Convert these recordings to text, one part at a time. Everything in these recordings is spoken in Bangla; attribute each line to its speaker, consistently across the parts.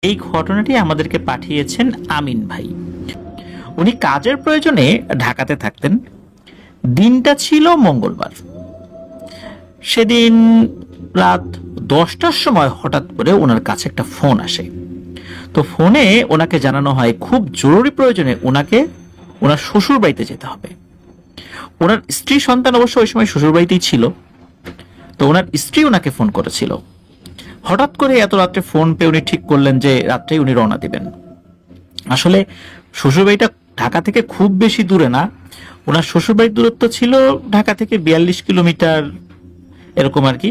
Speaker 1: এই ঘটনাটি আমাদেরকে পাঠিয়েছেন আমিন ভাই। উনি কাজের প্রয়োজনে ঢাকাতে থাকতেন। দিনটা ছিল মঙ্গলবার। সেদিন রাত 10টার সময় হঠাৎ করে ওনার কাছে একটা ফোন আসে। তো ফোনে ওনাকে জানানো হয় খুব জরুরি প্রয়োজনে ওনাকে ওনার শ্বশুর বাড়িতে যেতে হবে। ওনার স্ত্রী সন্তান অবশ্য ওই সময় শ্বশুর বাড়িতেই ছিল। তো ওনার স্ত্রী ওনাকে ফোন করেছিল। হঠাৎ করে এত রাত্রে ফোন পেয়ে উনি ঠিক করলেন যে রাত্রেই উনি রওনা দিবেন। আসলে শ্বশুরবাড়িটা ঢাকা থেকে খুব বেশি দূরে না। ওনার শ্বশুরবাড়ির দূরত্ব ছিল ঢাকা থেকে 42 কিলোমিটার এরকম আর কি।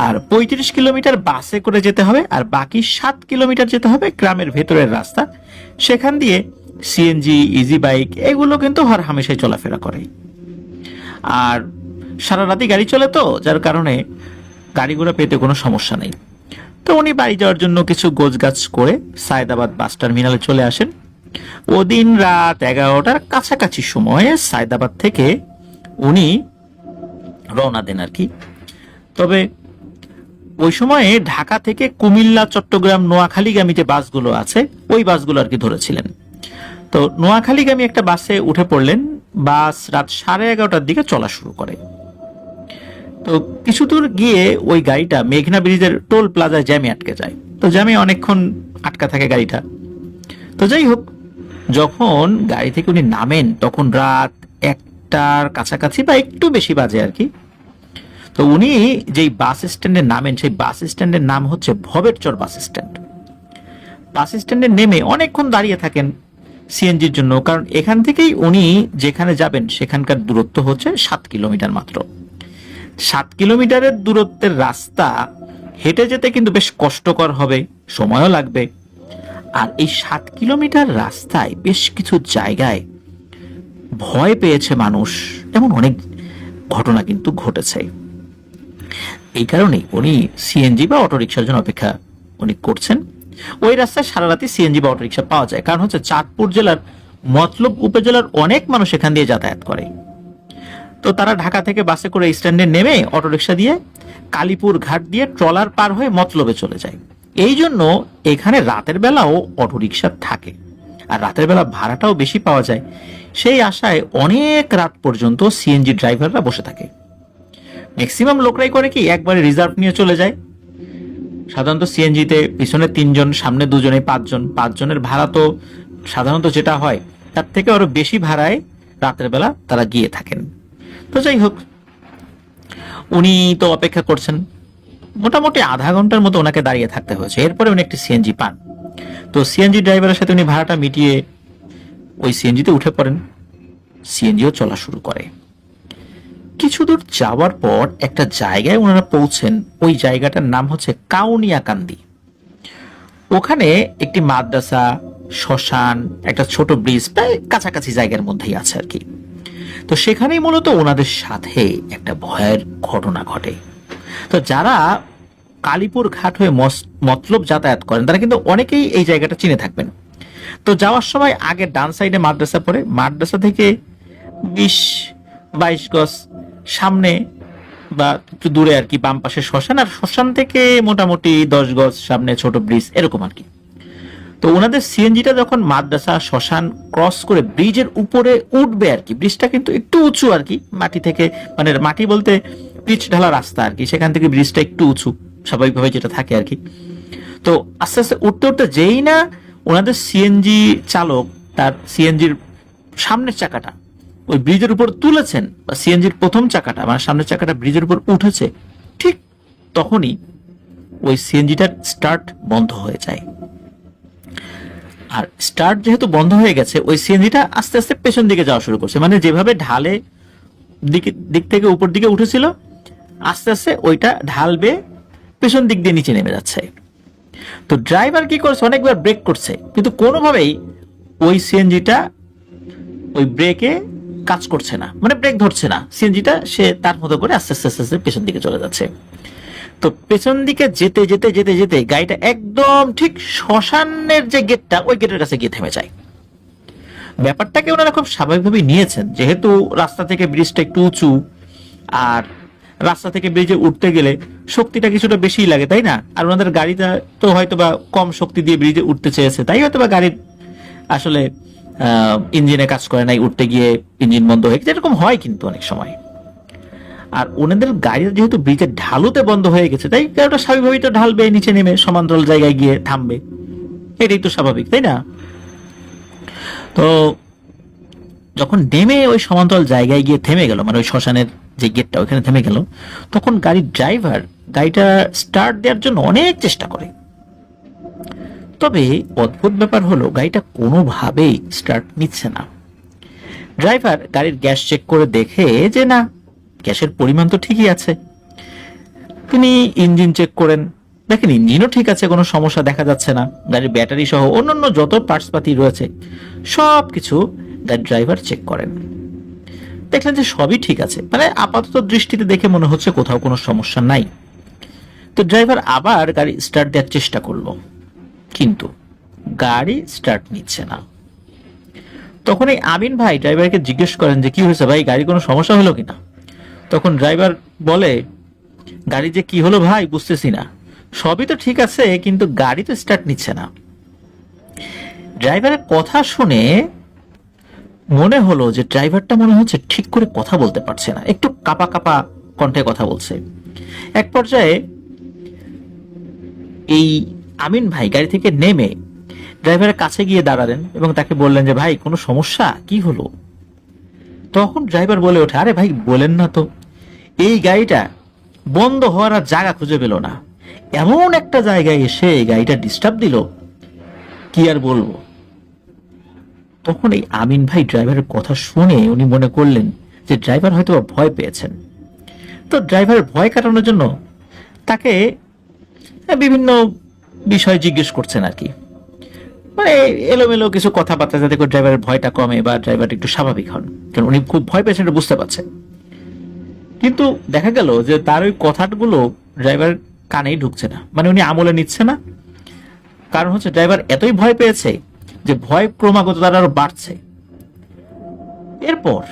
Speaker 1: আর 35 কিলোমিটার বাসে করে যেতে হবে, আর বাকি 7 কিলোমিটার যেতে হবে গ্রামের ভেতরের রাস্তা। সেখান দিয়ে সিএনজি, ইজি বাইক এগুলো কিন্তু হর হামেশাই চলাফেরা করে। আর সারা রাতই গাড়ি চলে, তো যার কারণে গাড়ি ঘোড়া পেতে কোনো সমস্যা নেই। তো উনি বাড়ি যাওয়ার জন্য কিছু গোছগাছ করে সায়দাবাদ বাস টার্মিনালে চলে আসেন। ওদিন রাত 11টার কাছাকাছি সময়ে সায়দাবাদ থেকে উনি রওনা দেন আর কি। তবে ওই সময়ে ঢাকা থেকে কুমিল্লা, চট্টগ্রাম, নোয়াখালীগামী যে বাসগুলো আছে ওই বাসগুলো আর কি ধরেছিলেন। তো নোয়াখালীগামী একটা বাসে উঠে পড়লেন। বাস রাত 11:30টার দিকে চলা শুরু করে। তো কিছু দূর গিয়ে ওই গাড়িটা মেঘনা ব্রিজের টোল প্লাজায় জ্যামে আটকে যায়। তো জ্যামে অনেকক্ষণ আটকা থাকে গাড়িটা। তো যাই হোক, যখন গাড়ি থেকে উনি নামেন তখন রাত 1টার কাছাকাছি বা একটু বেশি বাজে আর কি। তো উনি যেই বাস স্ট্যান্ডে নামেন সেই বাস স্ট্যান্ডের নাম হচ্ছে ভবেরচর বাস স্ট্যান্ড। বাস স্ট্যান্ডে নেমে অনেকক্ষণ দাঁড়িয়ে থাকেন সিএনজির জন্য, কারণ এখান থেকেই উনি যেখানে যাবেন সেখানকার দূরত্ব হচ্ছে 7 কিলোমিটার মাত্র। 7 কিলোমিটারের দূরত্বের রাস্তা হেঁটে যেতে কিন্তু বেশ কষ্টকর হবে, সময়ও লাগবে। আর এই 7 কিলোমিটার রাস্তায় বেশ কিছু জায়গায় ভয় পেয়েছে মানুষ, এমন অনেক ঘটনা কিন্তু ঘটেছে। এই কারণেই উনি সিএনজি বা অটোরিকশার জন্য অপেক্ষা উনি করছেন। ওই রাস্তায় সারা রাতে সিএনজি বা অটোরিকশা পাওয়া যায়, কারণ হচ্ছে চাঁদপুর জেলার মতলব উপজেলার অনেক মানুষ এখান দিয়ে যাতায়াত করে। তো তারা ঢাকা থেকে বাসে করে স্ট্যান্ডে নেমে অটোরিকশা দিয়ে কালীপুর ঘাট দিয়ে ট্রলার পার হয়ে মতলবে চলে যায়। এই জন্য এখানে রাতের বেলাও অটোরিকশা থাকে, আর রাতের বেলা ভাড়াটাও বেশি পাওয়া যায়। সেই আশায় অনেক রাত পর্যন্ত সিএনজি ড্রাইভাররা বসে থাকে। ম্যাক্সিমাম লোকরাই করে কি, একবারে রিজার্ভ নিয়ে চলে যায়। সাধারণত সিএনজিতে পিছনে 3জন, সামনে 2জনে 5জন। 5জনের ভাড়া তো সাধারণত যেটা হয় তার থেকে আরো বেশি ভাড়ায় রাতের বেলা তারা গিয়ে থাকেন। তো যাই হোক, উনি তো অপেক্ষা করছেন। মোটামুটি আধা ঘন্টার মতো ওনাকে দাঁড়িয়ে থাকতে হয়েছে। এরপরে উনি একটি সিএনজি পান। তো সিএনজি ড্রাইভারের সাথে উনি ভাড়াটা মিটিয়ে ওই সিএনজিতে উঠে পড়েন। সিএনজিও চলা শুরু করে। কিছু দূর যাওয়ার পর একটা জায়গায় ওনারা পৌঁছেন। ওই জায়গাটার নাম হচ্ছে কাউনিয়াকান্দি। ওখানে একটি মাদ্রাসা, শ্মশান, একটা ছোট ব্রিজ প্রায় কাছাকাছি জায়গার মধ্যেই আছে আর কি। তো সেখানেই মূলত ওনাদের সাথে একটা ভয়ের ঘটনা ঘটে। তো যারা কালীপুর ঘাট হয়ে মতলব যাতায়াত করেন তারা কিন্তু অনেকেই এই জায়গাটা চিনে থাকবেন। তো যাওয়ার সময় আগে ডান সাইডে মাদ্রাসা পড়ে, মাদ্রাসা থেকে 20-22 গজ সামনে বা একটু দূরে আর কি বাম পাশে শ্মশান, আর শ্মশান থেকে মোটামুটি 10 গজ সামনে ছোট ব্রিজ এরকম আর কি। তো ওনাদের সিএনজিটা যখন মাদ্রাসা, শ্মশান ক্রস করে ব্রিজের উপরে উঠবে আর কি, ব্রিজটা কিন্তু একটু উঁচু আর কি মাটি থেকে, মানে মাটি বলতে পিচ ঢালা রাস্তা আর কি, সেখান থেকে ব্রিজটা একটু উঁচু স্বাভাবিকভাবে যেটা থাকে আর কি। তো আস্তে আস্তে উঠতে উঠতে যেই না ওনাদের সিএনজি চালক তার সিএনজির সামনের চাকাটা ওই ব্রিজের উপর তুলেছেন, বা সিএনজির প্রথম চাকাটা মানে সামনের চাকাটা ব্রিজের উপর উঠেছে, ঠিক তখনই ওই সিএনজিটার স্টার্ট বন্ধ হয়ে যায়। আর স্টার্ট যেহেতু বন্ধ হয়ে গেছে, ওই সিএনজিটা আস্তে আস্তে পেছন দিকে যাওয়া শুরু করছে। মানে যেভাবে ঢালে দিক থেকে উপর দিকে উঠেছিল, আস্তে আস্তে ওইটা ঢালবে পেছন দিক দিয়ে নিচে নেমে যাচ্ছে। তো ড্রাইভার কি করছে, অনেকবার ব্রেক করছে, কিন্তু কোনোভাবেই ওই সিএনজিটা ওই ব্রেকে কাজ করছে না, মানে ব্রেক ধরছে না। সিএনজিটা সে তার মতো করে আস্তে আস্তে আস্তে আস্তে পেছন দিকে চলে যাচ্ছে। তো পেছন দিকে যেতে যেতে যেতে যেতে গাড়িটা একদম ঠিক শ্মশানের যে গেটটা ওই গেটের কাছে গিয়ে থেমে যায়। ব্যাপারটাকে ওনারা খুব স্বাভাবিকভাবেই নিয়েছেন, যেহেতু রাস্তা থেকে ব্রিজটা একটু উঁচু, আর রাস্তা থেকে ব্রিজে উঠতে গেলে শক্তিটা কিছুটা বেশি লাগে, তাই না? আর ওনাদের গাড়িটা তো হয়তো বা কম শক্তি দিয়ে ব্রিজে উঠতে চেয়েছে, তাই হয়তো বা গাড়ির আসলে ইঞ্জিনে কাজ করে নাই, উঠতে গিয়ে ইঞ্জিন বন্ধ হয়ে গেছে, এরকম হয় কিন্তু অনেক সময়। আর ওনাদের গাড়িটা যেহেতু ব্রিজের ঢালুতে বন্ধ হয়ে গেছে, তাই গাড়িটা স্বাভাবিকভাবেই তো ঢালবে, নিচে নেমে সমান্তরাল জায়গায় গিয়ে থামবে, এটাই তো স্বাভাবিক, তাই না? তো যখন নেমে ওই সমান্তরাল জায়গায় গিয়ে থেমে গেল, মানে ওই শ্মশানের যে গেটটা ওইখানে থেমে গেল, তখন গাড়ির ড্রাইভার গাড়িটা স্টার্ট দেওয়ার জন্য অনেক চেষ্টা করে। তবে অদ্ভুত ব্যাপার হলো, গাড়িটা কোনোভাবেই স্টার্ট নিচ্ছে না। ড্রাইভার গাড়ির গ্যাস চেক করে দেখে যে না, গ্যাসের পরিমাণ তো ঠিকই আছে। তিনি ইঞ্জিন চেক করেন, দেখেন ইঞ্জিনও ঠিক আছে, কোনো সমস্যা দেখা যাচ্ছে না। গাড়ির ব্যাটারি সহ অন্যান্য যত পার্টস পাতি রয়েছে সবকিছু গাড়ির ড্রাইভার চেক করেন, দেখলেন যে সবই ঠিক আছে, মানে আপাতত দৃষ্টিতে দেখে মনে হচ্ছে কোথাও কোনো সমস্যা নাই। তো ড্রাইভার আবার গাড়ি স্টার্ট দেওয়ার চেষ্টা করলো, কিন্তু গাড়ি স্টার্ট নিচ্ছে না। তখন এই আমিন ভাই ড্রাইভারকে জিজ্ঞেস করেন যে কি হয়েছে ভাই, গাড়ি কোনো সমস্যা হলো কিনা? তখন ড্রাইভার বলে, গাড়ি যে কি হলো ভাই বুঝতেছি না, সবই তো ঠিক আছে কিন্তু গাড়ি তো স্টার্ট নিচ্ছে না। ড্রাইভারের কথা শুনে মনে হলো যে ড্রাইভারটা মনে হচ্ছে ঠিক করে কথা বলতে পারছে না, একটু কাপা কাপা কণ্ঠে কথা বলছে। এক পর্যায়ে এই আমিন ভাই গাড়ি থেকে নেমে ড্রাইভারের কাছে গিয়ে দাঁড়ালেন এবং তাকে বললেন যে ভাই কোনো সমস্যা, কি হলো? তখন ড্রাইভার বলে ওঠে, আরে ভাই বলেন না তো, এই গাড়িটা বন্ধ হওয়ার আর জায়গা খুঁজে পেল না, এমন একটা জায়গায় এসে গাড়িটা ডিস্টার্ব দিল, কি আর বলবো। তখন এই আমিন ভাই ড্রাইভারের কথা শুনে উনি মনে করলেন যে ড্রাইভার হয়তো ভয় পেয়েছেন। তো ড্রাইভারের ভয় কাটানোর জন্য তাকে বিভিন্ন বিষয় জিজ্ঞেস করছেন আর কি, মানে এলোমেলো কিছু কথাবার্তা, যাতে করে ড্রাইভারের ভয়টা কমে বা ড্রাইভার একটু স্বাভাবিক হন, কারণ উনি খুব ভয় পেয়েছেন এটা বুঝতে পারছেন। কিন্তু দেখা গেল যে তার ওই কথাগুলো ড্রাইভার কানেই ঢুকছে না, মানে উনি আমলে নিচ্ছে না। কারণ হচ্ছে ড্রাইভার এতই ভয় পেয়েছে যে ভয় ক্রমাগত তার আরো বাড়ছে। এরপর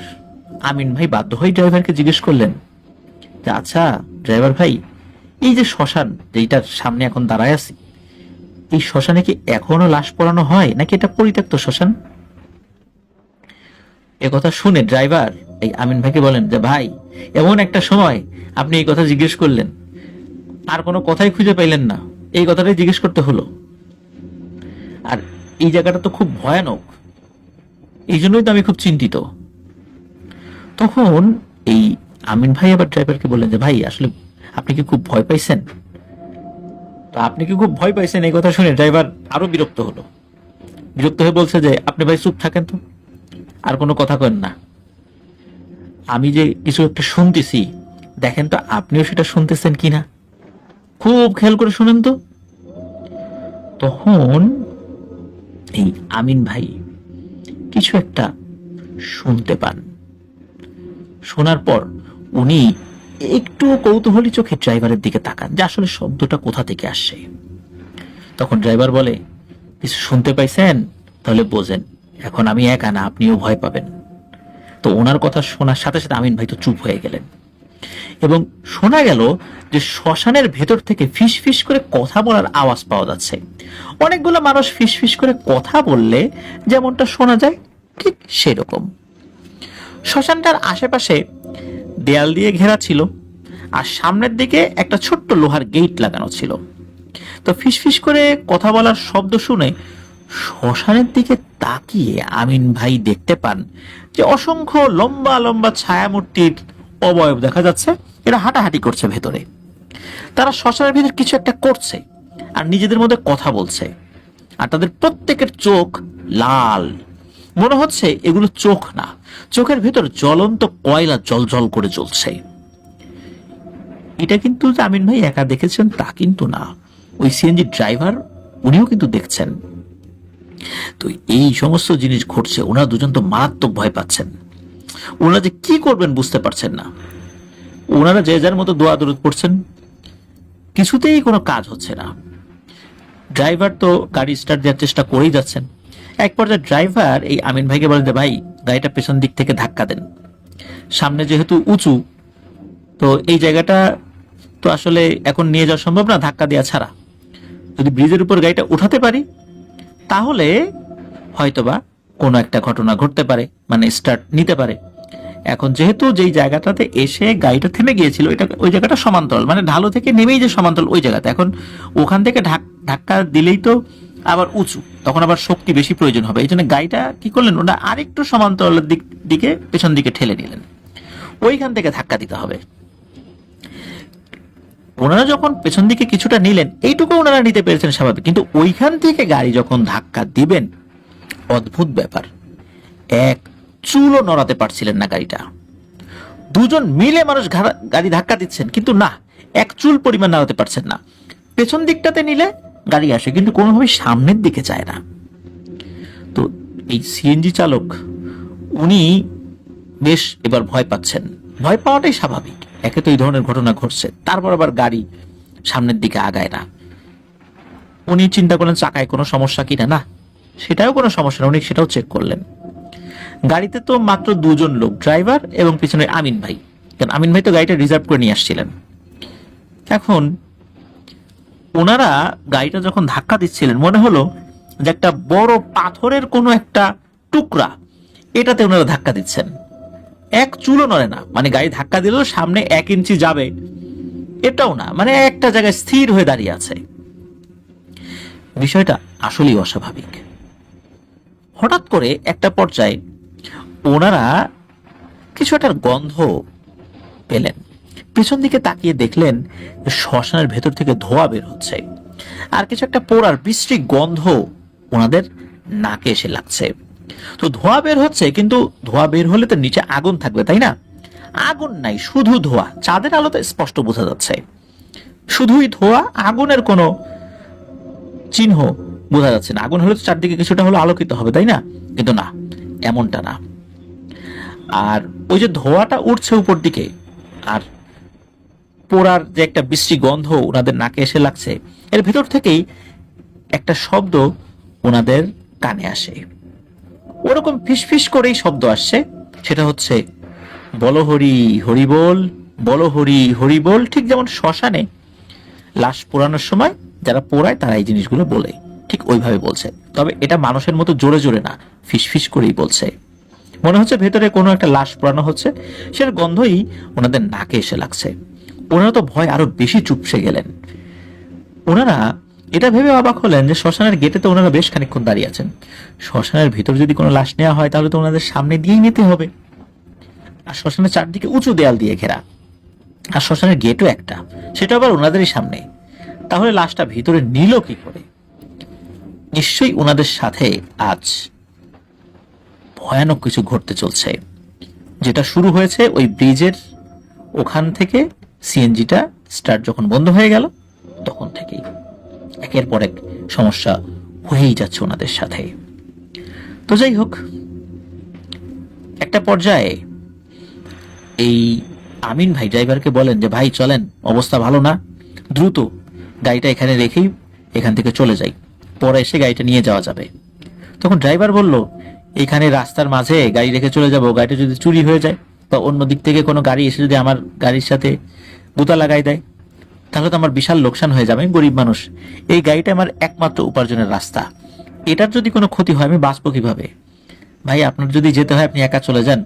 Speaker 1: আমিন ভাই বাধ্য হয়ে ড্রাইভারকে জিজ্ঞেস করলেন যে আচ্ছা ড্রাইভার ভাই, এই যে শ্মশান যেটার সামনে এখন দাঁড়ায় আছি, এই শ্মশানে কি এখনো লাশ পোড়ানো হয় নাকি এটা পরিত্যক্ত শ্মশান? কথা শুনে ড্রাইভার এই আমিন ভাইকে বলেন যে ভাই, এমন একটা সময় আপনি এই কথা জিজ্ঞেস করলেন, আর কোনো কথাই খুঁজে পাইলেন না, এই কথাটাই জিজ্ঞেস করতে হলো। আর এই জায়গাটা তো খুব ভয়ানক, এই জন্যই তো আমি খুব চিন্তিত। তখন এই আমিন ভাই আবার ড্রাইভারকে বললেন যে ভাই আসলে আপনি কি খুব ভয় পাইছেন? তো আপনি কি খুব ভয় পাইছেন, এই কথা শুনে ড্রাইভার আরো বিরক্ত হলো। বিরক্ত হয়ে বলছে যে আপনি ভাই চুপ থাকেন তো, আর কোনো কথা কেন না, আমি যে কিছু একটা শুনতেছি, দেখেন তো আপনিও সেটা শুনতেছেন কিনা, খুব খেয়াল করে শুনেন তো। তখন এই আমিন ভাই কিছু একটা শুনতে পান। শোনার পর উনি একটু কৌতূহলী চোখে ড্রাইভারের দিকে তাকান যে আসলে শব্দটা কোথা থেকে আসছে। তখন ড্রাইভার বলে, কিছু শুনতে পাইছেন? তাহলে বোঝেন এখন আমি একা না, আপনিও ভয় পাবেন। তো ওনার কথা শোনার সাথে সাথে আমিন ভাই তো চুপ হয়ে গেলেন এবং শোনা গেল যে শ্মশানের ভেতর থেকে ফিস ফিস করে কথা বলার আওয়াজ পাওয়া যাচ্ছে। অনেকগুলো মানুষ ফিস ফিস করে কথা বললে যেমনটা শোনা যায় ঠিক সেরকম। শ্মশানটার আশেপাশে দেয়াল দিয়ে ঘেরা ছিল আর সামনের দিকে একটা ছোট্ট লোহার গেট লাগানো ছিল। তো ফিস ফিস করে কথা বলার শব্দ শুনে শ্মশানের দিকে তাকিয়ে আমিন ভাই দেখতে পান যে অসংখ্য লম্বা লম্বা ছায়ামূর্তির অবয়ব দেখা যাচ্ছে, এরা হাঁটাহাঁটি করছে ভেতরে। তারা শ্মশানের ভিতরে কিছু একটা করছে আর নিজেদের মধ্যে কথা বলছে, আর তাদের প্রত্যেকের চোখ লাল, মনে হচ্ছে এগুলো চোখ না, চোখের ভেতর জ্বলন্ত কয়লা জল করে জ্বলছে। এটা কিন্তু আমিন ভাই একা দেখেছেন তা কিন্তু না, ওই সিএনজি ড্রাইভার উনিও কিন্তু দেখছেন। তো এই সমস্ত জিনিস ঘটছে, ওনারা দুজন তো মারাত্মক ভয় পাচ্ছেন, ওনারা যে কি করবেন বুঝতে পারছেন না। ওনারা যে যার মতো দোয়া দরুদ পড়ছেন, কিছুতেই কোনো কাজ হচ্ছে না। ড্রাইভার তো গাড়ি স্টার্ট দেওয়ার চেষ্টা করেই যাচ্ছেন। এক পর্যায়ে ড্রাইভার এই আমিন ভাইকে বলেন যে ভাই গাড়িটা পেছন দিক থেকে ধাক্কা দেন, সামনে যেহেতু উঁচু তো এই জায়গাটা তো আসলে এখন নিয়ে যাওয়া সম্ভব না ধাক্কা দেওয়া ছাড়া। যদি ব্রিজের উপর গাড়িটা উঠাতে পারি তাহলে হয়তোবা কোনো একটা ঘটনা ঘটতে পারে, মানে স্টার্ট নিতে পারে। এখন যেহেতু যেই জায়গাটাতে এসে গাড়িটা থেমে গিয়েছিল এটা ওই জায়গাটা সমান্তরাল, মানে ঢালু থেকে নেমেই যে সমান্তরাল ওই জায়গাতে, এখন ওখান থেকে ধাক্কা দিলেই তো আবার উঁচু, তখন আবার শক্তি বেশি প্রয়োজন হবে। এই জন্য গাড়িটা কি করলেন, ওটা আরেকটু সমান্তরালের দিকে পেছন দিকে ঠেলে নিলেন, ওইখান থেকে ধাক্কা দিতে হবে। ওনারা যখন পেছন দিকে কিছুটা নিলেন এইটুকু ওনারা নিতে পেরেছেন স্বাভাবিক, কিন্তু ওইখান থেকে গাড়ি যখন ধাক্কা দিবেন, অদ্ভুত ব্যাপার, এক চুলও নড়াতে পারছিলেন না গাড়িটা। দুজন মিলে মানুষ গাড়ি ধাক্কা দিচ্ছেন, কিন্তু না, এক চুল পরিমাণ নাড়াতে পারছেন না। পেছন দিকটাতে নিলে গাড়ি আসে, কিন্তু কোনোভাবে সামনের দিকে যায় না। তো এই সিএনজি চালক উনি বেশ এবার ভয় পাচ্ছেন। ভয় পাওয়াটাই স্বাভাবিক, একে তো এই ধরনের ঘটনা ঘটছে, তারপর আবার গাড়ি সামনের দিকে আগায় না। উনি চিন্তা করলেন চাকায় কোনো সমস্যা কিনা, না সেটাও কোনো সমস্যা না, উনি সেটাও চেক করলেন। গাড়িতে তো মাত্র দুজন লোক, ড্রাইভার এবং পিছনে আমিন ভাই, কারণ আমিন ভাই তো গাড়িটা রিজার্ভ করে নিয়ে আসছিলেন। এখন ওনারা গাড়িটা যখন ধাক্কা দিচ্ছিলেন মনে হলো যে একটা বড় পাথরের কোনো একটা টুকরা এটাতে ওনারা ধাক্কা দিচ্ছেন, এক চুলও নড়ে না, মানে গাড়ি ধাক্কা দিলেও সামনে 1 ইঞ্চি যাবে এটাও না, মানে একটা জায়গায় স্থির হয়ে দাঁড়িয়ে আছে। বিষয়টা আসলেই অস্বাভাবিক। হঠাৎ করে একটা পর্যায়ে ওনারা কিছু একটা গন্ধ পেলেন, পেছন দিকে তাকিয়ে দেখলেন শ্মশানের ভেতর থেকে ধোঁয়া বের হচ্ছে, আর কিছু একটা পোড়ার বিশ্রী গন্ধ ওনাদের নাকে এসে লাগছে। তো ধোঁয়া বের হচ্ছে, কিন্তু ধোঁয়া বের হলে তো নিচে আগুন থাকবে তাই না? আগুন নাই, শুধু ধোঁয়া, চাঁদের আলোতে স্পষ্ট বোঝা যাচ্ছে, শুধুই ধোঁয়া, আগুনের কোনো চিহ্ন বোঝা যাচ্ছে না। আগুন হলে তো চারদিকে কিছুটা হলো আলোকিত হবে তাই না, কিন্তু না, এমনটা না। আর ওই যে ধোঁয়াটা উঠছে উপর দিকে, আর পোড়ার যে একটা বিশ্রী গন্ধ ওনাদের নাকে এসে লাগছে, এর ভেতর থেকেই একটা শব্দ ওনাদের কানে আসে, ওরকম ফিসফিস করেই শব্দ আসছে, সেটা হচ্ছে বলো হরি হরি বল, বলো হরি হরি বল। ঠিক যেমন শ্মশানে লাশ পোড়ানোর সময় যারা পোড়ায় তারা এই জিনিসগুলো বলে, ঠিক ওইভাবে বলছে, তবে এটা মানুষের মতো জোরে জোরে না, ফিসফিস করেই বলছে। মনে হচ্ছে ভেতরে কোনো একটা লাশ পোড়ানো হচ্ছে, সেটার গন্ধই ওনাদের নাকে এসে লাগছে। ওনারা তো ভয় আরো বেশি চুপসে গেলেন। ওনারা এটা ভেবে অবাক হলেন যে শ্মশানের গেটে তো ওনারা বেশ খানিকক্ষণ দাঁড়িয়ে আছেন, শ্মশানের ভিতর যদি কোনো লাশ নেওয়া হয় তাহলে তো ওনাদের সামনে দিয়েই নিতে হবে, আর শ্মশানের চারদিকে উঁচু দেয়াল দিয়ে ঘেরা, আর শ্মশানের গেটও একটা, সেটা আবার ওনাদেরই সামনে। তাহলে লাশটা ভিতরে নিল কি করে? নিশ্চয়ই ওনাদের সাথে আজ ভয়ানক কিছু ঘটতে চলছে, যেটা শুরু হয়েছে ওই ব্রিজের ওখান থেকে, সিএনজিটা স্টার্ট যখন বন্ধ হয়ে গেল তখন থেকেই একের পর এক সমস্যা হয়েই যাচ্ছে ওনাদের সাথে। তো যাই হোক, একটা পর্যায়ে এই আমিন ভাই ড্রাইভারকে বলেন যে ভাই চলেন, অবস্থা ভালো না, দ্রুত গাড়িটা এখানে রেখেই এখান থেকে চলে যাই, পরে এসে গাড়িটা নিয়ে যাওয়া যাবে। তখন ড্রাইভার বলল, এখানে রাস্তার মাঝে গাড়ি রেখে চলে যাব, গাড়িটা যদি চুরি হয়ে যায় বা অন্য দিক থেকে কোনো গাড়ি এসে যদি আমার গাড়ির সাথে গুতা লাগাই দেয় তাহলে তো আমার বিশাল লোকসান হয়ে যাবে, আমি গরিব মানুষ, এই গাড়িটা আমার একমাত্র উপার্জনের রাস্তা, এটার যদি কোনো ক্ষতি হয় আমি বাঁচবো কিভাবে? ভাই আপনার যদি যেতে হয় আপনি একা চলে যান,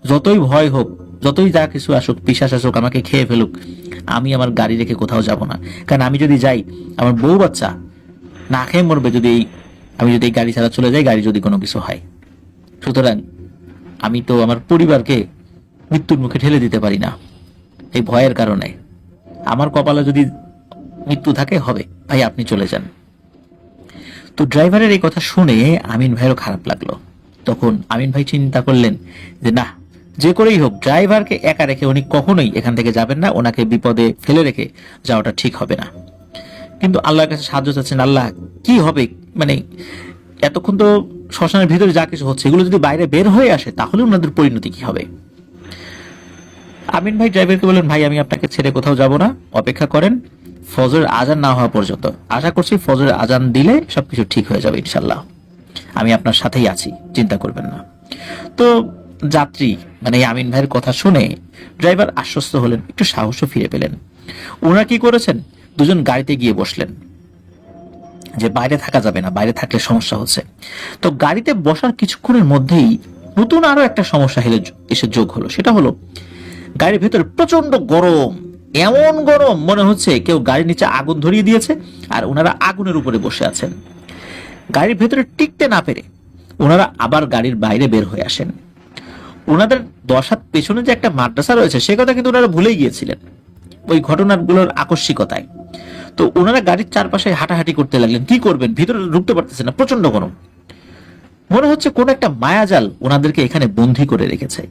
Speaker 1: যতই ভয় হোক, যতই যা কিছু আসুক, পিশাচ আসুক, আমাকে খেয়ে ফেলুক, আমি আমার গাড়ি রেখে কোথাও যাব না। কারণ আমি যদি যাই আমার বউ বাচ্চা না খেয়ে মরবে, যদি আমি যদি এই গাড়ি ছাড়া চলে যাই, গাড়ি যদি কোনো কিছু হয়। সুতরাং আমি তো আমার পরিবারকে মৃত্যুর মুখে ঠেলে দিতে পারি না এই ভয়ের কারণে, আমার কপালে যদি মৃত্যু থাকে হবে, ভাই আপনি চলে যান। তো ড্রাইভারের এই কথা শুনে আমিন ভাইয়েরও খারাপ লাগলো। তখন আমিন ভাই চিন্তা করলেন যে না, যে করেই হোক ড্রাইভারকে একা রেখে উনি কখনোই এখান থেকে যাবেন না, ওনাকে বিপদে ফেলে রেখে যাওয়াটা ঠিক হবে না। কিন্তু আল্লাহর কাছে সাহায্য চাচ্ছেন, আল্লাহ কি হবে, মানে এতক্ষণ তো শ্মশানের ভিতরে যা কিছু হচ্ছে এগুলো যদি বাইরে বের হয়ে আসে তাহলে ওনাদের পরিণতি কি হবে? আমিন ভাই ড্রাইভারকে বললেন, ভাই আমি আপনাকে ছেড়ে কোথাও যাব না, অপেক্ষা করেন ফজরের আজান না হওয়া পর্যন্ত, আশা করছি ফজরের আজান দিলে সবকিছু ঠিক হয়ে যাবে ইনশাল্লাহ, আমি আপনার সাথেই আছি, চিন্তা করবেন না। তো যাত্রী মানে এই আমিন ভাইয়ের কথা শুনে ড্রাইভার আশ্বস্ত হলেন, একটু সাহসও ফিরে পেলেন। ওনারা কি করেছেন, দুজন গাড়িতে গিয়ে বসলেন, যে বাইরে থাকা যাবে না, বাইরে থাকলে সমস্যা হচ্ছে। তো গাড়িতে বসার কিছুক্ষণের মধ্যেই নতুন আরো একটা সমস্যা এসে যোগ হলো। সেটা হলো গাড়ির ভেতরে প্রচন্ড গরম, এমন গরম মনে হচ্ছে কেউ গাড়ির নিচে আগুন ধরিয়ে দিয়েছে আর ওনারা আগুনের উপরে বসে আছেন। গাড়ির ভেতরে টিকতে না পেরে ওনারা আবার গাড়ির বাইরে বের হয়ে আসেন। ওনাদের 10 হাত পেছনে যে একটা মাদ্রাসা রয়েছে সে কথা কিন্তু ওনারা ভুলেই গিয়েছিলেন ওই ঘটনাগুলোর আকস্মিকতায়। তো ওনারা গাড়ির চারপাশে হাঁটাহাঁটি করতে লাগলেন। কি করবেন, ভিতরে ঢুকতে পারতেছেন না, প্রচন্ড গরম। মনে হচ্ছে কোন একটা মায়াজাল ওনাদেরকে এখানে বন্দী করে রেখেছে।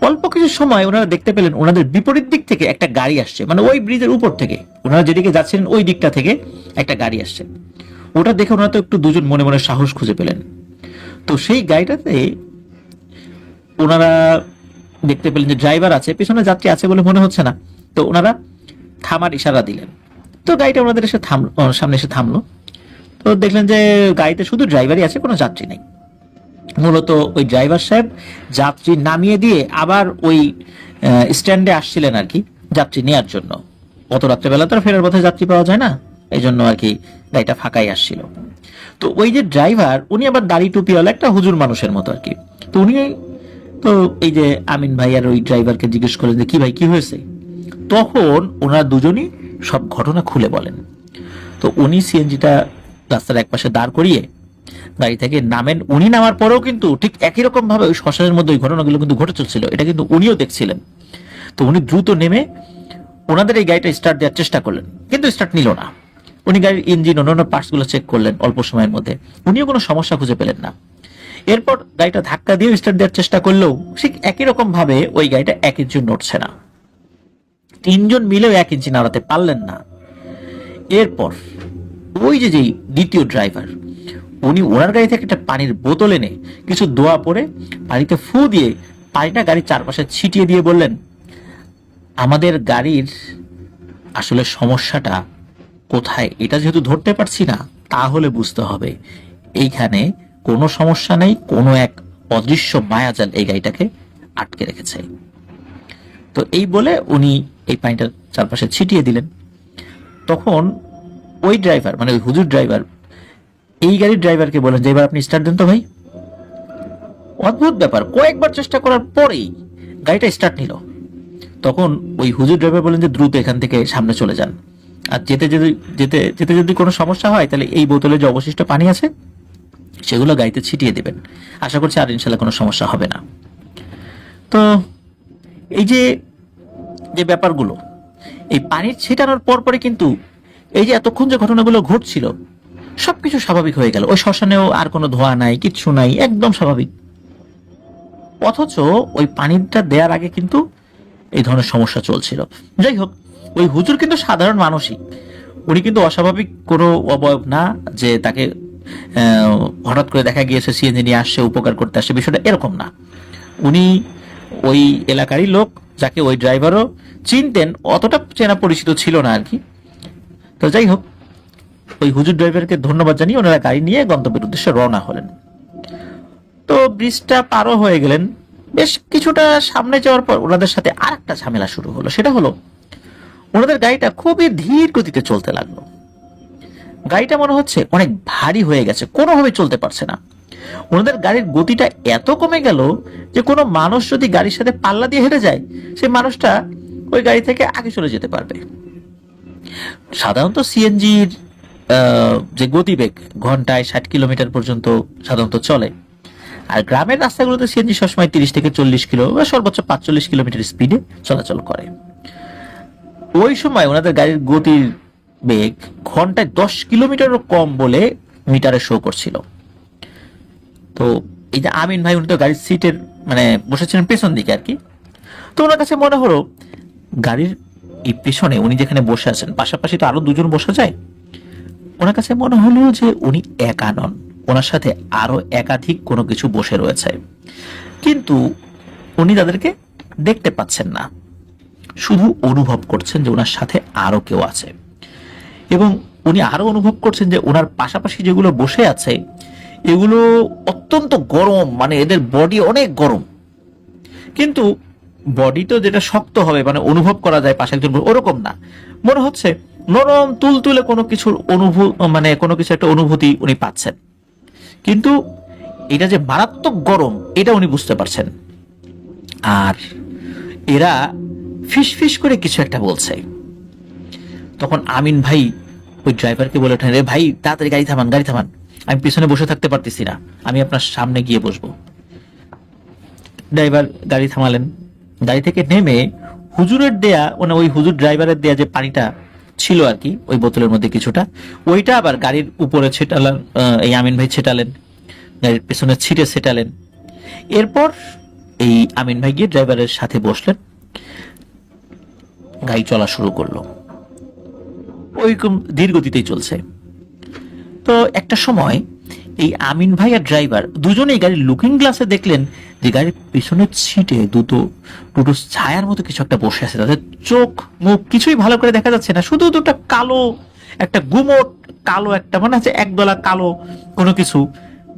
Speaker 1: অল্প কিছু সময় ওনারা দেখতে পেলেন ওনাদের বিপরীত দিক থেকে একটা গাড়ি আসছে, মানে ওই ব্রিজের উপর থেকে ওনারা যেদিকে যাচ্ছিলেন ওই দিকটা থেকে একটা গাড়ি আসছে। ওটা দেখে ওনারা তো একটু দুজন মনে মনে সাহস খুঁজে পেলেন। তো সেই গাড়িটাতে ওনারা দেখতে পেলেন যে ড্রাইভার আছে, পেছনে যাত্রী আছে বলে মনে হচ্ছে না। তো ওনারা থামার ইশারা দিলেন। তো গাড়িটা ওনাদের এসে থামলো, সামনে এসে থামলো। তো দেখলেন যে গাড়িতে শুধু ড্রাইভারই আছে, কোনো যাত্রী নেই। মূলত ওই ড্রাইভার সাহেব যাত্রী নামিয়ে দিয়ে আবার ওই স্ট্যান্ডে আসছিলেন আর কি যাত্রী নেওয়ার জন্য। অত রাত্রেবেলা তো ফেরার পথে যাত্রী পাওয়া যায় না, এই জন্য আর কি গাড়িটা ফাঁকাই আসছিল। তো ওই যে ড্রাইভার উনি আবার দাড়ি টুপিওয়ালা একটা হুজুর মানুষের মতো আর কি। তো উনি তো এই যে আমিন ভাই আর ওই ড্রাইভারকে জিজ্ঞেস করলেন যে কি ভাই কি হয়েছে। তখন ওনারা দুজনই সব ঘটনা খুলে বলেন। তো উনি সিএনজিটা রাস্তার একপাশে দাঁড় করিয়ে গাড়ি থেকে নামেন। উনি নামার পরেও কিন্তু ঠিক একই রকম ভাবে ওই শ্মশানের মধ্যে ওই ঘটনাগুলো কিন্তু ঘটে চলছিল, এটা কিন্তু উনিও দেখছিলেন। তো উনি দ্রুত নেমে ওনাদের এই গাড়িটা স্টার্ট দেওয়ার চেষ্টা করলেন, কিন্তু স্টার্ট নিল না। উনি গাড়ির ইঞ্জিন অন্যান্য পার্টস গুলো চেক করলেন অল্প সময়ের মধ্যে, উনিও কোনো সমস্যা খুঁজে পেলেন না। এরপর গাড়িটা ধাক্কা দিয়ে স্টার্ট দেওয়ার চেষ্টা করলেও ঠিক একই রকম ভাবে ওই গাড়িটা 1 ইঞ্চি নড়ছে না। 3 জন মিলেও 1 ইঞ্চি নাড়াতে পারলেন না। এরপর ওই যে দ্বিতীয় ড্রাইভার উনি ওনার গাড়ি থেকে একটা পানির বোতল এনে কিছু দোয়া পরে পানিতে ফু দিয়ে পানিটা গাড়ির চারপাশে ছিটিয়ে দিয়ে বললেন, আমাদের গাড়ির আসলে সমস্যাটা কোথায় এটা যেহেতু ধরতে পারছি না, তাহলে বুঝতে হবে এইখানে কোনো সমস্যা নেই, কোনো এক অদৃশ্য মায়াজাল এই গাড়িটাকে আটকে রেখেছে। তো এই বলে উনি এই পানিটা চারপাশে ছিটিয়ে দিলেন। তখন ওই ড্রাইভার মানে ওই হুজুর ড্রাইভার এই গাড়ির ড্রাইভারকে বলেন যে এবার আপনি স্টার্ট দেন তো ভাই। অদ্ভুত ব্যাপার, কয়েকবার চেষ্টা করার পরেই গাড়িটা স্টার্ট নিল। তখন ওই হুজুর ড্রাইভার বলেন যে দ্রুত এখান থেকে সামনে চলে যান, আর যেতে যেতে যেতে যেতে যদি কোনো সমস্যা হয় তাহলে এই বোতলে যে অবশিষ্ট পানি আছে সেগুলো গাড়িতে ছিটিয়ে দেবেন, আশা করছি আর ইনশাল্লাহ কোনো সমস্যা হবে না। তো এই যে যে ব্যাপারগুলো এই পানির ছিটানোর পর পরে কিন্তু এই যে এতক্ষণ যে ঘটনাগুলো ঘটছিল সবকিছু স্বাভাবিক হয়ে গেল। ওই শ্মশানেও আর কোনো ধোঁয়া নাই, কিচ্ছু নাই, একদম স্বাভাবিক। অথচ ওই পানিটা দেওয়ার আগে কিন্তু এই ধরনের সমস্যা চলছিল। যাই হোক, ওই হুজুর কিন্তু সাধারণ মানুষই, উনি কিন্তু অস্বাভাবিক কোনো অবয়ব না যে তাকে হঠাৎ করে দেখা গিয়েছে সিএনজি নিয়ে আসছে উপকার করতে আসছে, বিষয়টা এরকম না। উনি ওই এলাকারই লোক, যাকে ওই ড্রাইভারও চিনতেন, অতটা চেনা পরিচিত ছিল না আর কি। তো যাই হোক, ওই হুজুর ড্রাইভারকে ধন্যবাদ জানিয়ে ওনারা গাড়ি নিয়ে গন্তব্যের উদ্দেশ্যে রওনা হলেন। তো ব্রিজটা পারও হয়ে গেলেন। বেশ কিছুটা সামনে যাওয়ার পর ওনাদের সাথে আর একটা ঝামেলা শুরু হলো। সেটা হলো ওনাদের গাড়িটা খুবই ধীর গতিতে চলতে লাগলো। গাড়িটা মনে হচ্ছে অনেক ভারী হয়ে গেছে, কোনোভাবে চলতে পারছে না। ওনাদের গাড়ির গতিটা এত কমে গেল যে কোনো মানুষ যদি গাড়ির সাথে পাল্লা দিয়ে হেঁটে যায় সেই মানুষটা ওই গাড়ি থেকে আগে চলে যেতে পারবে। সাধারণত সিএনজির যে গতিবেগ ঘন্টায় 60 কিলোমিটার পর্যন্ত সাধারণত চলে, আর গ্রামের রাস্তাগুলোতে সিএনজি সবসময় 30 থেকে 40 কিলো বা সর্বোচ্চ 45 কিলোমিটার স্পিডে চলাচল করে। ওই সময় ওনাদের গাড়ির গতির বেগ ঘন্টায় 10 কিলোমিটারও কম বলে মিটারে শো করছিল। তো এই যে আমিন ভাই উনি তো গাড়ির সিটের মানে বসেছিলেন পেছন দিকে আর কি। তো ওনার কাছে মনে হলো গাড়ির এই পেছনে উনি যেখানে বসে আছেন পাশাপাশি তো আরো দুজন বসা যায়। ওনার কাছে মনে হলো যে উনি একা নন, ওনার সাথে আরো একাধিক কোনো কিছু বসে রয়েছে, কিন্তু উনি তাদেরকে দেখতে পাচ্ছেন না, শুধু অনুভব করছেন যে ওনার সাথে আরো কেউ আছে। এবং উনি আরো অনুভব করছেন যে ওনার পাশাপাশি যেগুলো বসে আছে এগুলো অত্যন্ত গরম, মানে এদের বডি অনেক গরম, কিন্তু বডি তো যেটা শক্ত হবে মানে অনুভব করা যায় পাশে একজন ওরকম না, মনে হচ্ছে নরম তুলতুলে কোনো কিছুর মানে কোনো কিছু একটা অনুভূতি উনি পাচ্ছেন, কিন্তু এটা যে মারাত্মক গরম এটা উনি বুঝতে পারছেন। আর এরা ফিস ফিস করে কিছু একটা বলছে। তখন আমিন ভাই ওই ড্রাইভারকে বলে ওঠেন, রে ভাই তাড়াতাড়ি গাড়ি থামান, গাড়ি থামান, আমি পিছনে বসে থাকতে পারতেছি না, আমি আপনার সামনে গিয়ে বসবো। ড্রাইভার গাড়ি থামালেন। গাড়ি থেকে নেমে হুজুরের দেয়া, মানে ওই হুজুর ড্রাইভারের দেয়া যে পানিটা ছিল আর কি ওই বোতলের মধ্যে কিছুটা, ওইটা আবার গাড়ির উপরে ছেটালেন। এই আমিন ভাই ছেটালেন, গাড়ির পেছনে ছিটে ছেটালেন। এরপর এই আমিন ভাই গিয়ে ড্রাইভারের সাথে বসলেন, গাড়ি চলা শুরু করলো। ওইরকম ধীর গতিতেই চলছে। তো একটা সময় এই আমিন ভাই আর ড্রাইভার দুজনেই গাড়ির লুকিং গ্লাসে দেখলেন যে গাড়ির পিছনের সিটে দুটো ছায়ার মতো কিছু একটা বসে আছে। তাদের চোখ মুখ কিছুই ভালো করে দেখা যাচ্ছে না, শুধু দুটো কালো, একটা গুমোট কালো, একটা মনে হচ্ছে একদলা কালো কোনো কিছু,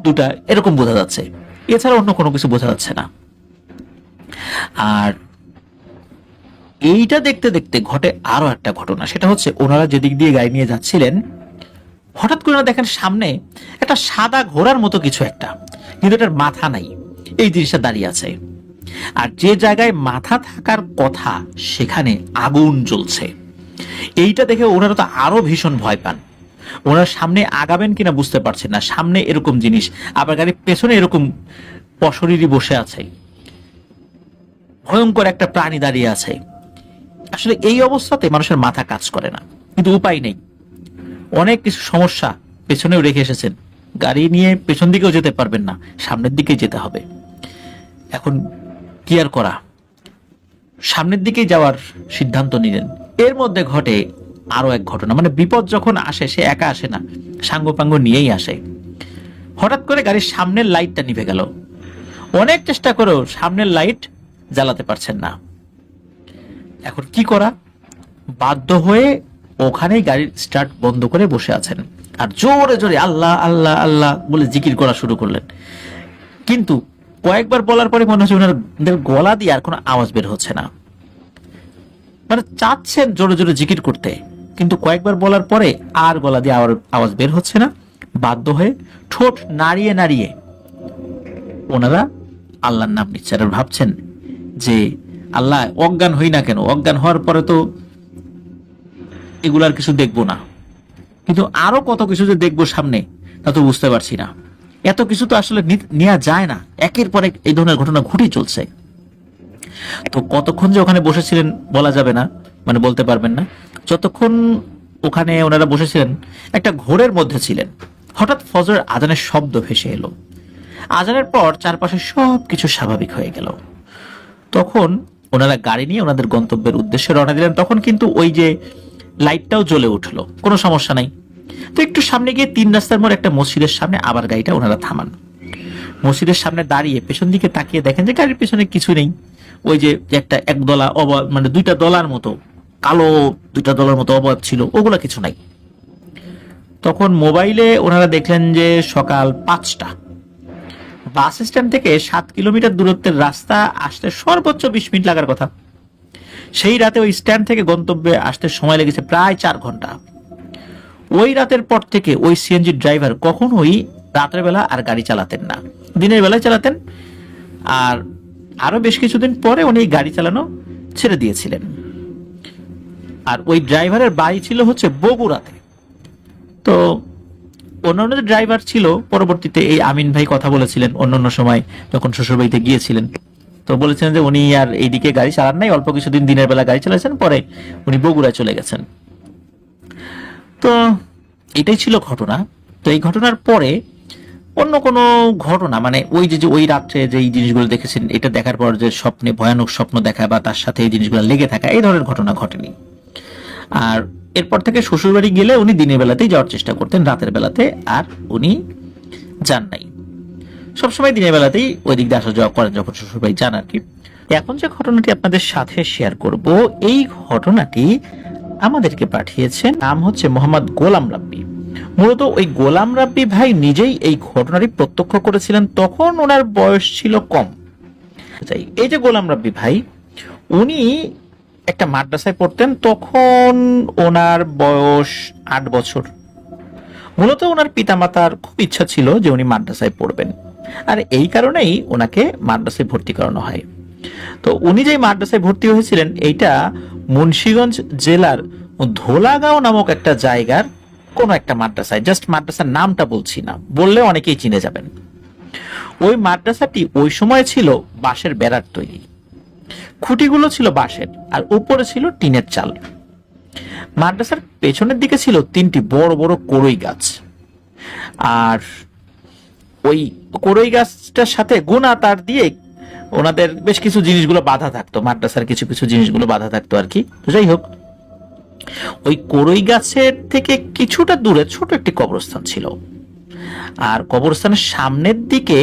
Speaker 1: দুটা এরকম বোঝা যাচ্ছে, এছাড়া অন্য কোনো কিছু বোঝা যাচ্ছে না। আর এইটা দেখতে দেখতে ঘটে আরো একটা ঘটনা, সেটা হচ্ছে ওনারা যেদিক দিয়ে গাড়ি নিয়ে যাচ্ছিলেন হঠাৎ করে দেখেন সামনে একটা সাদা ঘোড়ার মতো কিছু একটা, কিন্তু এটার মাথা নাই, এই জিনিসটা দাঁড়িয়ে আছে। আর যে জায়গায় মাথা থাকার কথা সেখানে আগুন জ্বলছে। এইটা দেখে ওনারা তো আরো ভীষণ ভয় পান। ওনারা সামনে আগাবেন কিনা বুঝতে পারছেন না, সামনে এরকম জিনিস, আবার গাড়ির পেছনে এরকম অশরীরী বসে আছে, ভয়ঙ্কর একটা প্রাণী দাঁড়িয়ে আছে। আসলে এই অবস্থাতে মানুষের মাথা কাজ করে না, কিন্তু উপায় নেই, অনেক কিছু সমস্যা পেছনেও রেখে এসেছেন, গাড়ি নিয়ে পেছন দিকেও যেতে পারবেন না, সামনের দিকে যেতে হবে। এখন কি আর করা, সামনের দিকেই যাওয়ার সিদ্ধান্ত নিলেন। এর মধ্যে ঘটে আরো এক ঘটনা, মানে বিপদ যখন আসে সে একা আসে না, সাঙ্গপাঙ্গ নিয়েই আসে। হঠাৎ করে গাড়ির সামনের লাইটটা নিভে গেল, অনেক চেষ্টা করেও সামনের লাইট জ্বালাতে পারছেন না। এখন কি করা, বাধ্য হয়ে ওখানেই গাড়ির স্টার্ট বন্ধ করে বসে আছেন আর জোরে জোরে আল্লাহ আল্লাহ আল্লাহ বলে জিকির করা শুরু করলেন। কিন্তু কয়েকবার বলার পরে মনে হচ্ছে ওনাদের গলা দিয়ে আর কোনো আওয়াজ বের হচ্ছে না, মানে চাচ্ছেন জোরে জোরে জিকির করতে, কিন্তু কয়েকবার বলার পরে আর গলা দিয়ে আওয়াজ বের হচ্ছে না। বাধ্য হয়ে ঠোঁট নাড়িয়ে নাড়িয়ে ওনারা আল্লাহর নাম নিচ্ছেন আর ভাবছেন যে আল্লাহ অজ্ঞান হই না কেন, অজ্ঞান হওয়ার পরে তো এগুলার কিছু দেখবো না, কিন্তু আরো কত কিছু যে দেখবো সামনে তা তো বুঝতে পারছি না। এত কিছু তো আসলে নেওয়া যায় না, একের পর এক এই ধরনের ঘটনা ঘটেই চলছে। তো কতক্ষণ যে ওখানে বসেছিলেন বলা যাবে না, মানে বলতে পারবেন না। যতক্ষণ ওখানে ওনারা বসেছিলেন একটা ঘোরের মধ্যে ছিলেন। হঠাৎ ফজরের আজানের শব্দ ভেসে এলো। আজানের পর চারপাশে সবকিছু স্বাভাবিক হয়ে গেল। তখন ওনারা গাড়ি নিয়ে ওনাদের গন্তব্যের উদ্দেশ্যে রওনা দিলেন। তখন কিন্তু ওই যে লাইটটাও জ্বলে উঠলো, কোনো সমস্যা নাই। তো একটু সামনে গিয়ে 3 রাস্তার মোড় একটা মসজিদের সামনে আবার গাড়িটা ওনারা থামান। মসজিদের সামনে দাঁড়িয়ে পেছন দিকে তাকিয়ে দেখেন যে গাড়ির পেছনে কিছু নেই। ওই যে একটা একদলা অবয়ব, মানে 2টা দলার মতো কালো 2টা দলার মতো অবয়ব ছিল, ওগুলা কিছু নাই। তখন মোবাইলে ওনারা দেখলেন যে সকাল 5টা, বাস স্ট্যান্ড থেকে 7 কিলোমিটার দূরত্বের রাস্তা আসতে সর্বোচ্চ 20 মিনিট লাগার কথা। সেই রাতে ওই স্ট্যান্ড থেকে গন্তব্যে আসতে সময় লেগেছে প্রায় 4 ঘন্টা। ওই রাতের পর থেকে ওই সিএনজি ড্রাইভার কখনোই রাতের বেলা আর গাড়ি চালাতেন না, দিনের বেলায় চালাতেন। আর আরো বেশ কিছুদিন পরে উনি গাড়ি চালানো ছেড়ে দিয়েছিলেন। আর ওই ড্রাইভারের বাড়ি ছিল হচ্ছে বগুড়াতে। তো অন্যান্য যে ড্রাইভার ছিল পরবর্তীতে এই আমিন ভাই কথা বলেছিলেন অন্যান্য সময় যখন শ্বশুরবাড়িতে গিয়েছিলেন, তো বলেছেন যে উনি আর এইদিকে গাড়ি চালান নাই, অল্প কিছুদিন দিনের বেলা গাড়ি চালাচ্ছেন, পরে উনি বগুড়ায় চলে গেছেন। তো এটাই ছিল ঘটনা। তো এই ঘটনার পরে অন্য কোনো ঘটনা, মানে ওই যে ওই রাত্রে যে এই জিনিসগুলো দেখেছেন, এটা দেখার পর যে স্বপ্নে ভয়ানক স্বপ্ন দেখা বা তার সাথে এই জিনিসগুলো লেগে থাকা, এই ধরনের ঘটনা ঘটেনি। আর এরপর থেকে শ্বশুরবাড়ি গেলে উনি দিনের বেলাতেই যাওয়ার চেষ্টা করতেন, রাতের বেলাতে আর উনি যান নাই। সবসময় দিনের বেলাতেই ওই দিক দিয়ে আসা যাওয়া করেন যখন শ্বশুরবাড়ি যান আর কি। এখন যে ঘটনাটি আপনাদের সাথে শেয়ার করব, এই ঘটনাটি আমাদেরকে পাঠিয়েছেন, নাম হচ্ছে মোহাম্মদ গোলাম রাব্বি। মূলত ওই গোলাম রাব্বি ভাই নিজেই এই ঘটনাটি প্রত্যক্ষ করেছিলেন, তখন ওনার বয়স ছিল কম। এই যে গোলাম রাব্বি ভাই, উনি একটা মাদ্রাসায় পড়তেন, তখন ওনার বয়স 8 বছর। মূলত ওনার পিতামাতার খুব ইচ্ছা ছিল যে উনি মাদ্রাসায় পড়বেন, আর এই কারণেই ওনাকে মাদ্রাসায় ভর্তি করানো হয়। তো উনি যেই মাদ্রাসায় ভর্তি হয়েছিলেন এইটা মুন্সিগঞ্জ জেলার ধোলাগাঁও নামক একটা জায়গার কোন একটা মাদ্রাসায়, জাস্ট মাদ্রাসার নামটা বলছি না, বললে অনেকেই চিনে যাবেন। ওই মাদ্রাসাটি ওই সময় ছিল বাঁশের বেড়ার তৈরি, খুঁটিগুলো ছিল বাঁশের আর উপরে ছিল টিনের চাল। মাদ্রাসার পেছনের দিকে ছিল 3টি বড় বড় কড়ই গাছ, আর ওই কড়ই গাছটার সাথে গুনা তার দিয়ে ওনাদের বেশ কিছু জিনিসগুলো বাধা থাকতো, মাদ্রাসার কিছু কিছু জিনিসগুলো বাধা থাকতো আর কি। তো যাই হোক, ওই কড়ই গাছের থেকে কিছুটা দূরে ছোট একটি কবরস্থান ছিল, আর কবরস্থানের সামনের দিকে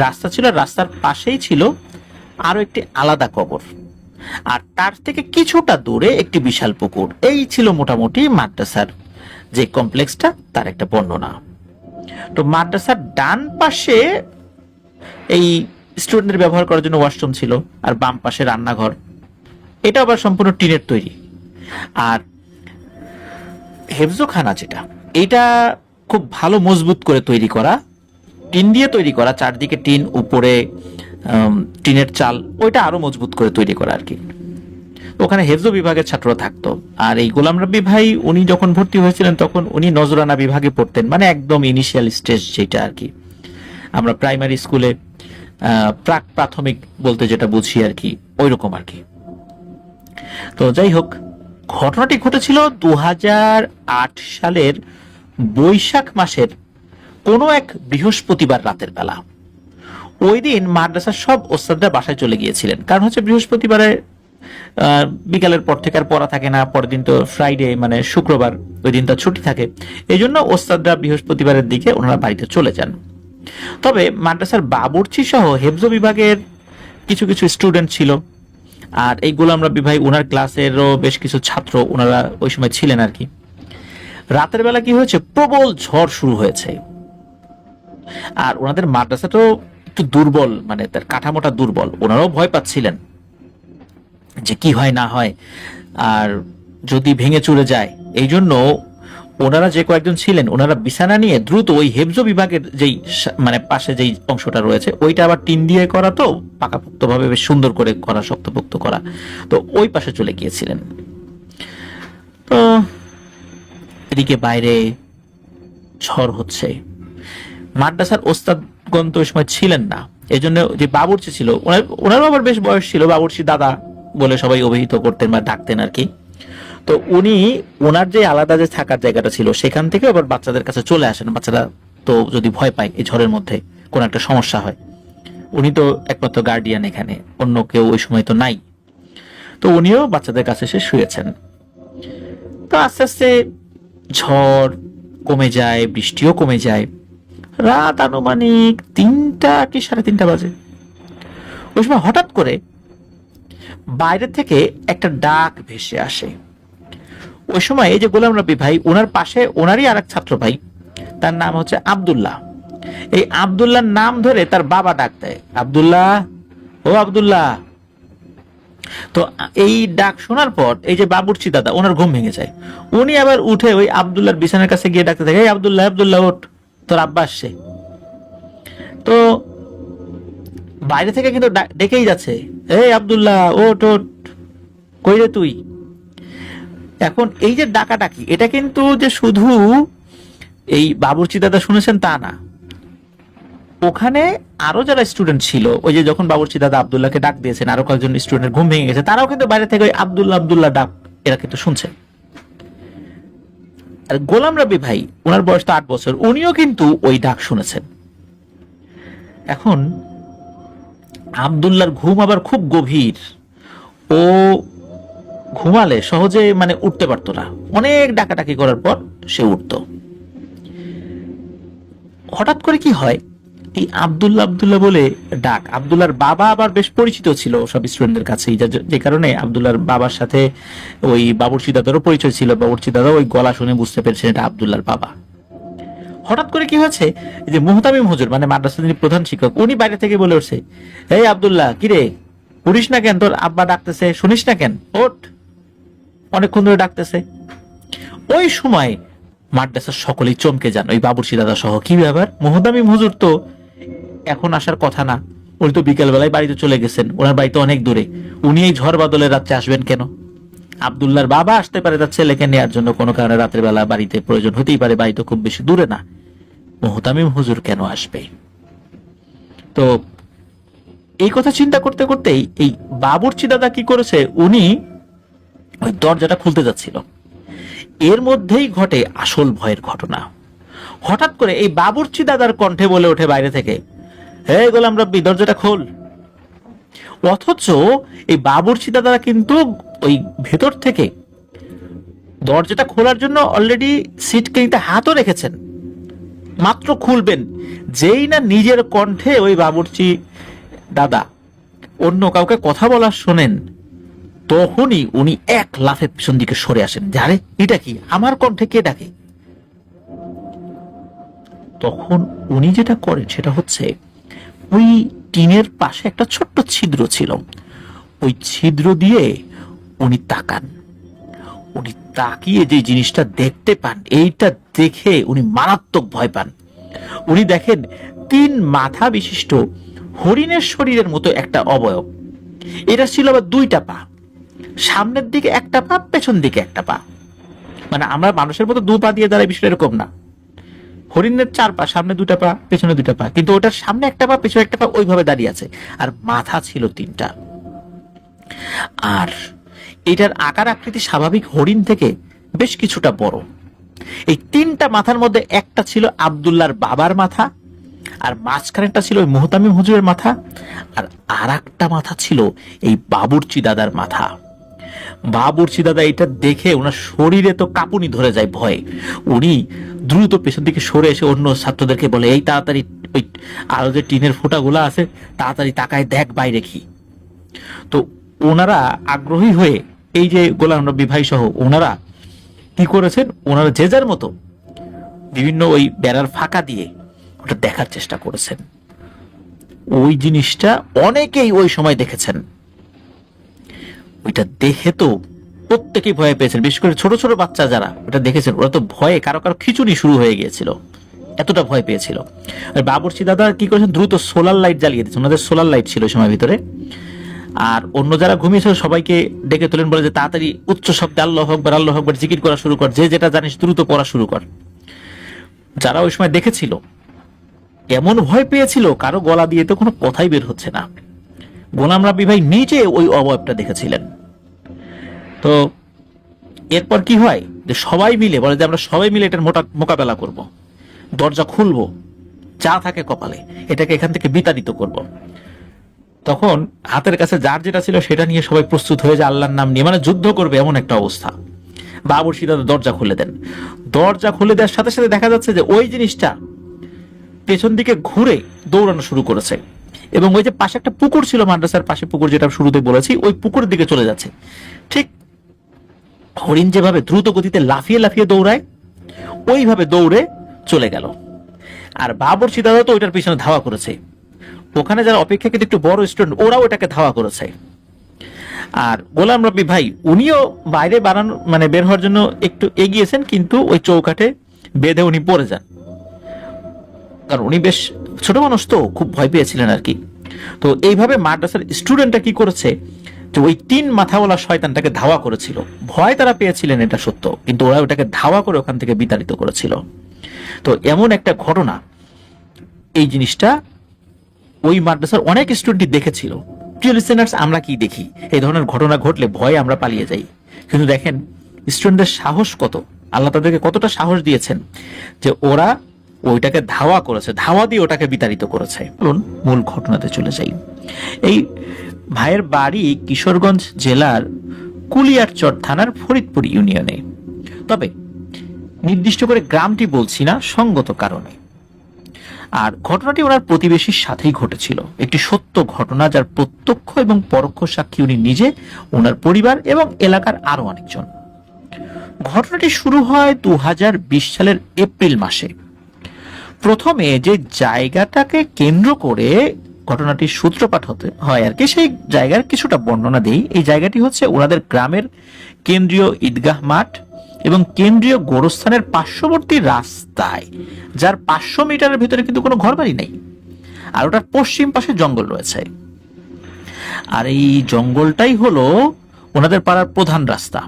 Speaker 1: রাস্তা ছিল, রাস্তার পাশেই ছিল আরো একটি আলাদা কবর, আর তার থেকে কিছুটা দূরে একটি বিশাল পুকুর। এই ছিল মোটামুটি মাদ্রাসার যে কমপ্লেক্সটা তার একটা বর্ণনা। তো মাদ্রাসার ডান পাশে এই স্টুডেন্টদের ব্যবহার করার জন্য ওয়াশরুম ছিল, আর বাম পাশে রান্নাঘর, এটা আবার সম্পূর্ণ টিনের তৈরি। আর হেফজোখানা যেটা, এটা খুব ভালো মজবুত করে তৈরি করা, টিন দিয়ে তৈরি করা, চারদিকে টিন, উপরে টিনের চাল, ওইটা আরো মজবুত করে তৈরি করা আর কি। ওখানে হেফজো বিভাগের ছাত্ররা থাকতো। আর এই গোলাম রাব্বি ভাই উনি যখন ভর্তি হয়েছিলেন তখন উনি নজরানা বিভাগে পড়তেন, মানে একদম ইনিশিয়াল স্টেজ যেটা আর কি, আমরা প্রাইমারি স্কুলে প্রাক প্রাথমিক বলতে যেটা বুঝি আর কি, ওই রকম আর কি। তো যাই হোক, ঘটনাটি ঘটেছিল 2008 সালের বৈশাখ মাসের কোনো এক বৃহস্পতিবার রাতের বেলা। ওই দিন মাদ্রাসার সব ওস্তাদরা বাসায় চলে গিয়েছিলেন, কারণ হচ্ছে বৃহস্পতিবারে বিকালের পর থেকে আর পড়া থাকে না, পরের দিন তো ফ্রাইডে মানে শুক্রবার, ওই দিনটা ছুটি থাকে, এই জন্য ওস্তাদরা বৃহস্পতিবারের দিকে ওনারা বাড়িতে চলে যান। তবে মাদ্রাসার বাবুর্চি সহ হেফজো বিভাগের কিছু কিছু স্টুডেন্ট ছিল, আর এই গোলাম রাব্বি ভাই ওনার ক্লাসেরও বেশ কিছু ছাত্র ওনারা ওই সময় ছিলেন আর কি। রাতের বেলা কি হয়েছে, প্রবল ঝড় শুরু হয়েছে, আর ওনাদের মাদ্রাসাটাও একটু দুর্বল, মানে তার কাঠামোটা দুর্বল, ওনারাও ভয় পাচ্ছিলেন যে কি হয় না হয়, আর যদি ভেঙে চুরে যায়। এই জন্য ওনারা যে কয়েকজন ছিলেন ওনারা বিছানা নিয়ে দ্রুত ওই হেফজো বিভাগের যেই মানে পাশে যেই অংশটা রয়েছে, ওইটা আবার টিন দিয়ে করা, তো পাকাপোক্ত ভাবে বেশ সুন্দর করে করা, শক্তপোক্ত করা, তো ওই পাশে চলে গিয়েছিলেন। তো এদিকে বাইরে ঝড় হচ্ছে, মাদ্রাসার ওস্তাদগণ তো ওই সময় ছিলেন না, এই জন্য যে বাবুর্চি ছিল ওনারও আবার বেশ বয়স ছিল, বাবুর্চি দাদা বলে সবাই অভিহিত করতেন বা ডাকতেন আর কি। তো উনি ওনার যে আলাদা যে থাকার জায়গাটা ছিল সেখান থেকে আবার বাচ্চাদের কাছে চলে আসেন। বাচ্চারা তো যদি ভয় পায় এই ঝড়ের মধ্যে, কোন একটা সমস্যা হয়, উনি তো একমাত্র গার্ডিয়ান এখানে, অন্য কেউ ওই সময় তো নাই, তো উনিও বাচ্চাদের কাছে এসে শুয়েছেন। তো আস্তে আস্তে ঝড় কমে যায়, বৃষ্টিও কমে যায়, রাত আনুমানিক 3টা কি 3:30 বাজে। ওই সময় হঠাৎ করে বাইরে থেকে একটা ডাক ভেসে আসে। ওই সময় এই যে গোলাম রাব্বি ভাই, ওনার পাশে ওনারই আর এক ছাত্র ভাই, তার নাম হচ্ছে আব্দুল্লাহ। এই আব্দুল্লাহর নাম ধরে তার বাবা ডাক দেয়, আব্দুল্লাহ, ও আব্দুল্লাহ। তো এই ডাক শোনার পর এই যে বাবুর্চি দাদা, ওনার ঘুম ভেঙে যায়। উনি আবার উঠে ওই আব্দুল্লাহর বিছানার কাছে গিয়ে ডাকতে থাকে, এই আব্দুল্লাহ, আব্দুল্লাহ ওঠ, তোর আব্বা আসছে। তো বাইরে থেকে কিন্তু ডেকেই যাচ্ছে, এই আব্দুল্লাহ ওঠ ওঠ, কই রে তুই। এখন এই যে ডাকাডাকি, এটা কিন্তু যে শুধু এই বাবুর্চি দাদা শুনেছেন তা না, ওখানে আরো যারা স্টুডেন্ট ছিল, ওই যে যখন বাবুর্চি দাদা আব্দুল্লাহকে ডাক দিয়েছেন, আরো কয়েকজন স্টুডেন্টের ঘুম ভেঙে গেছে, তারাও কিন্তু বাইরে থেকে ওই আব্দুল্লাহ আব্দুল্লাহ ডাক এরা কিন্তু শুনছে। আর গোলাম রাব্বি ভাই, ওনার বয়স তো 8 বছর, উনিও কিন্তু ওই ডাক শুনেছেন। এখন আব্দুল্লাহর ঘুম আবার খুব গভীর, ও ঘুমালে সহজে মানে উঠতে পারতো না, অনেক ডাকাডাকি করার পর সে উঠতো। হঠাৎ করে কি হয়, এই আব্দুল্লাহ আব্দুল্লাহ বলে ডাক, আব্দুল্লাহর বাবা আবার বেশ পরিচিত ছিল সব স্টুডেন্টদের কাছে, যে কারণে আব্দুল্লাহর বাবার সাথে ওই বাবুর্চি দাদারও পরিচয় ছিল। বাবুর্চি দাদা ওই গলা শুনে বুঝতে পেরেছেন এটা আব্দুল্লাহর বাবা। হঠাৎ করে কি হয়েছে, এই যে মুহতামিম হুজুর মানে মাদ্রাসার যিনি প্রধান শিক্ষক, উনি বাইরে থেকে বলে উঠছে, এই আব্দুল্লাহ কিরে, উঠিস না কেন, তোর আব্বা ডাকতেছে, শুনিস না কেন, ওঠ, অনেকক্ষণ ধরে ডাকতেছে। ওই সময় মাদ্রাসার সকলেই চমকে যান, ওই বাবুর্চি দাদা সহ। কি ব্যাপার, মুহতামিম হুজুর তো এখন আসার কথা না, উনি তো বিকেল বেলায় বাড়িতে চলে গেছেন, ওনার বাড়িতে অনেক দূরে, উনি এই ঝড় বাদলের রাত্রে আসবেন কেন? আব্দুল্লাহর বাবা আসতে পারে তার ছেলেকে নেওয়ার জন্য, কোনো কারণে রাতের বেলা বাড়িতে প্রয়োজন হতেই পারে, বাড়ি তো খুব বেশি দূরে না, মুহতামিম হুজুর কেন আসবে? তো এই কথা চিন্তা করতে করতেই এই বাবুর্চি দাদা কি করেছে, উনি ওই দরজাটা খুলতে যাচ্ছিল, এর মধ্যেই ঘটে আসল ভয়ের ঘটনা। হঠাৎ করে এই বাবুর্চি দাদার কণ্ঠে বলে ওঠে বাইরে থেকে, হে গোলাম রব্বি, দরজাটা খোল। অথচ এই বাবুর্চি দাদা কিন্তু ওই ভেতর থেকে দরজাটা খোলার জন্য অলরেডি সিটকানিতে হাতও রেখেছেন, মাত্র খুলবেন, যেই না নিজের কণ্ঠে ওই বাবুর্চি দাদা অন্য কাউকে কথা বলা শোনেন, তখনই উনি এক লাফে পিছন দিকে সরে আসেন, আরে এটা কি, আমার কণ্ঠে কে ডাকে? তখন উনি যেটা করেন সেটা হচ্ছে, ওই টিনের পাশে একটা ছোট্ট ছিদ্র ছিল, ওই ছিদ্র দিয়ে উনি তাকান। উনি তাকিয়ে যে জিনিসটা দেখতে পান, এইটা দেখে উনি মারাত্মক ভয় পান। উনি দেখেন 3 মাথা বিশিষ্ট হরিণের শরীরের মতো একটা অবয়ব, এটা ছিল আবার 2টা পা, সামনের দিকে একটা পা, পেছন দিকে একটা পা, মানে আমরা মানুষের মতো 2 পা দিয়ে দাঁড়াই বিষয়টা এরকম না, হরিণের 4 পা, সামনে 2টা পা, পেছনে 2টা পা, কিন্তু ওটার সামনে একটা পা, পেছনে একটা পা, ওইভাবে দাঁড়িয়ে আছে, আর মাথা ছিল 3টা। আর এটার আকার আকৃতি স্বাভাবিক হরিণ থেকে বেশ কিছুটা বড়। এই 3টা মাথার মধ্যে একটা ছিল আব্দুল্লাহর বাবার মাথা, আর মাঝখানেরটা ছিল ওই মুহতামিম হুজুরের মাথা, আর একটা মাথা ছিল এই বাবুর্চি দাদার মাথা। বাবুর্চি দাদা এটা দেখে ওনার শরীরে তো কাঁপুনি ধরে যায় ভয়ে। উনি দ্রুত পেছন দিকে সরে এসে অন্য ছাত্রদেরকে বলে, এই তাড়াতাড়ি ওই আরো যে টিনের ফোঁটাগুলো আছে তাড়াতাড়ি তাকায় দেখ বাইরে কি। তো ওনারা আগ্রহী হয়ে, এই যে গোলাম রব্বি ভাই সহ ওনারা কি করেছেন, ওনারা যে যার মতো বিভিন্ন ওই বেড়ার ফাঁকা দিয়ে ওটা দেখার চেষ্টা করেছেন। ওই জিনিসটা অনেকেই ওই সময় দেখেছেন, ওইটা দেখে তো প্রত্যেকেই ভয় পেয়েছেন, বিশেষ করে ছোট ছোট বাচ্চা যারা ওটা দেখেছেন, ওরা তো ভয়ে কারো কারো খিচুনি শুরু হয়ে গিয়েছিল, এতটা ভয় পেয়েছিল। আর বাবুর্চি দাদা কি করেছেন, দ্রুত সোলার লাইট জ্বালিয়ে দিয়েছেন, ওনাদের সোলার লাইট ছিল ওই সময় ভিতরে। আর অন্য যারা ঘুমিয়েছিল সবাইকে ডেকে তোলেন, বলে যে তাড়াতাড়ি উচ্চ শব্দে আল্লাহু আকবার আল্লাহু আকবার জিকির করা শুরু কর, যে যেটা জানিস দ্রুত পড়া শুরু কর। যারা ওই সময় দেখেছিল এমন ভয় পেয়েছিল, কারো গলা দিয়ে তো কোনো কথাই বের হচ্ছে না। গোলাম রাব্বি ভাই নিজে ওই অবয়বটা দেখেছিলেন। তো এরপর কি হয়, যে সবাই মিলে বলে যে আমরা সবাই মিলে এটার মোকাবেলা করব, দরজা খুলবো, যা থাকে কপালে এটাকে এখান থেকে বিতাড়িত করব। তখন হাতের কাছে যার যেটা ছিল সেটা নিয়ে সবাই প্রস্তুত হয়ে যায় আল্লাহর নাম নিয়ে, মানে যুদ্ধ করবে এমন একটা অবস্থা। বাবুর্চি দাদা দরজা খুলে দেন, দরজা খুলে দেওয়ার সাথে সাথে দেখা যাচ্ছে যে ওই জিনিসটা পেছন দিকে ঘুরে দৌড়ানো শুরু করেছে, এবং ওই যে পাশে একটা পুকুর ছিল, মাদ্রাসার পাশে পুকুর, যেটা শুরুতে বলেছি, ওই পুকুরের দিকে চলে যাচ্ছে। ঠিক হরিণ যেভাবে দ্রুত গতিতে লাফিয়ে লাফিয়ে দৌড়ায়, ওইভাবে দৌড়ে চলে গেল। আর বাবুর্চি দাদা তো ওইটার পিছনে ধাওয়া করেছে, ওখানে যারা অপেক্ষাকৃত একটু বড় স্টুডেন্ট ওরাও এটাকে ধাওয়া করেছে। আর গোলাম রব্বি ভাই উনিও বাইরে বাড়ানো মানে বের হওয়ার জন্য একটু এগিয়েছেন, কিন্তু ওই চৌকাঠে বেঁধে উনি পড়ে যান, কারণ উনি বেশ ছোট মানুষ তো খুব ভয় পেয়েছিলেন আর কি। তো এইভাবে মাদ্রাসার স্টুডেন্টরা কি করেছে, যে ওই 3 মাথাওয়ালা শয়তানটাকে ধাওয়া করেছিল। ভয় তারা পেয়েছিলেন এটা সত্য, কিন্তু ওরা ওটাকে ধাওয়া করে ওখান থেকে বিতাড়িত করেছিল। তো এমন একটা ঘটনা, এই জিনিসটা ওই মাদ্রাসার অনেক স্টুডেন্ট দেখেছিল। প্রিয় লিসেনার্স, আমরা কি দেখি, এই ধরনের ঘটনা ঘটলে ভয়ে আমরা পালিয়ে যাই, কিন্তু দেখেন স্টুডেন্টদের সাহস কত, আল্লাহ তাদেরকে কতটা সাহস দিয়েছেন যে ওরা ওইটাকে ধাওয়া করেছে, ধাওয়া দিয়ে ওটাকে বিতাড়িত করেছে। চলুন মূল ঘটনাতে চলে যাই। এই ভাইয়ের বাড়ি কিশোরগঞ্জ জেলার কুলিয়ারচর থানার ফরিদপুর ইউনিয়নে, তবে নির্দিষ্ট করে গ্রামটি বলছি না সঙ্গত কারণে। আর ঘটনাটি ওনার প্রতিবেশীর সাথেই ঘটেছিল, একটি সত্য ঘটনা, যার প্রত্যক্ষ এবং পরোক্ষ সাক্ষী উনি নিজে, ওনার পরিবার এবং এলাকার আরো অনেকজন। ঘটনাটি শুরু হয় 2020 সালের এপ্রিল মাসে। প্রথমে যে জায়গাটাকে কেন্দ্র করে ঘটনাটির সূত্রপাত হতে হয় আর কি, সেই জায়গার কিছুটা বর্ণনা দেই। এই জায়গাটি হচ্ছে ওনাদের গ্রামের কেন্দ্রীয় ঈদগাহ মাঠ এবং কেন্দ্রীয় গোরস্থানের পার্শ্ববর্তী রাস্তায়, যার 500 মিটারের ভিতরে কিন্তু কোনো ঘরবাড়ি নেই, আর ওটার পশ্চিম পাশে জঙ্গল রয়েছে। আর এই জঙ্গলটাই হলো ওনাদের পাড়ার প্রধান রাস্তা।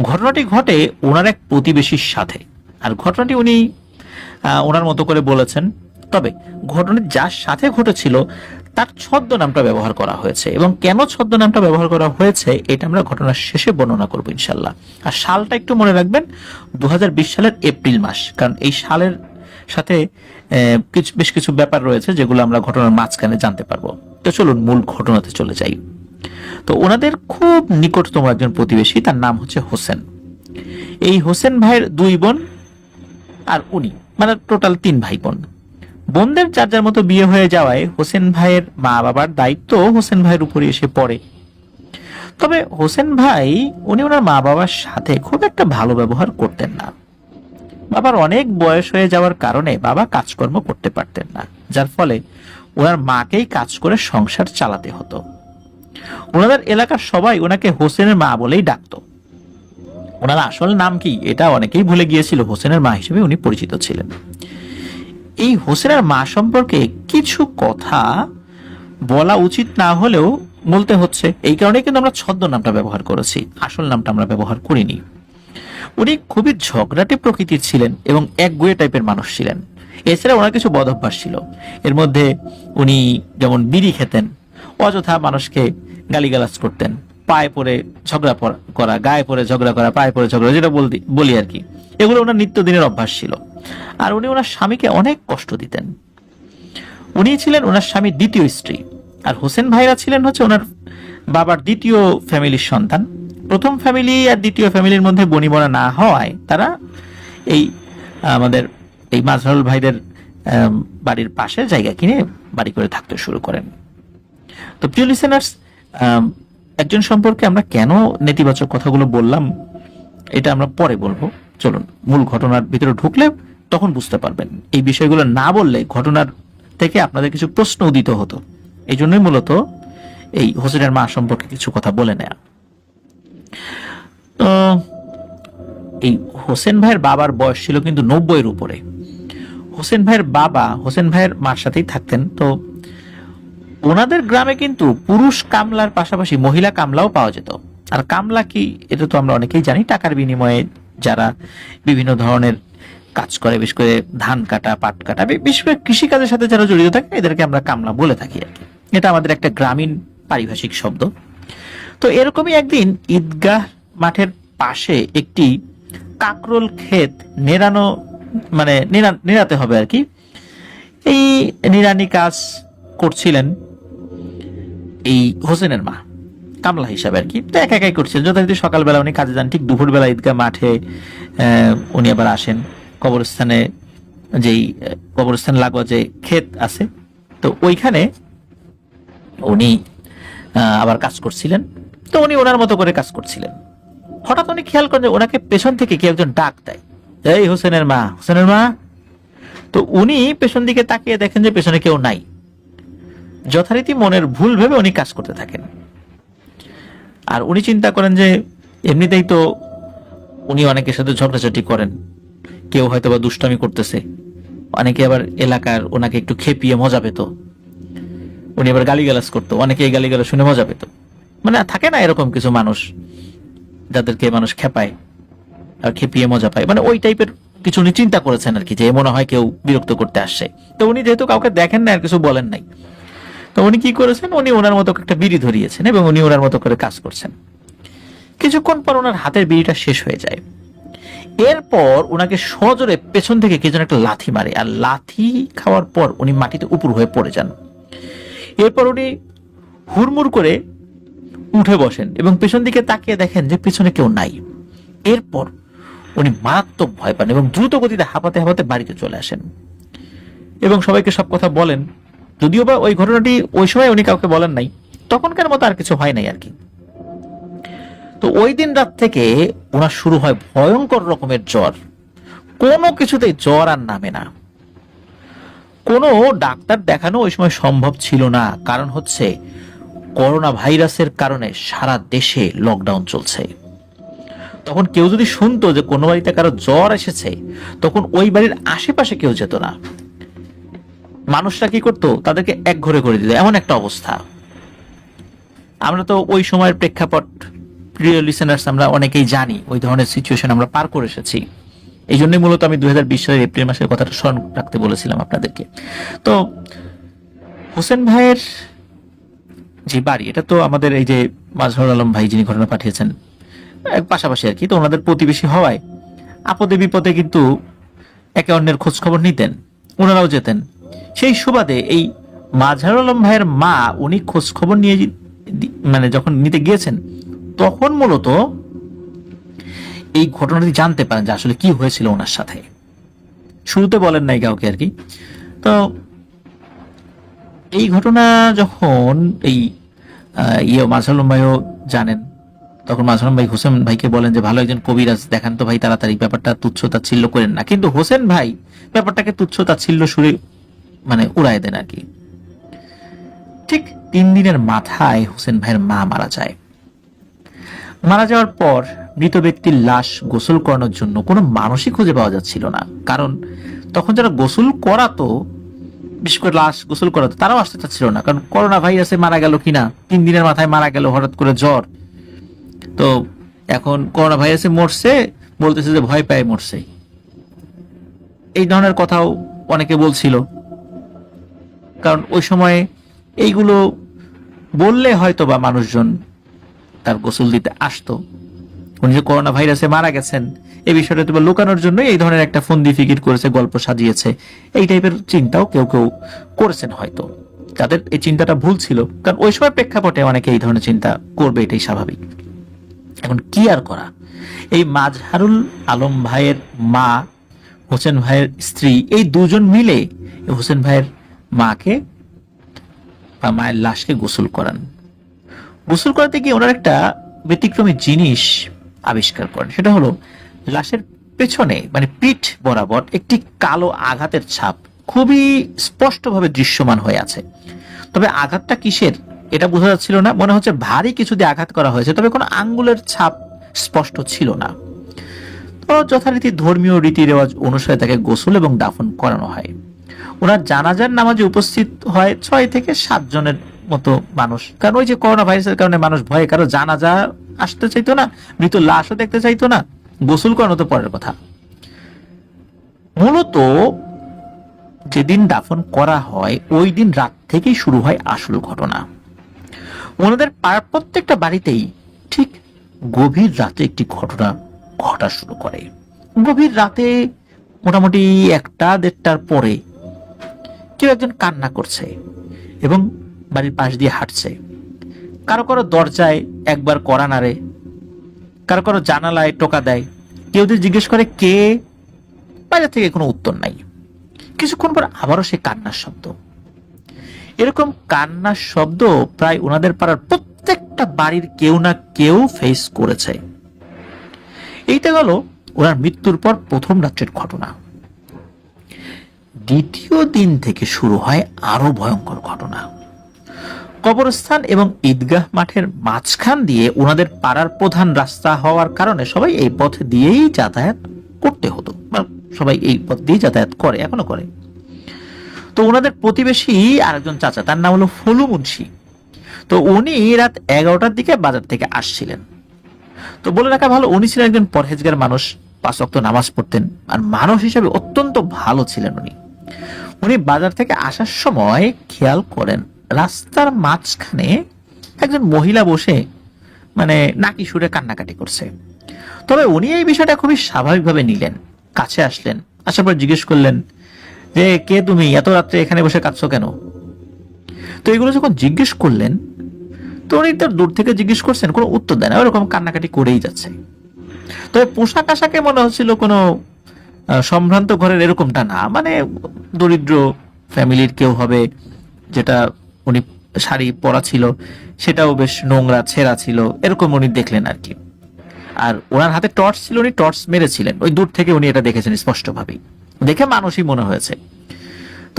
Speaker 1: ঘটনাটি ঘটে ওনার এক প্রতিবেশীর সাথে, আর ঘটনাটি উনি ওনার মতো করে বলেছেন। তবে ঘটনাটি যার সাথে ঘটেছিল তার ছদ্মনামটা ব্যবহার করা হয়েছে, এবং কেন ছদ্মনামটা ব্যবহার করা হয়েছে এটা আমরা ঘটনার শেষে বর্ণনা করব ইনশাল্লাহ। আর সালটা একটু মনে রাখবেন, 2020 সালের এপ্রিল মাস, কারণ এই সালের সাথে বেশ কিছু ব্যাপার রয়েছে যেগুলো আমরা ঘটনার মাঝখানে জানতে পারবো। তো চলুন মূল ঘটনাতে চলে যাই। তো ওনাদের খুব নিকটতম একজন প্রতিবেশী, তার নাম হচ্ছে হোসেন। এই হোসেন ভাইয়ের 2 বোন আর উনি, মানে টোটাল 3 ভাই বোন। বোনদের যার যার মতো বিয়ে হয়ে যাওয়ায় হোসেন ভাইয়ের মা বাবার দায়িত্ব হোসেন ভাইয়ের উপরে এসে পড়ে। তবে হোসেন ভাই উনি ওনার মা বাবার সাথে খুব একটা ভালো ব্যবহার করতেন না। বাবার অনেক বয়স হয়ে যাওয়ার কারণে বাবা কাজকর্ম করতে পারতেন না, যার ফলে ওনার মাকেই কাজ করে সংসার চালাতে হতো। ওনাদের এলাকার সবাই ওনাকে হোসেনের মা বলেই ডাকতো। ওনার আসল নাম কি এটা অনেকেই ভুলে গিয়েছিল, হোসেনের মা হিসেবে উনি পরিচিত ছিলেন। এই হোসেনের মা সম্পর্কে কিছু কথা বলা উচিত না হলেও বলতে হচ্ছে, এই কারণে কিন্তু আমরা ছদ্মনামটা ব্যবহার করেছি, আসল নামটা আমরা ব্যবহার করিনি। উনি খুবই ঝগড়াটে প্রকৃতির ছিলেন এবং একগুঁয়ে টাইপের মানুষ ছিলেন। এছাড়া ওনার কিছু বদ অভ্যাস ছিল। এর মধ্যে উনি যেমন বিড়ি খেতেন, অযথা মানুষকে গালিগালাজ করতেন, পায়ে পড়ে ঝগড়া করা, গায়ে পড়ে ঝগড়া করা, পায়ে পড়ে ঝগড়া, যেটা বলি আর কি, এগুলো ওনার নিত্যদিনের অভ্যাস ছিল। আর উনি ওনার স্বামীকে অনেক কষ্ট দিতেন। উনি ছিলেন ওনার স্বামীর দ্বিতীয় স্ত্রী, আর হোসেন ভাইরা ছিলেন হচ্ছে ওনার বাবার দ্বিতীয় ফ্যামিলির সন্তান। প্রথম ফ্যামিলি আর দ্বিতীয় ফ্যামিলির মধ্যে বনিবনা না হওয়ায় তারা এই আমাদের এই মাজহারুল ভাইদের বাড়ির পাশে জায়গা কিনে বাড়ি করে থাকতে শুরু করেন। তো প্রিয় লিসেনার্স, একজন সম্পর্কে আমরা কেন নেতিবাচক কথাগুলো বললাম এটা আমরা পরে বলবো। চলুন মূল ঘটনার ভিতরে ঢুকলে তখন বুঝতে পারবেন। এই বিষয়গুলো না বললে ঘটনার থেকে আপনাদের কিছু প্রশ্ন উদিত হতো। এই জন্যই মূলত এই হোসেনের মা সম্পর্কে কিছু কথা বলে নেয়া। তো এই হোসেন ভাইয়ের বাবার বয়স ছিল কিন্তু 90-এর উপরে। হোসেন ভাইয়ের বাবা হোসেন ভাইয়ের মার সাথেই থাকতেন। তো ওনাদের গ্রামে কিন্তু পুরুষ কামলার পাশাপাশি মহিলা কামলাও পাওয়া যেত। আর কামলা কি এটা তো আমরা অনেকেই জানি, টাকার বিনিময়ে যারা বিভিন্ন ধরনের কাজ করে, বিশেষ করে ধান কাটা, পাট কাটা, বিশেষ করে কৃষিকাজের সাথে যারা জড়িত থাকে এদেরকে আমরা কামলা বলে থাকি আর কি। এটা আমাদের একটা গ্রামীণ পারিভাষিক শব্দ। তো এরকমই একদিন ঈদগাহ মাঠের পাশে একটি কাকরোল ক্ষেত নিড়াতে হবে আর কি, এই নিড়ানি কাজ করছিলেন এই হোসেনের মা কামলা হিসাবে আর কি। তো একাই করছিলেন। যথারীতি সকালবেলা উনি কাজে যান, ঠিক দুপুরবেলা ঈদগাহ মাঠে উনি আবার আসেন। কবরস্থানে যেই কবরস্থান লাগোয়া যে ক্ষেত আছে, তো ওইখানে উনি আবার কাজ করছিলেন। তো উনি ওনার মতো করে কাজ করছিলেন। হঠাৎ উনি খেয়াল করেন যে ওনাকে পেছন থেকে কি একজন ডাক দেয়, এই হোসেনের মা, হোসেনের মা। তো উনি পেছন দিকে তাকিয়ে দেখেন যে পেছনে কেউ নাই। যথারীতি মনের ভুল ভেবে উনি কাজ করতে থাকেন। আর উনি চিন্তা করেন যে এমনিতেই তো উনি অনেকের সাথে ঝগড়াঝাটি করেন, কেউ হয়তো বা দুষ্টামি করতেছে, অনেকে আবার এলাকার ওনাকে একটু খেপিয়ে মজা পেত, উনি আবার গালিগালাজ করতো, অনেকে এই গালিগালাজ শুনে মজা পেত। মানে থাকে না এরকম কিছু মানুষ যাদেরকে মানুষ খেপায় আর খেপিয়ে মজা পায়, মানে ওই টাইপের কিছু উনি চিন্তা করেছেন আর কি, যে মনে হয় কেউ বিরক্ত করতে আসছে। তো উনি যেহেতু কাউকে দেখেন না আর কিছু বলেন নাই, তো উনি কি করেছেন, উনি ওনার মতো একটা বিড়ি ধরিয়েছেন এবং উনি ওনার মতো করে কাজ করছেন। কিছুক্ষণ পর ওনার হাতের বিড়িটা শেষ হয়ে যায়। এরপর ওনাকে সজোরে পেছন থেকে কে যেন একটা লাথি মারে, আর লাথি খাওয়ার পর উনি মাটিতে উপুর হয়ে পড়ে যান। এরপর উনি হুড়মুড় করে উঠে বসেন এবং পেছন দিকে তাকিয়ে দেখেন যে পেছনে কেউ নাই। এরপর উনি মারাত্মক ভয় পান এবং দ্রুত গতিতে হাঁপাতে হাঁপাতে বাড়িতে চলে আসেন এবং সবাইকে সব কথা বলেন। যদিও বা ওই ঘটনাটি ওই সময় উনি কাউকে বলেন নাই, তখনকার মতো আর কিছু হয় নাই আর কি। তো ওই দিন রাত থেকে ওনার শুরু হয় ভয়ঙ্কর রকমের জ্বর। কোনো কিছুতেই জ্বর আর নামে না। কোনো ডাক্তার দেখানো ওই সময় সম্ভব ছিল না, কারণ হচ্ছে করোনা ভাইরাসের কারণে সারা দেশে লকডাউন চলছে। তখন কেউ যদি শুনতো যে কোনো বাড়িতে কারো জ্বর এসেছে, তখন ওই বাড়ির আশেপাশে কেউ যেত না। মানুষরা কি করতো, তাদেরকে এক ঘরে করে দিত, এমন একটা অবস্থা। আমরা তো ওই সময়ের প্রেক্ষাপট, প্রিয় লিসেনার্স, আমরা অনেকেই জানি ওই ধরনের সিচুয়েশন আমরা পার করে এসেছি। এই জন্যই মূলত আমি 2020 সালের এপ্রিল মাসের কথাটা স্মরণ রাখতে বলেছিলাম আপনাদেরকে। তো হোসেন ভাইয়ের যে বাড়ি, এটা তো আমাদের এই যে মাজহারুল আলম ভাই যিনি ঘটনা পাঠিয়েছেন পাশাপাশি আর কি, তো ওনাদের প্রতিবেশী হওয়ায় আপদে বিপদে কিন্তু একে অন্যের খোঁজ খবর নিতেন, ওনারাও যেতেন। সেই সুবাদে এই মাজহারুল আলম ভাইয়ের মা উনি খোঁজ খবর নিয়ে মানে যখন নিতে গিয়েছেন, তখন মূলত এই ঘটনাটি জানতে পারেন যে আসলে কি হয়েছিল ওনার সাথে। শুরুতে বলেন নাই কাউকে আর কি। তো এই ঘটনা যখন এই মাজহারুল ভাইও জানেন, তখন মাজহারুল ভাই হোসেন ভাইকে বলেন যে ভালো একজন কবিরাজ দেখান তো ভাই তাড়াতাড়ি, ব্যাপারটা তুচ্ছ তাচ্ছিল্য করেন না। কিন্তু হোসেন ভাই ব্যাপারটাকে তুচ্ছ তাচ্ছিল্য সুরে মানে উড়ায় দেন আর কি। ঠিক 3 দিনের মাথায় হোসেন ভাইয়ের মা মারা যায়। মারা যাওয়ার পর মৃত ব্যক্তির লাশ গোসল করানোর জন্য কোনো মানুষই খুঁজে পাওয়া যাচ্ছিল না, কারণ তখন যারা গোসল করাতো, বিশেষ করে লাশ গোসল করাতো, তারাও আসতে চাচ্ছিল না, কারণ করোনা ভাইরাসে মারা গেল কিনা, 3 দিনের মাথায় মারা গেল হঠাৎ করে জ্বর। তো এখন করোনা ভাইরাসে মরছে, বলতেছে যে ভয় পায় মরছে, এই ধরনের কথাও অনেকে বলছিল। কারণ ওই সময়ে এইগুলো বললে হয়তো বা মানুষজন তার গোসল দিতে আসতো। উনি যে করোনা ভাইরাসে মারা গেছেন এই বিষয়টা তো লুকানোর জন্য এই ধরনের একটা ফন্দি ফিকির করেছে, গল্প সাজিয়েছে, এই টাইপের চিন্তাও কেউ কেউ করেছেন। হয়তো তাদের এই চিন্তাটা ভুল ছিল, কারণ ওই সময় প্রেক্ষাপটে অনেকে এই ধরনের চিন্তা করবে, এটাই স্বাভাবিক। এখন কি আর করা, এই মাজহারুল আলম ভাইয়ের মা, হোসেন ভাইয়ের স্ত্রী, এই দুজন মিলে হোসেন ভাইয়ের মাকে বা মায়ের লাশকে গোসল করান। গোসল করাতে গিয়ে ওনার একটা ব্যতিক্রমী জিনিস আবিষ্কার করেন, সেটা হলো লাশের পেছনে মানে পিঠ বরাবর একটি কালো আঘাতের ছাপ খুবই স্পষ্টভাবে দৃশ্যমান হয়ে আছে। তবে আঘাতটা কিসের এটা বোঝা যাচ্ছিল না, মনে হচ্ছে ভারী কিছু দিয়ে আঘাত করা হয়েছে, তবে কোনো আঙ্গুলের ছাপ স্পষ্ট ছিল না। তো যথারীতি ধর্মীয় রীতি রেওয়াজ অনুসারে তাকে গোসল এবং দাফন করানো হয়। ওনার জানাজার নামাজে উপস্থিত হয় 6 থেকে 7 জনের মতো মানুষ, কারণ ওই যে করোনা ভাইরাসের কারণে মানুষ ভয়ে কারো জানাজা আসতে চাইতো না, মৃত লাশও দেখতে চাইতো না, গোসল করানো তো পরের কথা। মূলত যেদিন দাফন করা হয় ওই দিন রাত থেকেই শুরু হয় আসল ঘটনা। ওনাদের পাড়ার প্রত্যেকটা বাড়িতেই ঠিক গভীর রাতে একটি ঘটনা ঘটা শুরু করে। গভীর রাতে মোটামুটি 1টা-1:30টার পরে কেউ একজন কান্না করছে এবং বাড়ির পাশ দিয়ে হাঁটছে। কারো কারো দরজায় একবার কড়া নাড়ে, কারো কারো জানালায় টোকা দেয়। কেউ যদি জিজ্ঞেস করে কে, বাইরে থেকে কোনো উত্তর নাই। কিছুক্ষণ পর আবারও সে কান্নার শব্দ। এরকম কান্নার শব্দ প্রায় ওনাদের পাড়ার প্রত্যেকটা বাড়ির কেউ না কেউ ফেস করেছে। এইটা গেল ওনার মৃত্যুর পর প্রথম রাত্রের ঘটনা। দ্বিতীয় দিন থেকে শুরু হয় আরো ভয়ঙ্কর ঘটনা। কবরস্থান এবং ঈদগাহ মাঠের মাঝখান দিয়ে ওনাদের পাড়ার প্রধান রাস্তা হওয়ার কারণে সবাই এই পথ দিয়েই যাতায়াত করতে হতো, সবাই এই পথ দিয়ে যাতায়াত করে, এখনো করে। তো ওনাদের প্রতিবেশী আরেকজন চাচা, তার নাম হলো ফলু মুন্সি। তো উনি রাত 11টার দিকে বাজার থেকে আসছিলেন। তো বলে রাখা ভালো, উনি ছিলেন একজন পরহেজগার মানুষ, 5 ওয়াক্ত নামাজ পড়তেন, আর মানুষ হিসেবে অত্যন্ত ভালো ছিলেন উনি। উনি বাজার থেকে আসার সময় খেয়াল করেন রাস্তার মাঝখানে একজন মহিলা বসে মানে নাকি সুরে কান্নাকাটি করছে। তবে উনি এই বিষয়টা খুবই স্বাভাবিকভাবে নিলেন, কাছে আসলেন, আসার পর জিজ্ঞেস করলেন যে কে তুমি, এত রাত্রে এখানে বসে কাঁদছো কেন? তো এগুলো যখন জিজ্ঞেস করলেন, তো উনি তো দূর থেকে জিজ্ঞেস করছেন, কোনো উত্তর দেয় না, ওরকম কান্নাকাটি করেই যাচ্ছে। তবে পোশাক আশাকে মনে হচ্ছিল কোনো সম্ভ্রান্ত ঘরের এরকমটা না, মানে দরিদ্র ফ্যামিলির কেউ হবে। যেটা উনি শাড়ি পরা ছিল সেটাও বেশ নোংরা ছেঁড়া ছিল, এরকম উনি দেখলেন আর কি। আর ওনার হাতে টর্চ ছিল, উনি টর্চ মেরেছিলেন, ওই দূর থেকে উনি এটা দেখেছেন স্পষ্টভাবেই, দেখে মানুষই মনে হয়েছে।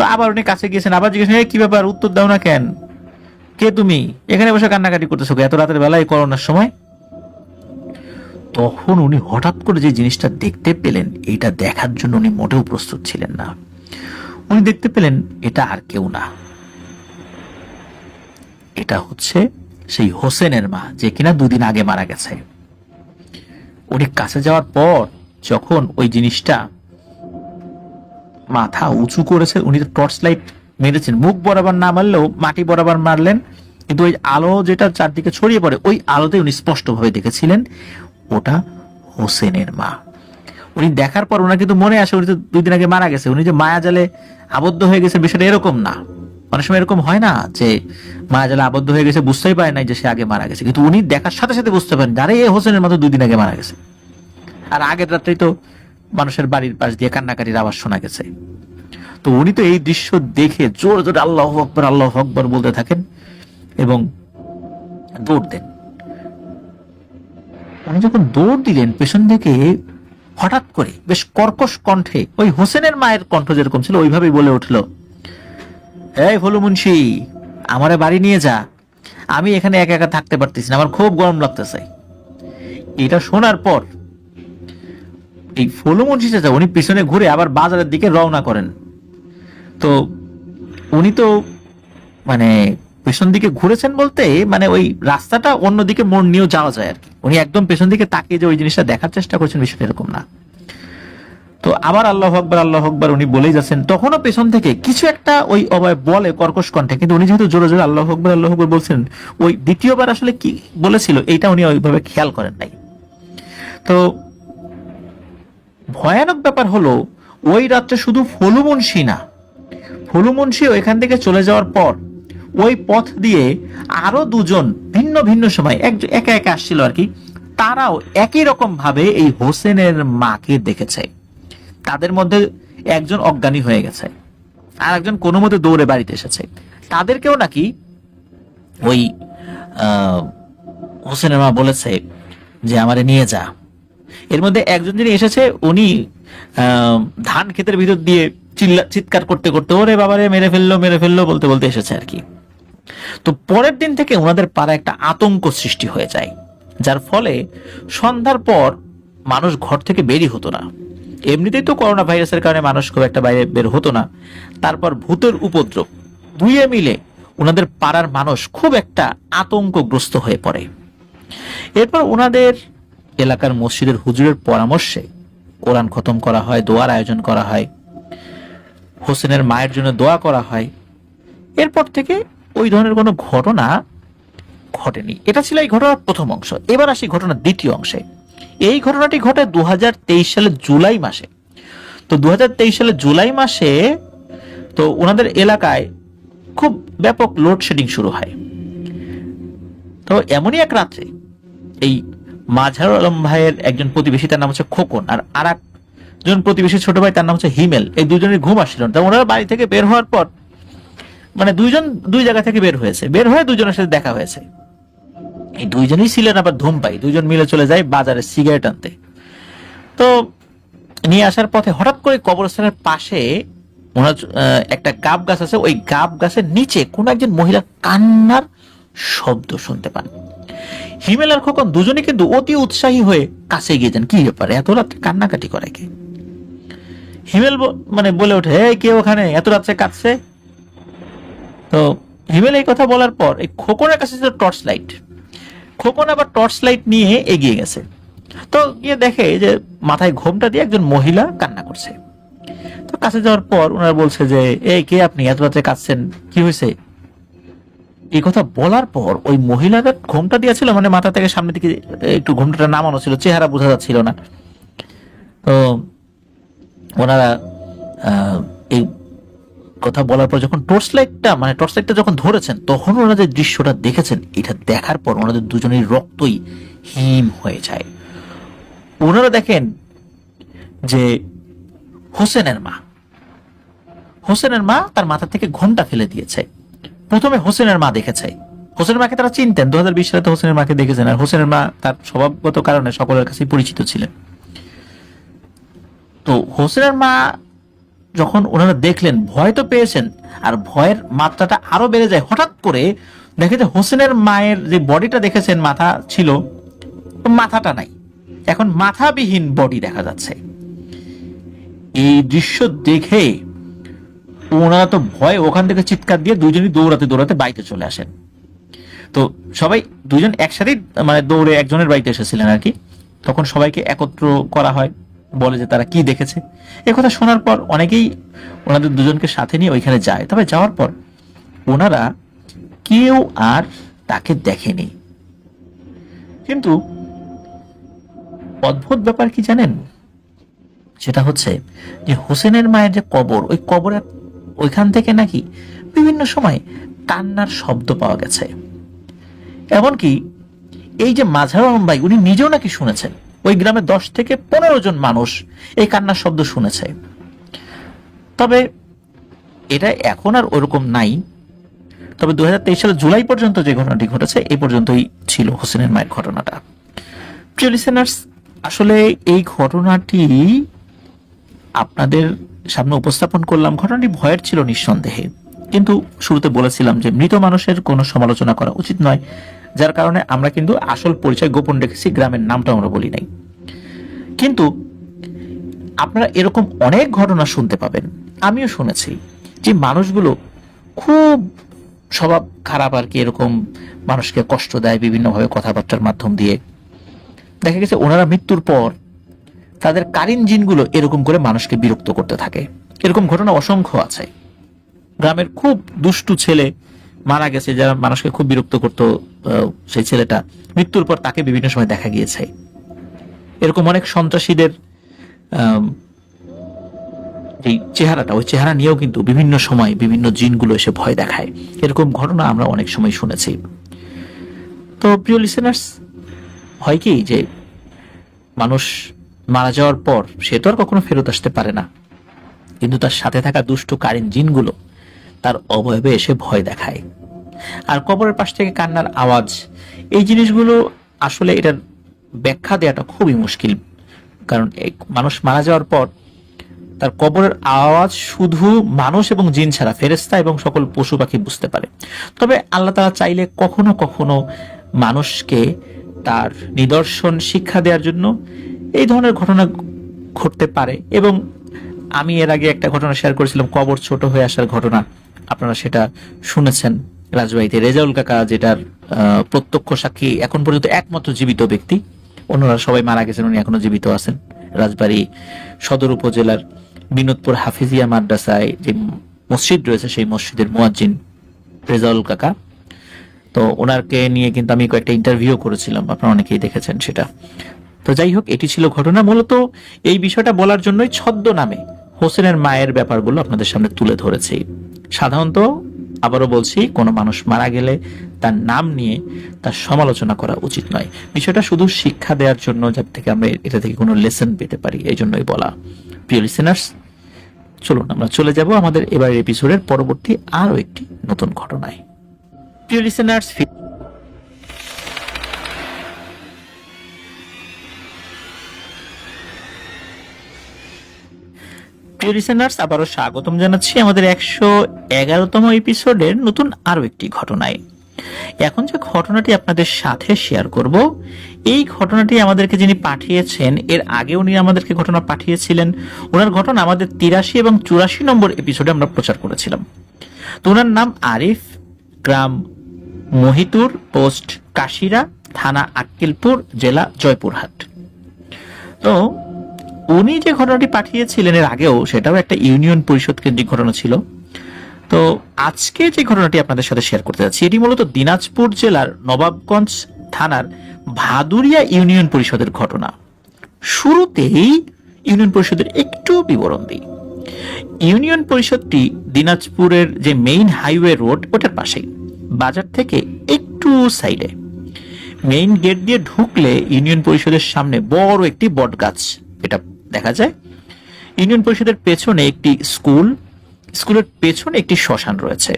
Speaker 1: তো আবার উনি কাছে গিয়েছেন, আবার জিজ্ঞেস কি ব্যাপার, উত্তর দাও না কেন, কে তুমি, এখানে বসে কান্নাকাটি করতেছো এত রাতের বেলায় করোনার সময়? তখন উনি হঠাৎ করে যে জিনিসটা দেখতে পেলেন, এইটা দেখার জন্য উনি মোটেও প্রস্তুত ছিলেন না। উনি দেখতে পেলেন এটা আর কেউ না, এটা হচ্ছে সেই হোসেনের মা, যে কিনা 2 দিন আগে মারা গেছে। উনি কাছে যাওয়ার পর যখন ওই জিনিসটা মাথা উঁচু করেছে, উনি তো টর্চ লাইট মেরেছেন, মুখ বরাবর না মারলেও মাটি বরাবর মারলেন, কিন্তু ওই আলো যেটা চারদিকে ছড়িয়ে পড়ে ওই আলোতে উনি স্পষ্টভাবে দেখেছিলেন ওটা হোসেনের মা। উনি দেখার পর ওনার কিন্তু মনে আসে উনি তো 2 দিন আগে মারা গেছে, উনি যে মায়াজালে আবদ্ধ হয়ে গেছে বিষয়টা এরকম না। অনেক সময় এরকম হয় না যে মায়াজালে আবদ্ধ হয়ে গেছে, বুঝতেই পারে নাই যে সে আগে মারা গেছে, কিন্তু উনি দেখার সাথে সাথে বুঝতে পারেন আরে এ হোসেনের মা তো 2 দিন আগে মারা গেছে। আর আগের রাত্রেই তো মানুষের বাড়ির পাশ দিয়ে কান্নাকাটির আওয়াজ শোনা গেছে। তো উনি তো এই দৃশ্য দেখে জোরে জোরে আল্লাহু আকবার আল্লাহু আকবার বলতে থাকেন এবং দৌড় দেন। উনি যখন দৌড় দিলেন, পেছন থেকে হঠাৎ করে বেশ কর্কশ কণ্ঠে ওই হোসেনের মায়ের কণ্ঠ যেরকম ছিল ওইভাবেই বলে উঠলো, এই ফলু মুন্সি, আমারে বাড়ি নিয়ে যা, আমি এখানে একা একা থাকতে পারতেছি না, আমার খুব গরম লাগতেছে। এটা শোনার পর এই ফলু মুন্সি চাচা উনি পিছনে ঘুরে আবার বাজারের দিকে রওনা করেন। তো উনি তো মানে পেছন দিকে ঘুরেছেন বলতে মানে ওই রাস্তাটা অন্যদিকে মোড় নিয়েও যাওয়া যায় আর কি, উনি একদম পেছন দিকে তাকিয়ে যে ওই জিনিসটা দেখার চেষ্টা করছেন বিষয়টা এরকম না। তো আবার আল্লাহু আকবার উনি বলেই যাচ্ছেন, তখনও পেছন থেকে কিছু একটা ওই অভয় বলে কর্কশ কণ্ঠে, কিন্তু উনি যেহেতু জোরে জোরে আল্লাহু আকবার বলছেন, ওই দ্বিতীয়বার আসলে কি বলেছিল এইটা উনি ওইভাবে খেয়াল করেন নাই। তো ভয়ানক ব্যাপার হলো ওই রাত্রে শুধু ফলু মুন্সি না, ফলু মুন্সি ওইখান থেকে চলে যাওয়ার পর ওই পথ দিয়ে আরো 2 জন ভিন্ন ভিন্ন সময় একা একা আসছিল আর কি, তারাও একই রকম ভাবে এই হোসেনের মাকে দেখেছে। তাদের মধ্যে একজন অজ্ঞানী হয়ে গেছে, আর একজন কোনো মতে দৌড়ে বাড়িতে এসেছে। তাদেরকেও নাকি ওই হোসেনের মা বলেছে যে আমারে নিয়ে যা। এর মধ্যে একজন যিনি এসেছে উনি ধান ক্ষেতের ভিতর দিয়ে চিৎকার করতে করতে ওরে বাবারে মেরে ফেললো বলতে বলতে এসেছে আর কি। তো পরের দিন থেকে ওনাদের পাড়ায় একটা আতঙ্ক সৃষ্টি হয়ে যায়, যার ফলে সন্ধ্যার পর মানুষ ঘর থেকে বেরই হতো না। এমনিতেই তো করোনা ভাইরাসের কারণে মানুষ খুব একটা বাইরে বের হতো না, তারপর ভূতের উপদ্রব, দুইয়ে মিলে ওনাদের পাড়ার মানুষ খুব একটা আতঙ্কগ্রস্ত হয়ে পড়ে। এরপর ওনাদের এলাকার মসজিদের হুজুরের পরামর্শে কোরআন খতম করা হয়, দোয়ার আয়োজন করা হয়, হোসেনের মায়ের জন্য দোয়া করা হয়। এরপর থেকে ওই ধরনের কোনো ঘটনা ঘটেনি। এটা ছিল এই ঘটনার প্রথম অংশ। এবার আসি ঘটনার দ্বিতীয় অংশে। এই ঘটনাটি ঘটে 2023 সালের জুলাই মাসে। তো 2023 সালের জুলাই মাসে তো ওনাদের এলাকায় খুব ব্যাপক লোডশেডিং শুরু হয়। তো এমনই এক রাত্রে এই মাঝারুল আলম ভাইয়ের একজন প্রতিবেশী, তার নাম হচ্ছে খোকন, আর একজন প্রতিবেশী ছোট ভাই তার নাম হচ্ছে হিমেল, এই দুজনের ঘুম আসছিল না। ওনারা বাড়ি থেকে বের হওয়ার পর মানে 2 জন 2 জায়গা থেকে বের হয়ে 2 জনের সাথে দেখা হয়েছে। এই 2 জনই ছিলেন আবার ধূমপায়ী, 2 জন মিলে চলে যায় বাজারে সিগারেট আনতে। তো নিয়ে আসার পথে হঠাৎ করে কবরস্থানের পাশে ওনার একটা গাব গাছ আছে, ওই গাব গাছের নিচে কোন একজন মহিলার কান্নার শব্দ শুনতে পান। হিমেল আর খোকন দুজনে কিন্তু অতি উৎসাহী হয়ে কাছে গিয়ে যান, কি ব্যাপারে এত রাত্রে কান্নাকাটি করে কে? হিমেল মানে বলে ওঠে, এই কে ওখানে এত রাত্রে কাঁদছে? তো হিমেল এই কথা বলার পর এই খোকনের কাছে ছিল টর্চ লাইট। খোকন আবার টর্চ লাইট নিয়ে এগিয়ে গেছে। তো গিয়ে দেখে যে মাথায় ঘোমটা দিয়ে একজন মহিলা কান্না করছে। তো কাছে যাওয়ার পর ওনারা বলছে যে এই কে আপনি, এত রাত্রে কাঁদছেন, কি হয়েছে? এই কথা বলার পর ওই মহিলাটা ঘোমটা দিয়েছিল, মানে মাথা থেকে সামনের দিকে একটু ঘোমটাটা নামানো ছিল, চেহারা বোঝা যাচ্ছিল না। তো ওনারা এই কথা বলার পর যখন টর্চ লাইটটা যখন ধরেছেন, তখন ওনারা যে দৃশ্যটা দেখেছেন, এটা দেখার পর ওনাদের দুজনের রক্তই হিম হয়ে যায়। ওনারা দেখেন যে হোসেনের মা তার মাথা থেকে ঘোমটা ফেলে দিয়েছে। প্রথমে হোসেনের মা দেখেছে, হোসেনের মাকে তারা চিনতেন, 2020 সালে তো হোসেনের মাকে দেখেছেন, আর হোসেনের মা তার স্বভাবগত কারণে সকলের কাছে পরিচিত ছিলেন। তো হোসেনের মা যখন ওনারা দেখলেন, ভয় তো পেয়েছেন, আর ভয়ের মাত্রাটা আরো বেড়ে যায়। হঠাৎ করে দেখে যে হোসেনের মায়ের যে বডিটা দেখেছেন, মাথা ছিল, মাথাটা নাই, এখন মাথাবিহীন বডি দেখা যাচ্ছে। এই দৃশ্য দেখে ওনারা তো ভয় ওখান থেকে চিৎকার দিয়ে দুজনই দৌড়াতে দৌড়াতে বাড়িতে চলে আসেন। তো সবাই দুজন একসাথেই মানে দৌড়ে একজনের বাড়িতে এসেছিলেন আর কি। তখন সবাইকে একত্র করা হয়, বলে যে তারা কি দেখেছে। এ কথা শোনার পর অনেকেই ওনাদের দুজনকে সাথে নিয়ে ওইখানে যায়। তবে যাওয়ার পর ওনারা কেউ আর তাকে দেখেনি। কিন্তু অদ্ভুত ব্যাপার কি জানেন, সেটা হচ্ছে যে হোসেনের মায়ের যে কবর, ওই কবরের ওইখান থেকে নাকি বিভিন্ন সময় কান্নার শব্দ পাওয়া গেছে। এমনকি এই যে মাঝারু আলম ভাই, উনি নিজেও নাকি শুনেছেন। ওই গ্রামে 10 থেকে 15 জন মানুষ এই কান্নার শব্দ শুনেছে। তবে এটা এখন আর ওরকম নাই। তবে 2023 সালের জুলাই পর্যন্ত যে ঘটনাটি ঘটেছে, এই পর্যন্তই ছিল হোসেনের মায়ের ঘটনাটা। প্রিয় লিসেনার্স, আসলে এই ঘটনাটি আপনাদের সামনে উপস্থাপন করলাম। ঘটনাটি ভয়ের ছিল নিঃসন্দেহে, কিন্তু শুরুতে বলেছিলাম যে মৃত মানুষের কোনো সমালোচনা করা উচিত নয়, যার কারণে আমরা কিন্তু আসল পরিচয় গোপন রেখেছি, গ্রামের নামটা আমরা বলি নাই। কিন্তু আপনারা এরকম অনেক ঘটনা শুনতে পাবেন, আমিও শুনেছি, যে মানুষগুলো খুব স্বভাব খারাপ আর কি, এরকম মানুষকে কষ্ট দেয় বিভিন্নভাবে কথাবার্তার মাধ্যম দিয়ে। দেখা গেছে ওনারা মৃত্যুর পর তাদের কারিন জিনগুলো এরকম করে মানুষকে বিরক্ত করতে থাকে। এরকম ঘটনা অসংখ্য আছে। গ্রামের খুব দুষ্টু ছেলে মারা গেছে, যারা মানুষকে খুব বিরক্ত করতো, সেই ছেলেটা মৃত্যুর পর তাকে বিভিন্ন সময় দেখা গিয়েছে। এরকম অনেক সন্ত্রাসীদের যে চেহারাটা, ওই চেহারা নিয়েও কিন্তু বিভিন্ন সময় বিভিন্ন জিনগুলো এসে ভয় দেখায়। এরকম ঘটনা আমরা অনেক সময় শুনেছি। তো প্রিয় লিসেনার্স, হয় কি যে মানুষ মারা যাওয়ার পর সে তো আর কখনো ফেরত আসতে পারে না, কিন্তু তার সাথে থাকা দুষ্ট কারিন জিনগুলো তার অবয়বে এসে ভয় দেখায়। আর কবরের পাশ থেকে কান্নার আওয়াজ, এই জিনিসগুলো আসলে এটার ব্যাখ্যা দেওয়াটা খুবই মুশকিল। কারণ মানুষ মারা যাওয়ার পর তার কবরের আওয়াজ শুধু মানুষ এবং জিন ছাড়া ফেরেশতা এবং সকল পশু পাখি বুঝতে পারে। তবে আল্লাহ তাআলা চাইলে কখনো কখনো মানুষকে তার নিদর্শন শিক্ষা দেওয়ার জন্য এই ধরনের ঘটনা ঘটতে পারে। এবং আমি এর আগে একটা ঘটনা শেয়ার করেছিলাম, কবর ছোট হয়ে আসার ঘটনা, আপনারা সেটা শুনেছেন রাজবাড়িতে। রেজাউল কাকা, যেটার প্রত্যক্ষ সাক্ষী এখন পর্যন্ত একমাত্র জীবিত ব্যক্তি, অন্যরা সবাই মারা গেছেন, উনি এখনো জীবিত আছেন। রাজবাড়ী সদর উপজেলার বিনোদপুর হাফিজিয়া মাদ্রাসায় যে মসজিদ রয়েছে, সেই মসজিদের মুয়াজ্জিন রেজাউল কাকা। তো ওনারকে নিয়ে কিন্তু আমি কয়েকটা ইন্টারভিউ করেছিলাম, আপনারা অনেকেই দেখেছেন সেটা। তো যাই হোক, এটি ছিল ঘটনা। মূলত এই বিষয়টা বলার জন্যই ছদ্মনামে হোসেনের মায়ের ব্যাপারগুলো আপনাদের সামনে তুলে ধরেছি। সাধারণত আবারও বলছি, কোনো মানুষ মারা গেলে তার নাম নিয়ে তার সমালোচনা করা উচিত নয়। বিষয়টা শুধু শিক্ষা দেওয়ার জন্য, যাতে থেকে আমরা এটা থেকে কোনো লেসন পেতে পারি, এই জন্যই বলা। প্রিয় লিসেনার্স, চলুন আমরা চলে যাব আমাদের এবারের এপিসোডের পরবর্তী আরো একটি নতুন ঘটনায়। প্রিয় লিসেনার্স, প্রিয় লিসেনার্স, আবারও স্বাগতম জানাচ্ছি আমাদের 111তম এপিসোডের নতুন আরো একটি ঘটনায়। এখন যে ঘটনাটি আপনাদের সাথে শেয়ার করব, এই ঘটনাটি আমাদেরকে যিনি পাঠিয়েছেন, এর আগে উনি আমাদেরকে ঘটনা পাঠিয়েছিলেন। ওনার ঘটনা আমাদের 83 এবং 84 নম্বর এপিসোডে আমরা প্রচার করেছিলাম। তো ওনার নাম আরিফ, গ্রাম মহিতুর, পোস্ট কাশিরা, থানা আক্কেলপুর, জেলা জয়পুরহাট। তো উনি যে ঘটনাটি পাঠিয়েছিলেন এর আগেও, সেটাও একটা ইউনিয়ন পরিষদ কেন্দ্রিক ঘটনা ছিল। তো আজকে যে ঘটনাটি আপনাদের সাথে শেয়ার করতে যাচ্ছি, এটি মূলত দিনাজপুর জেলার নবাবগঞ্জ থানার ভাদুরিয়া ইউনিয়ন পরিষদের ঘটনা। শুরুতেই ইউনিয়ন পরিষদের একটু বিবরণ দিই। ইউনিয়ন পরিষদটি দিনাজপুরের যে মেইন হাইওয়ে রোড, ওটার পাশেই, বাজার থেকে একটু সাইডে। মেইন গেট দিয়ে ঢুকলে ইউনিয়ন পরিষদের সামনে বড় একটি বট গাছ এটা দেখা যায়। ইউনিয়ন পরিষদের পেছনে একটি স্কুল, স্কুলের পেছনে একটি শ্মশান রয়েছে।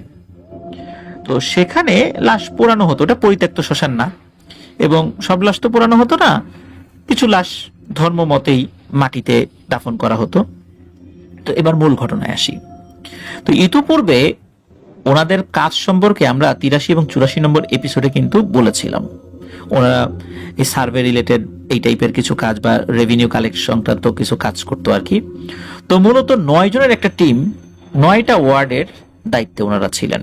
Speaker 1: তো সেখানে লাশ পোড়ানো হতো, ওটা পরিত্যক্ত শ্মশান না, এবং সব লাশ তো পোড়ানো হতো না, কিছু লাশ ধর্ম মতেই মাটিতে দাফন করা হতো। তো এবার মূল ঘটনায় আসি। তো ইতিপূর্বে ওনাদের কাজ সম্পর্কে আমরা 83 এবং 84 নম্বর এপিসোডে কিন্তু বলেছিলাম। ওনারা এই সার্ভে রিলেটেড এই টাইপের কিছু কাজ বা রেভিনিউ কালেকশন সংক্রান্ত কিছু কাজ করতো আর কি। তো মূলত 9 জনের একটা টিম 9টা ওয়ার্ডের দায়িত্বে ওনারা ছিলেন।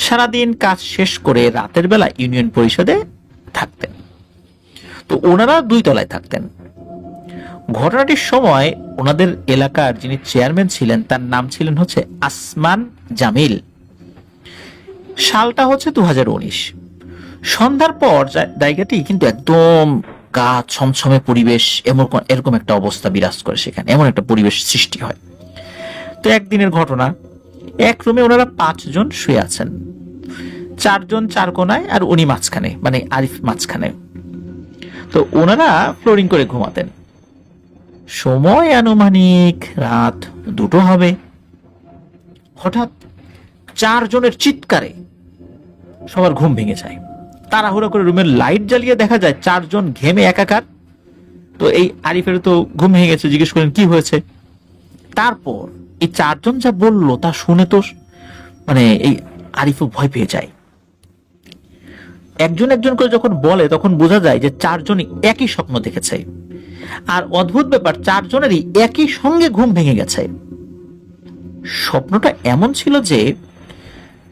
Speaker 1: সারাদিন কাজ শেষ করে রাতের বেলা ইউনিয়ন পরিষদে থাকতেন। তো ওনারা 2 তলায় থাকতেন। ঘটনাটির সময় ওনাদের এলাকার যিনি চেয়ারম্যান ছিলেন তার নাম ছিলেন হচ্ছে আসমান জামিল। সালটা হচ্ছে 2019। সন্ধ্যার পর জায়গাটি কিন্তু একদম গা ছমছমে পরিবেশ, এরকম একটা অবস্থা বিরাজ করে সেখানে, এমন একটা পরিবেশ সৃষ্টি হয়। তো একদিনের ঘটনা, এক রুমে ওনারা 5 জন শুয়ে আছেন, 4 জন 4 কোনায় আর উনি মাঝখানে, মানে আরিফ মাঝখানে। তো ওনারা ফ্লোরিং করে ঘুমাতেন। সময় আনুমানিক রাত 2টো হবে। হঠাৎ 4 জনের চিৎকারে সবার ঘুম ভেঙে যায়। তাড়াহুড়া করে রুমের লাইট জ্বালিয়ে দেখা যায় 4 জন ঘেমে একাকার। তো এই আরিফের তো ঘুম ভেঙে গেছে, জিজ্ঞেস করেন কি হয়েছে। তারপর এই 4 জন যা বললো তা শুনে তো মানে এই আরিফও ভয় পেয়ে যায়। একজন একজন করে যখন বলে তখন বোঝা যায় যে 4 জনই একই স্বপ্ন দেখেছে। আর অদ্ভুত ব্যাপার, 4 জনেরই একই সঙ্গে ঘুম ভেঙে গেছে। স্বপ্নটা এমন ছিল যে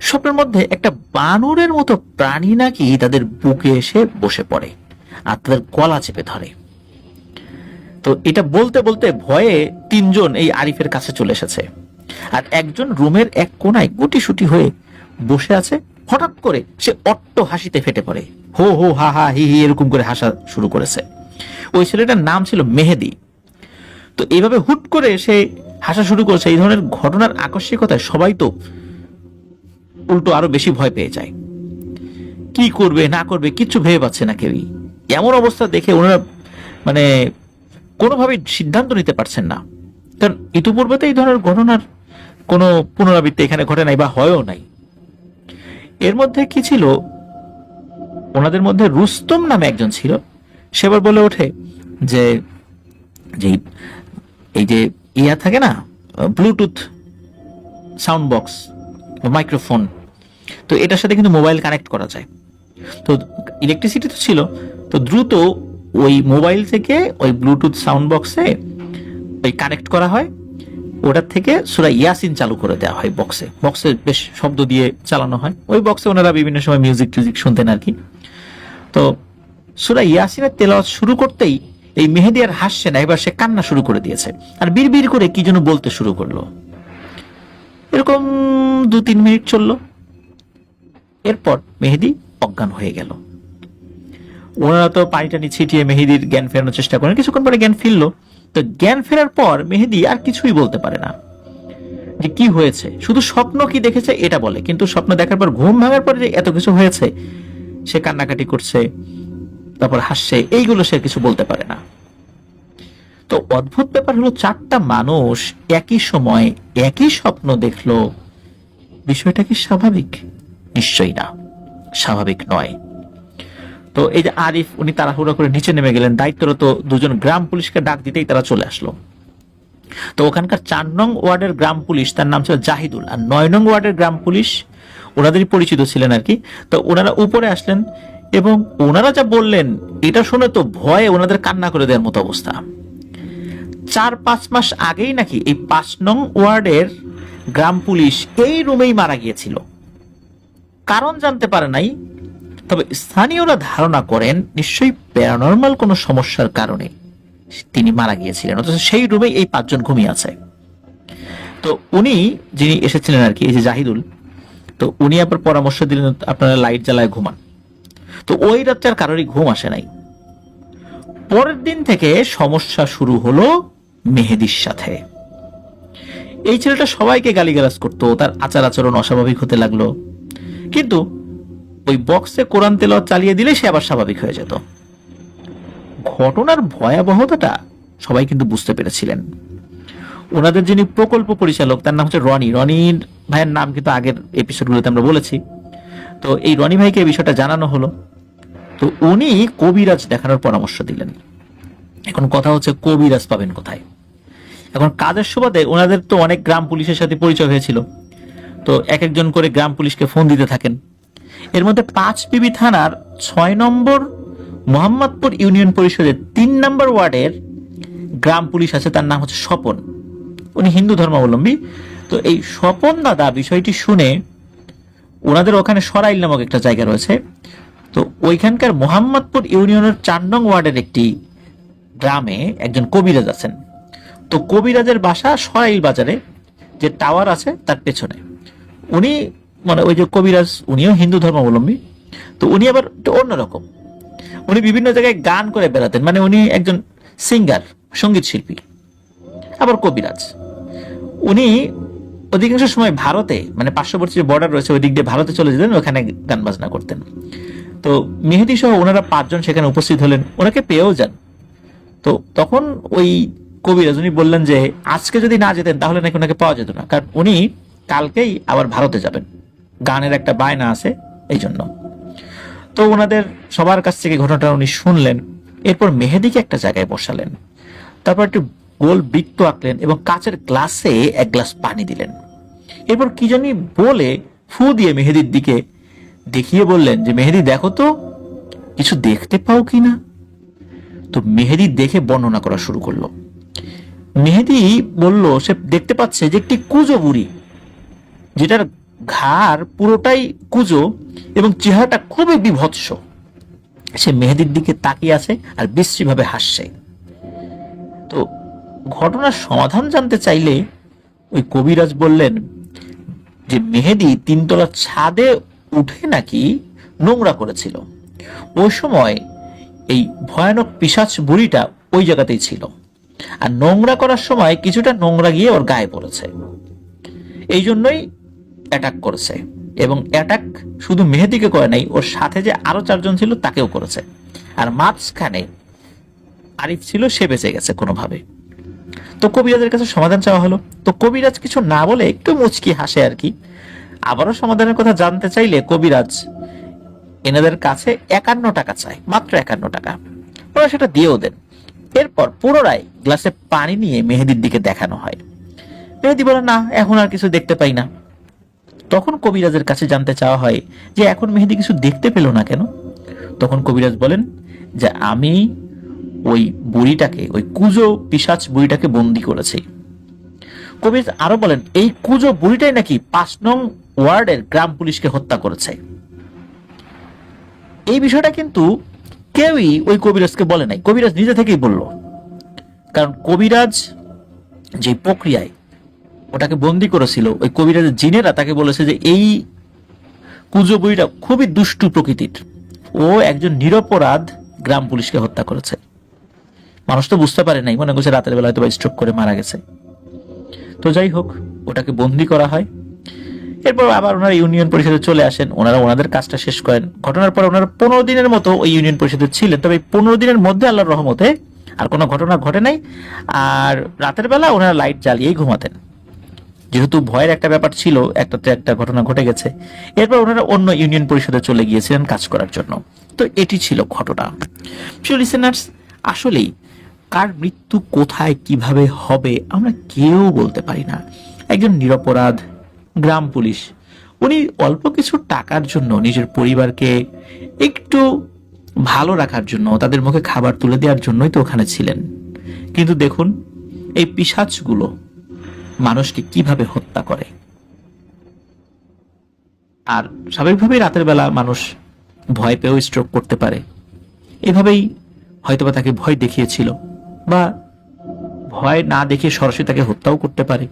Speaker 1: স্বপ্নের মধ্যে একটা বানরের মতো প্রাণী নাকি তাদের বুকে এসে বসে পড়ে আর তাদের গলা চেপে ধরে। তো এটা বলতে বলতে ভয়ে 3 জন এই আরিফের কাছে চলে এসেছে, আর একজন রুমের এক কোনায় গুটিসুটি হয়ে বসে আছে। হঠাৎ করে সে অট্ট হাসিতে ফেটে পড়ে, হো হো হা হা হি হি এরকম করে হাসা শুরু করেছে। ওই ছেলেটার নাম ছিল মেহেদি। তো এইভাবে হুট করে সে হাসা শুরু করেছে। এই ধরনের ঘটনার আকস্মিকতায় সবাই তো উল্টো আরো বেশি ভয় পেয়ে যায়। কি করবে না করবে কিচ্ছু ভেবে পাচ্ছে না কেউই। এমন অবস্থা দেখে ওনারা মানে কোনোভাবেই সিদ্ধান্ত নিতে পারছেন না, কারণ ইতিপূর্বে তো এই ধরনের ঘটনার কোনো পুনরাবৃত্তি এখানে ঘটে নাই বা হয়ও নাই। এর মধ্যে কি ছিল, ওনাদের মধ্যে রুস্তম নামে একজন ছিল। সেবার বলে ওঠে যে এই যে ইয়া থাকে না, ব্লুটুথ সাউন্ড বক্স, মাইক্রোফোন, তো এটার সাথে কিন্তু মোবাইল কানেক্ট করা যায়। তো ইলেকট্রিসিটি তো ছিল, তো দ্রুত ওই মোবাইল থেকে ওই ব্লুটুথ সাউন্ড বক্সে ওই কানেক্ট করা হয়। ওটার থেকে সূরা ইয়াসিন চালু করে দেওয়া হয় বক্সে বেশ শব্দ দিয়ে চালানো হয়। ওই বক্সে ওনারা বিভিন্ন সময় মিউজিক শুনতেন আর কি। তো সূরা ইয়াসিনের তেলাওয়াত শুরু করতেই এই মেহেদি আর হাসছে না, এবার সে কান্না শুরু করে দিয়েছে আর বিড়বিড় করে কি যেন বলতে শুরু করলো। এরকম 2-3 মিনিট চললো। এরপর মেহেদি অজ্ঞান হয়ে গেল। ওনারা তো পানি টানি ছিটিয়ে মেহেদির জ্ঞান ফেরানোর চেষ্টা করেন। কিছুক্ষণ পরে জ্ঞান ফিরলো। তো জ্ঞান ফেরার পর মেহেদি আর কিছুই বলতে পারে না যে কি হয়েছে, শুধু স্বপ্ন কি দেখেছে এটা বলে, কিন্তু স্বপ্ন দেখার পর ঘুম ভাঙার পরে যে এত কিছু হয়েছে, সে কান্নাকাটি করছে তারপর হাসছে, এইগুলো সে কিছু বলতে পারে না। তো অদ্ভুত ব্যাপার হলো 4টা মানুষ একই সময় একই স্বপ্ন দেখলো। বিষয়টা কি স্বাভাবিক? নিশ্চয়ই না, স্বাভাবিক নয়। তো এই যে আরিফ, উনি তাড়াহুড়া করে নিচে নেমে গেলেন। দায়িত্বরত 2 জন গ্রাম পুলিশকে ডাক দিতেই তারা চলে আসলো। তো ওখানকার 4 নং ওয়ার্ডের গ্রাম পুলিশ, তার নাম ছিল জাহিদুল, আর 9 নং ওয়ার্ডের গ্রাম পুলিশ ওনাদেরই পরিচিত ছিলেন আর কি। তো ওনারা উপরে আসলেন এবং ওনারা যা বললেন এটা শুনে তো ভয়ে ওনাদের কান্না করে দেওয়ার মতো অবস্থা। 4-5 মাস আগেই নাকি এই 5 নং ওয়ার্ডের গ্রাম পুলিশ এই রুমেই মারা গিয়েছিল। কারণ জানতে পারে নাই, তবে স্থানীয়রা ধারণা করেন নিশ্চয়ই প্যারানর্মাল কোনো সমস্যার কারণে তিনি মারা গিয়েছিলেন, অথচ সেই রুমেই এই 5 জন ঘুমিয়ে আছে। তো উনি যিনি এসেছিলেন আর কি, এই যে জাহিদুল, তো উনি আবার পরামর্শ দিলেন আপনারা লাইট জ্বালায় ঘুমান। তো ওই রাতে আর কারোরই ঘুম আসে নাই। পরের দিন থেকে সমস্যা শুরু হলো মেহেদির সাথে। এই ছেলেটা সবাইকে গালিগালাজ করতো, তার আচার আচরণ অস্বাভাবিক হতে লাগলো। কিন্তু ওই বক্সে কোরআন তেলাওয়াত চালিয়ে দিলে সে আবার স্বাভাবিক হয়ে যেত। ঘটনার ভয়াবহতাটা সবাই কিন্তু বুঝতে পেরেছিলেন। ওনাদের যিনি প্রকল্প পরিচালক তার নাম হচ্ছে রনি। রনির ভাইয়ের নাম কিন্তু আগের এপিসোডগুলোতে আমরা বলেছি। তো এই রনি ভাইকে এই বিষয়টা জানানো হলো। তো উনি কবিরাজ দেখানোর পরামর্শ দিলেন। এখন কথা হচ্ছে কবিরাজ পাবেন কোথায়? এখন কাজের সুবাদে ওনাদের তো অনেক গ্রাম পুলিশের সাথে পরিচয় হয়েছিল, তো এক একজন করে গ্রাম পুলিশকে ফোন দিতে থাকেন। এর মধ্যে 5 থানার 6 নম্বর মোহাম্মদপুর ইউনিয়ন পরিষদের 3 নম্বর ওয়ার্ডের গ্রাম পুলিশ আছে, তার নাম হচ্ছে স্বপন। উনি হিন্দু ধর্মাবলম্বী। তো এই স্বপন দাদা বিষয়টি শুনে, ওনাদের ওখানে সরাইল নামক একটা জায়গা রয়েছে, তো ওইখানকার মোহাম্মদপুর ইউনিয়নের 4 নং ওয়ার্ডের একটি গ্রামে একজন কবিরাজ আছেন। তো কবিরাজের বাসা সরাইল বাজারে, যে টাওয়ার আছে তার পেছনে। উনি মানে ওই যে কবিরাজ, উনিও হিন্দু ধর্মাবলম্বী, তো উনি আবার একটু অন্যরকম। উনি বিভিন্ন জায়গায় গান করে বেড়াতেন, মানে উনি একজন সিঙ্গার, সঙ্গীত শিল্পী, আবার কবিরাজ। উনি অধিকাংশ সময় ভারতে, মানে পার্শ্ববর্তী যে বর্ডার রয়েছে ওই দিক দিয়ে ভারতে চলে যেতেন, ওখানে গান বাজনা করতেন। তো মেহেদী সহ ওনারা 5 জন সেখানে উপস্থিত হলেন, ওনাকে পেয়েও যান। তো তখন ওই কবিরাজ উনি বললেন যে আজকে যদি না যেতেন তাহলে নাকি ওনাকে পাওয়া যেত না, কারণ উনি কালকেই আবার ভারতে যাবেন, গানের একটা বায়না আছে এই জন্য। তো ওনাদের সবার কাছ থেকে ঘটনাটা উনি শুনলেন। এরপর মেহেদীকে একটা জায়গায় বসালেন, তারপর একটু গোল বৃত্ত আঁকলেন এবং কাচের গ্লাসে 1 গ্লাস পানি দিলেন। এরপর কি জানি বলে ফু দিয়ে মেহেদীর দিকে দেখিয়ে বললেন যে মেহেদী দেখো তো কিছু দেখতে পাও কিনা। তো মেহেদী দেখে বর্ণনা করা শুরু করলো। মেহেদী বলল সে দেখতে পাচ্ছে যে একটি কুজো বুড়ি, যেটার ঘাড় পুরোটাই কুজো এবং চেহারাটা খুবই বিভৎস। সে মেহেদীর দিকে তাকিয়ে আছে আর বিশ্রীভাবে হাসছে। তো ঘটনার সমাধান জানতে চাইলে ওই কবিরাজ বললেন যে মেহেদী 3 তলার ছাদে উঠে নাকি নোংরা করেছিল। ওই সময় এই ভয়ানক পিশাচ বুড়িটা ওই জায়গাতেই ছিল, আর নোংরা করার সময় কিছুটা নোংরা গিয়ে ওর গায়ে পড়েছে, এই জন্যই অ্যাটাক করেছে। এবং অ্যাটাক শুধু মেহেদীকে করে নাই, ওর সাথে যে আরো 4 জন ছিল তাকেও করেছে। আর মাঝখানে আরিফ ছিল, সে বেঁচে গেছে কোনোভাবে। তো কবিরাজের কাছে সমাধান চাওয়া হলো। তো কবিরাজ কিছু না বলে একটু মুচকি হাসে আর কি। আবারও সমাধানের কথা জানতে চাইলে কবিরাজ এনাদের কাছে 51 টাকা চায়, মাত্র 51 টাকা। ওরা সেটা দিয়েও দেন। এরপর পুনরায় গ্লাসে পানি নিয়ে মেহেদীর দিকে দেখানো হয়। মেহেদী বলে না, এখন আর কিছু দেখতে পাই না। তখন কবিরাজের কাছে জানতে চাওয়া হয় যে এখন মেহেদী কিছু দেখতে পেল না কেন। তখন কবিরাজ বলেন যে আমি ওই বুড়িটাকে, ওই কুজো পিশাচ বুড়িটাকে বন্দি করেছি। কবিরাজ আরো বলেন এই কুজো বুড়িটাই নাকি 5 নং ওয়ার্ডের গ্রাম পুলিশকে হত্যা করেছে। এই বিষয়টা কিন্তু কেউই ওই কবিরাজকে বলে নাই, কবিরাজ নিজে থেকেই বলল। কারণ কবিরাজ যে প্রক্রিয়ায় ওটাকে বন্দি করেছিল, ওই কবিরাজের জিনেরা তাকে বলেছে যে এই কুজো বুড়িটা খুবই দুষ্টু প্রকৃতির, ও একজন নিরপরাধ গ্রাম পুলিশকে হত্যা করেছে। মানুষ তো বুঝতে পারে নাই, মনে করছে রাতের বেলা হয়তো স্ট্রোক করে মারা গেছে। তো যাই হোক, ওটাকে বন্দি করা হয়। এরপর আবার ওনারা ইউনিয়ন পরিষদে চলে আসেন, ওনারা ওনাদের কাজটা শেষ করেন। ঘটনার পর ওনারা 15 দিনের মতো ওই ইউনিয়ন পরিষদে ছিলেন। তবে 15 দিনের মধ্যে আল্লাহর রহমতে আর কোনো ঘটনা ঘটে নাই। আর রাতের বেলা ওনারা লাইট জ্বালিয়েই ঘুমাতেন, যেহেতু ভয়ের একটা ব্যাপার ছিল, একটাতে একটা ঘটনা ঘটে গেছে। এরপর ওনারা অন্য ইউনিয়ন পরিষদে চলে গিয়েছিলেন কাজ করার জন্য। তো এটি ছিল ঘটনা। প্রিয় লিসেনার্স, আসলেই কার মৃত্যু কোথায় কিভাবে হবে আমরা কেউ বলতে পারি না। একজন নিরপরাধ গ্রাম পুলিশ, উনি অল্প কিছু টাকার জন্য নিজের পরিবারকে একটু ভালো রাখার জন্য, তাদের মুখে খাবার তুলে দেওয়ার জন্যই তো ওখানে ছিলেন। কিন্তু দেখুন এই পিশাচগুলো মানুষকে কিভাবে হত্যা করে। আর স্বাভাবিকভাবেই রাতের বেলা মানুষ ভয় পেয়েও স্ট্রোক করতে পারে। এভাবেই হয়তোবা তাকে ভয় দেখিয়েছিল, বা ভয় না দেখিয়ে সরাসরি তাকে হত্যাও করতে পারে।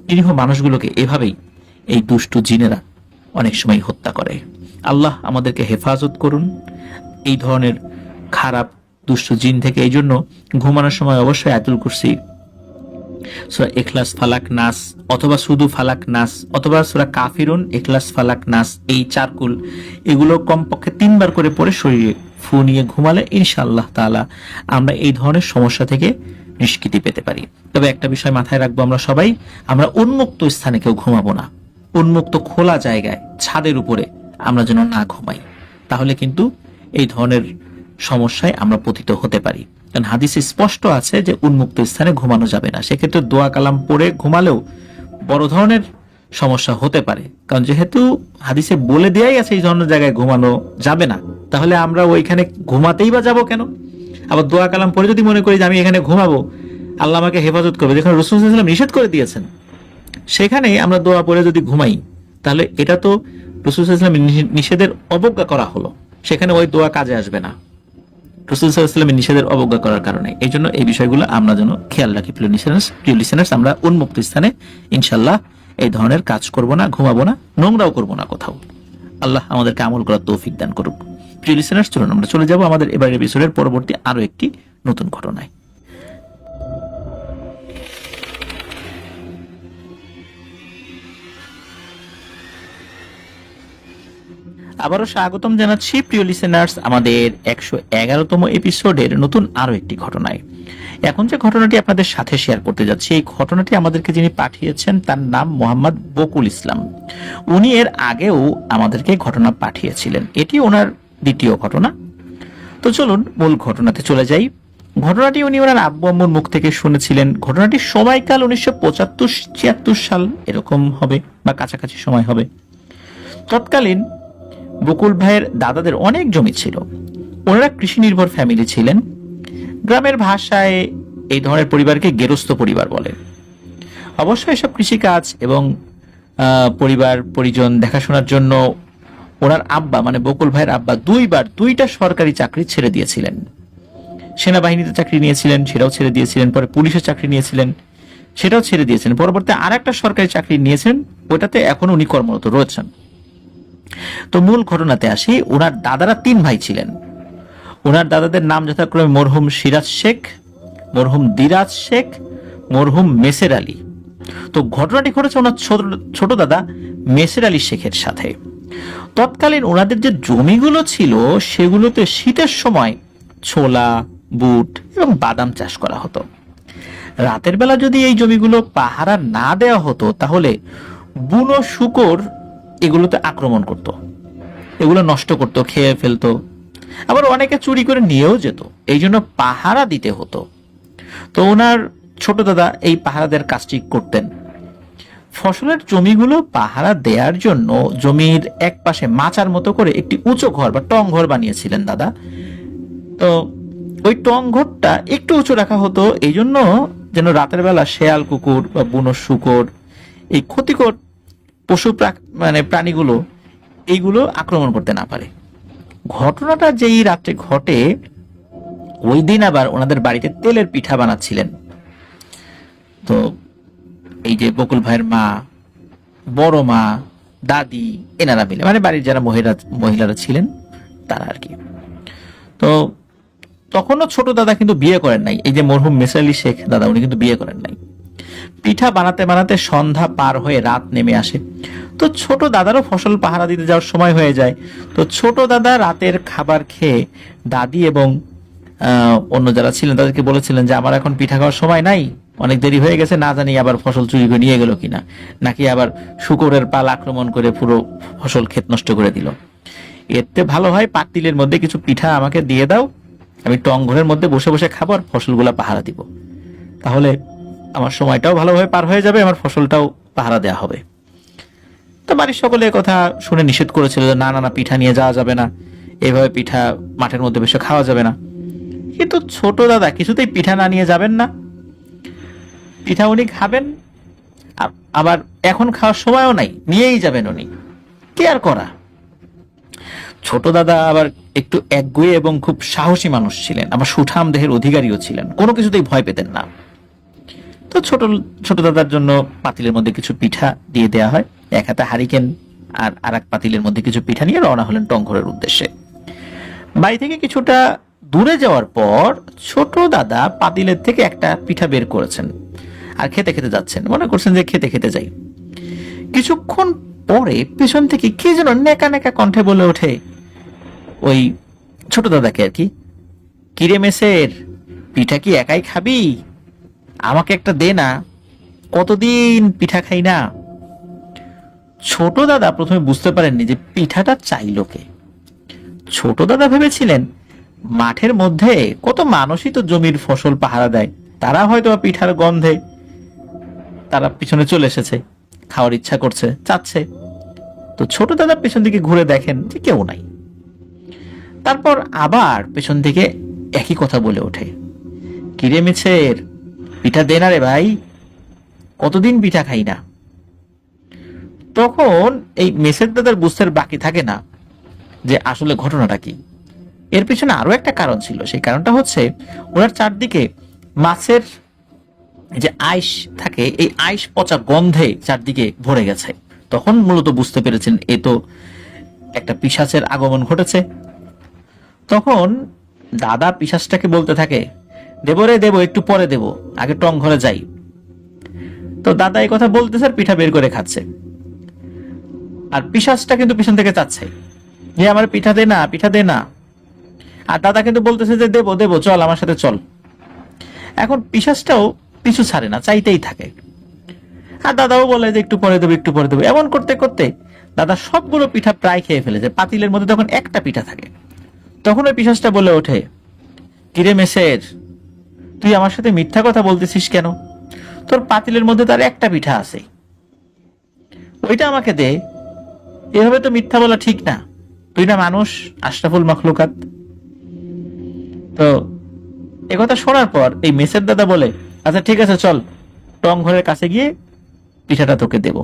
Speaker 1: নিরীহ মানুষগুলোকে এভাবেই এই দুষ্টু জিনেরা অনেক সময় হত্যা করে। আল্লাহ আমাদেরকে হেফাজত করুন এই ধরনের খারাপ দুষ্টু জিন থেকে। এই জন্য ঘুমানোর সময় অবশ্যই আয়াতুল কুরসি, সূরা ইখলাস, ফালাক, নাস, অথবা শুধু ফালাক নাস, অথবা সূরা কাফিরুন, ইখলাস, ফালাক, নাস, এই 4 কুল, এগুলো কমপক্ষে 3 বার করে পড়ে শরীরে ফু নিয়ে ঘুমালে ইনশাআল্লাহ তাআলা আমরা এই ধরনের সমস্যা থেকে নিষ্কৃতি পেতে পারি। তবে একটা বিষয় মাথায় রাখবো, আমরা সবাই আমরা উন্মুক্ত স্থানে কেউ ঘুমাবো না। উন্মুক্ত খোলা জায়গায়, ছাদের উপরে আমরা যেন না ঘুমাই, তাহলে কিন্তু এই ধরনের সমস্যায় আমরা পতিত হতে পারি। কারণ হাদিসে স্পষ্ট আছে যে উন্মুক্ত স্থানে ঘুমানো যাবে না। সেক্ষেত্রে দোয়া কালাম পড়ে ঘুমালেও বড় ধরনের সমস্যা হতে পারে। কারণ যেহেতু হাদিসে বলে দেয়াই আছে এই ধরনের জায়গায় ঘুমানো যাবে না, তাহলে আমরা ওইখানে ঘুমাতেই বা যাবো কেন? আবার দোয়া কালাম পড়ে যদি মনে করি যে আমি এখানে ঘুমাবো, আল্লাহ আমাকে হেফাজত করবে, যেখানে রাসূল সাল্লাল্লাহু আলাইহি ওয়াসাল্লাম নিষেধ করে দিয়েছেন, সেখানে আমরা দোয়া পড়ে যদি ঘুমাই, তাহলে এটা তো রাসূল সাল্লাল্লাহু আলাইহি ওয়াসাল্লামের নিষেধের অবজ্ঞা করা হলো। সেখানে ওই দোয়া কাজে আসবে না, রাসূল সাল্লাল্লাহু আলাইহি ওয়াসাল্লামের নিষেধের অবজ্ঞা করার কারণে। এই জন্য এই বিষয়গুলো আমরা যেন খেয়াল রাখি। প্রিয় লিসেনার্স, আমরা উন্মুক্ত স্থানে ইনশাল্লাহ এই ধরনের কাজ করব না, ঘুমাবো না, নোংরাও করব না কোথাও। আল্লাহ আমাদেরকে আমল করার তৌফিক দান করুক। প্রিয় লিসেনার্স, চলুন আমরা চলে যাব আমাদের এবারের এপিসোডের পরবর্তী আরো একটি নতুন ঘটনায়। আবারও স্বাগতম জানাচ্ছি প্রিয় লিসেনার্স আমাদের 111তম এপিসোডের নতুন আরো একটি ঘটনায়। এখন যে ঘটনাটি আপনাদের সাথে শেয়ার করতে যাচ্ছি, এই ঘটনাটি আমাদেরকে যিনি পাঠিয়েছেন তার নাম মোহাম্মদ বকুল ইসলাম। উনি এর আগেও আমাদেরকে ঘটনা পাঠিয়েছিলেন, এটি ওনার দ্বিতীয় ঘটনা। তো চলুন মূল ঘটনাতে চলে যাই। ঘটনাটি উনি ওনার আব্বু আম্মুর মুখ থেকে শুনেছিলেন। ঘটনাটির সময়কাল 1975-76 সাল এরকম হবে বা কাছাকাছি সময় হবে। তৎকালীন বকুল ভাইয়ের দাদাদের অনেক জমি ছিল। ওনারা কৃষি নির্ভর ফ্যামিলি ছিলেন। গ্রামের ভাষায় এই ধরনের পরিবারকে গেরস্থ পরিবার বলে। অবশ্য এসব কৃষিকাজ এবং পরিবার পরিজন দেখাশোনার জন্য ওনার আব্বা মানে বকুল ভাইয়ের আব্বা দুইটা সরকারি চাকরি ছেড়ে দিয়েছিলেন। সেনাবাহিনীতে চাকরি নিয়েছিলেন, সেটাও ছেড়ে দিয়েছিলেন। পরে পুলিশের চাকরি নিয়েছিলেন, সেটাও ছেড়ে দিয়েছেন। পরবর্তী আর একটা সরকারি চাকরি নিয়েছেন, ওটাতে এখন উনি কর্মরত রয়েছেন। তো মূল ঘটনাতে আসি। ওনার দাদারা 3 ভাই ছিলেন। ওনার দাদাদের নাম যথাক্রমে মরহুম সিরাজ শেখ, মরহুম দিরাজ শেখ, মরহুম মেসের আলী। তো ঘটনাটি ঘটেছে ওনার ছোট দাদা মেসের আলী শেখের সাথে। তৎকালীন ওনাদের যে জমিগুলো ছিল সেগুলোতে শীতের সময় ছোলা, বুট এবং বাদাম চাষ করা হতো। রাতের বেলা যদি এই জমিগুলো পাহারা না দেওয়া হতো, তাহলে বুনো শূকর এগুলোতে আক্রমণ করত, এগুলো নষ্ট করত, খেয়ে ফেলতো। আবার অনেকে চুরি করে নিয়েও যেত। এই জন্য পাহারা দিতে হতো। তো ওনার ছোট দাদা এই পাহারাদের কাজটি করতেন। ফসলের জমিগুলো পাহারা দেওয়ার জন্য জমির এক পাশে মাচার মতো করে একটি উঁচু ঘর বা টং ঘর বানিয়েছিলেন দাদা। তো ওই টং ঘরটা একটু উঁচু রাখা হতো, এই জন্য যেন রাতের বেলা শেয়াল, কুকুর বা বুনো শূকর, এই ক্ষতিকর পশু মানে প্রাণীগুলো এইগুলো আক্রমণ করতে না পারে। ঘটনাটা যেই রাত্রে ঘটে, ওই দিন আবার ওনাদের বাড়িতে তেলের পিঠা বানাচ্ছিলেন। তো এই যে বকুল ভাইয়ের মা, বড় মা, দাদি, এনারা মিলে, মানে বাড়ির যারা মহিলারা ছিলেন তারা আর কি। তো তখনও ছোট দাদা কিন্তু বিয়ে করেন নাই। এই যে মরহুম মেসের আলী শেখ দাদা, উনি কিন্তু বিয়ে করেন নাই। পিঠা বানাতে বানাতে সন্ধ্যা পার হয়ে রাত নেমে আসে। তো ছোট দাদারও ফসল পাহারা দিতে যাওয়ার সময় হয়ে যায়। তো ছোট দাদা রাতের খাবার খেয়ে দাদি এবং অন্য যারা ছিলেন তাদেরকে বলেছিলেন যে আমার এখন পিঠা খাওয়ার সময় নাই, অনেক দেরি হয়ে গেছে, না জানি আবার ফসল চুরি করে নিয়ে গেল কিনা, নাকি আবার শুকরের পাল আক্রমণ করে পুরো ফসল ক্ষেত নষ্ট করে দিল। এতে ভালো হয় পাতিলের মধ্যে কিছু পিঠা আমাকে দিয়ে দাও, আমি টং ঘরের মধ্যে বসে বসে খাবো আর ফসলগুলা পাহারা দিব, তাহলে আমার সময়টাও ভালোভাবে পার হয়ে যাবে, আমার ফসলটাও পাহারা দেওয়া হবে। তো বাড়ির সকলে কথা শুনে নিষেধ করেছিল যে না না না, পিঠা নিয়ে যাওয়া যাবে না, এভাবে পিঠা মাঠের মধ্যে বসে খাওয়া যাবে না। কিন্তু ছোট দাদা কিছুতেই পিঠা না নিয়ে যাবেন না। পিঠা উনি খাবেন, আবার এখন খাওয়ার সময়ও নাই, নিয়েই যাবেন উনি, কি আর করা। ছোট দাদা আবার একটু একগুঁয়ে এবং খুব সাহসী মানুষ ছিলেন, আবার সুঠাম দেহের অধিকারীও ছিলেন, কোনো কিছুতেই ভয় পেতেন না। তো ছোট দাদার জন্য পাতিলের মধ্যে কিছু পিঠা দিয়ে দেওয়া হয়। এক হাতে হারিকেন আর আরেক পাতিলের মধ্যে কিছু পিঠা নিয়ে রওনা হলেন টংঘরের উদ্দেশ্যে। বাড়ি থেকে কিছুটা দূরে যাওয়ার পর ছোট দাদা পাতিলের থেকে একটা পিঠা বের করেছেন আর খেতে খেতে যাচ্ছেন, মনে করছেন যে খেতে খেতে যাই। কিছুক্ষণ পরে পেছন থেকে কি যেন নেকা নেকা কণ্ঠে বলে ওঠে ওই ছোট দাদাকে আর কি, কিরে মেসের, পিঠা কি একাই খাবি? আমাকে একটা দে না, কতদিন পিঠা খাই না। ছোট দাদা প্রথমে বুঝতে পারেননি যে পিঠাটা চাইলো কে। ছোট দাদা ভেবেছিলেন মাঠের মধ্যে কত মানুষই তো জমির ফসল পাহারা দেয়, তারা হয়তো পিঠার গন্ধে তারা পিছনে চলে এসেছে, খাওয়ার ইচ্ছা করছে, চাচ্ছে। তো ছোট দাদা পেছন দিকে ঘুরে দেখেন যে কেউ নাই। তারপর আবার পেছন থেকে একই কথা বলে ওঠে, কিরে মেছের, পিঠা দে না রে ভাই, কতদিন পিঠা খাই না। তখন এই মেছের দাদার বুঝতে বাকি থাকে না যে আসলে ঘটনাটা কি। এর পিছনে আরো একটা কারণ ছিল, সেই কারণটা হচ্ছে ওনার চারদিকে মাছের যে আইস থাকে, এই আইস পচা গন্ধে চারদিকে ভরে গেছে। তখন মূলত বুঝতে পেরেছেন এ তো একটা পিশাচের আগমন ঘটেছে। তখন দাদা পিশাচটাকে বলতে থাকে, দেবো রে দেবো, একটু পরে দেবো, আগে টং ঘরে যাই। তো দাদা এই কথা বলতেছে আর পিঠা বের করে খাচ্ছে, আর পিশাচটা কিন্তু পিছন থেকে চাচ্ছে যে আমার পিঠা দে না, পিঠা দে না। আর দাদা কিন্তু বলতেছে যে দেবো দেবো, চল আমার সাথে চল। এখন পিশাচটাও পিছু ছাড়ে না, চাইতেই থাকে। আর দাদাও বলে যে একটু পরে দেবো, একটু পরে দেবো। এমন করতে করতে দাদা সবগুলো পিঠা প্রায় খেয়ে ফেলেছে। পাতিলের মধ্যে তখন একটা পিঠা থাকে। তখন ওই পিশাচটা বলে ওঠে, কিরে মেসের, তুই আমার সাথে মিথ্যা কথা বলতেছিস কেন? তোর পাতিলের মধ্যে তার একটা পিঠা আছে, ওইটা আমাকে দে। এভাবে তো মিথ্যা বলা ঠিক না, তুই না মানুষ, আশরাফুল মাখলুকাত। তো একথা শোনার পর এই মেসের দাদা বলে, আচ্ছা ঠিক আছে চল, টং ঘরের কাছে গিয়ে পিঠাটা তোকে দেব।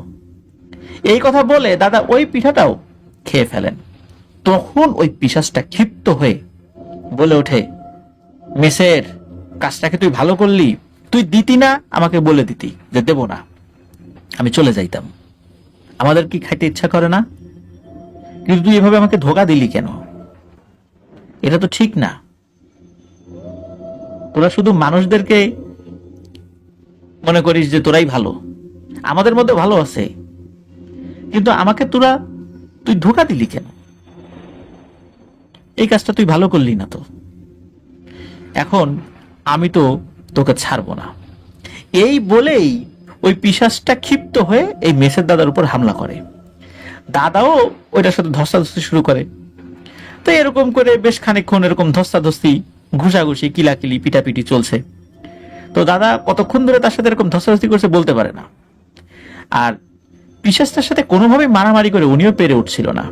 Speaker 1: এই কথা বলে দাদা ওই পিঠাটাও খেয়ে ফেলেন। তখন ওই পিশাচটা ক্ষিপ্ত হয়ে বলে ওঠে, মেসের, কাজটাকে তুই ভালো করলি, তুই দিতি না, আমাকে বলে দিতি যে দেব না, আমি চলে যাইতাম। আমাদের কি খাইতে ইচ্ছা করে না? কিন্তু তুই এভাবে আমাকে ধোকা দিলি কেন? এটা তো ঠিক না। তোরা শুধু মানুষদেরকে মনে করিস যে তোরাই ভালো, আমাদের মধ্যে ভালো আছে, কিন্তু আমাকে তুই ধোকা দিলি কেন? এই কাজটা তুই ভালো করলি না তো। এখন আমি তো তোকে ছাড়বো না। এই বলেই ওই পিশাচটা ক্ষিপ্ত হয়ে এই মেসের দাদার উপর হামলা করে। দাদাও ওইটার সাথে ধস্তাধস্তি শুরু করে। তো এরকম করে বেশ খানিকক্ষণ এরকম ধস্তাধস্তি, ঘুষাঘুষি, কিলাকিলি, পিটাপিটি চলছে। তো দাদা কতক্ষণ ধরে তার সাথে এরকম ধস্তাধস্তি করছে বলতে পারে না। আর পিশাচটার সাথে কোনোভাবেই মারামারি করে উনিও পেরে উঠছিল না।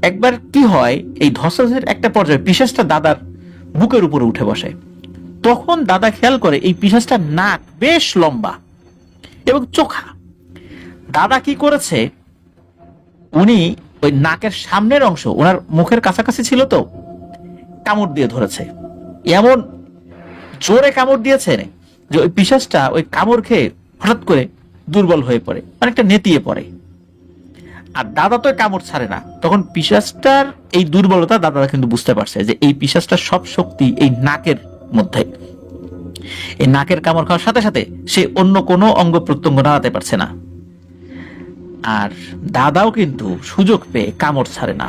Speaker 1: একবার কি হয়, এই ধস্তাধস্তির একটা পর্যায়ে পিশাচটা দাদার বুকের উপরে উঠে বসে। তখন দাদা খেয়াল করে এই পিশাচটার নাক বেশ লম্বা এবং চোখা। দাদা কি করেছে, উনি ওই নাকের সামনের অংশ ওনার মুখের কাছাকাছি ছিল, তো কামড় দিয়ে ধরেছে। এমন জোরে কামড় দিয়েছে যে ওই পিশাচটা ওই কামড় খেয়ে হঠাৎ করে দুর্বল হয়ে পড়ে, অনেকটা নেতিয়ে পড়ে। আর দাদা তো কামড় ছাড়ে না। তখন পিশাচটার এই দুর্বলতা দাদা কিন্তু বুঝতে পারছে যে এই পিশাচটার সব শক্তি এই নাকের মধ্যে। এই নাকের কামড় খাওয়ার সাথে সাথে সে অন্য কোনো অঙ্গ প্রত্যঙ্গ নাড়াতে পারছে না। আর দাদাও কিন্তু সুযোগ পেয়ে কামড় ছাড়ে না।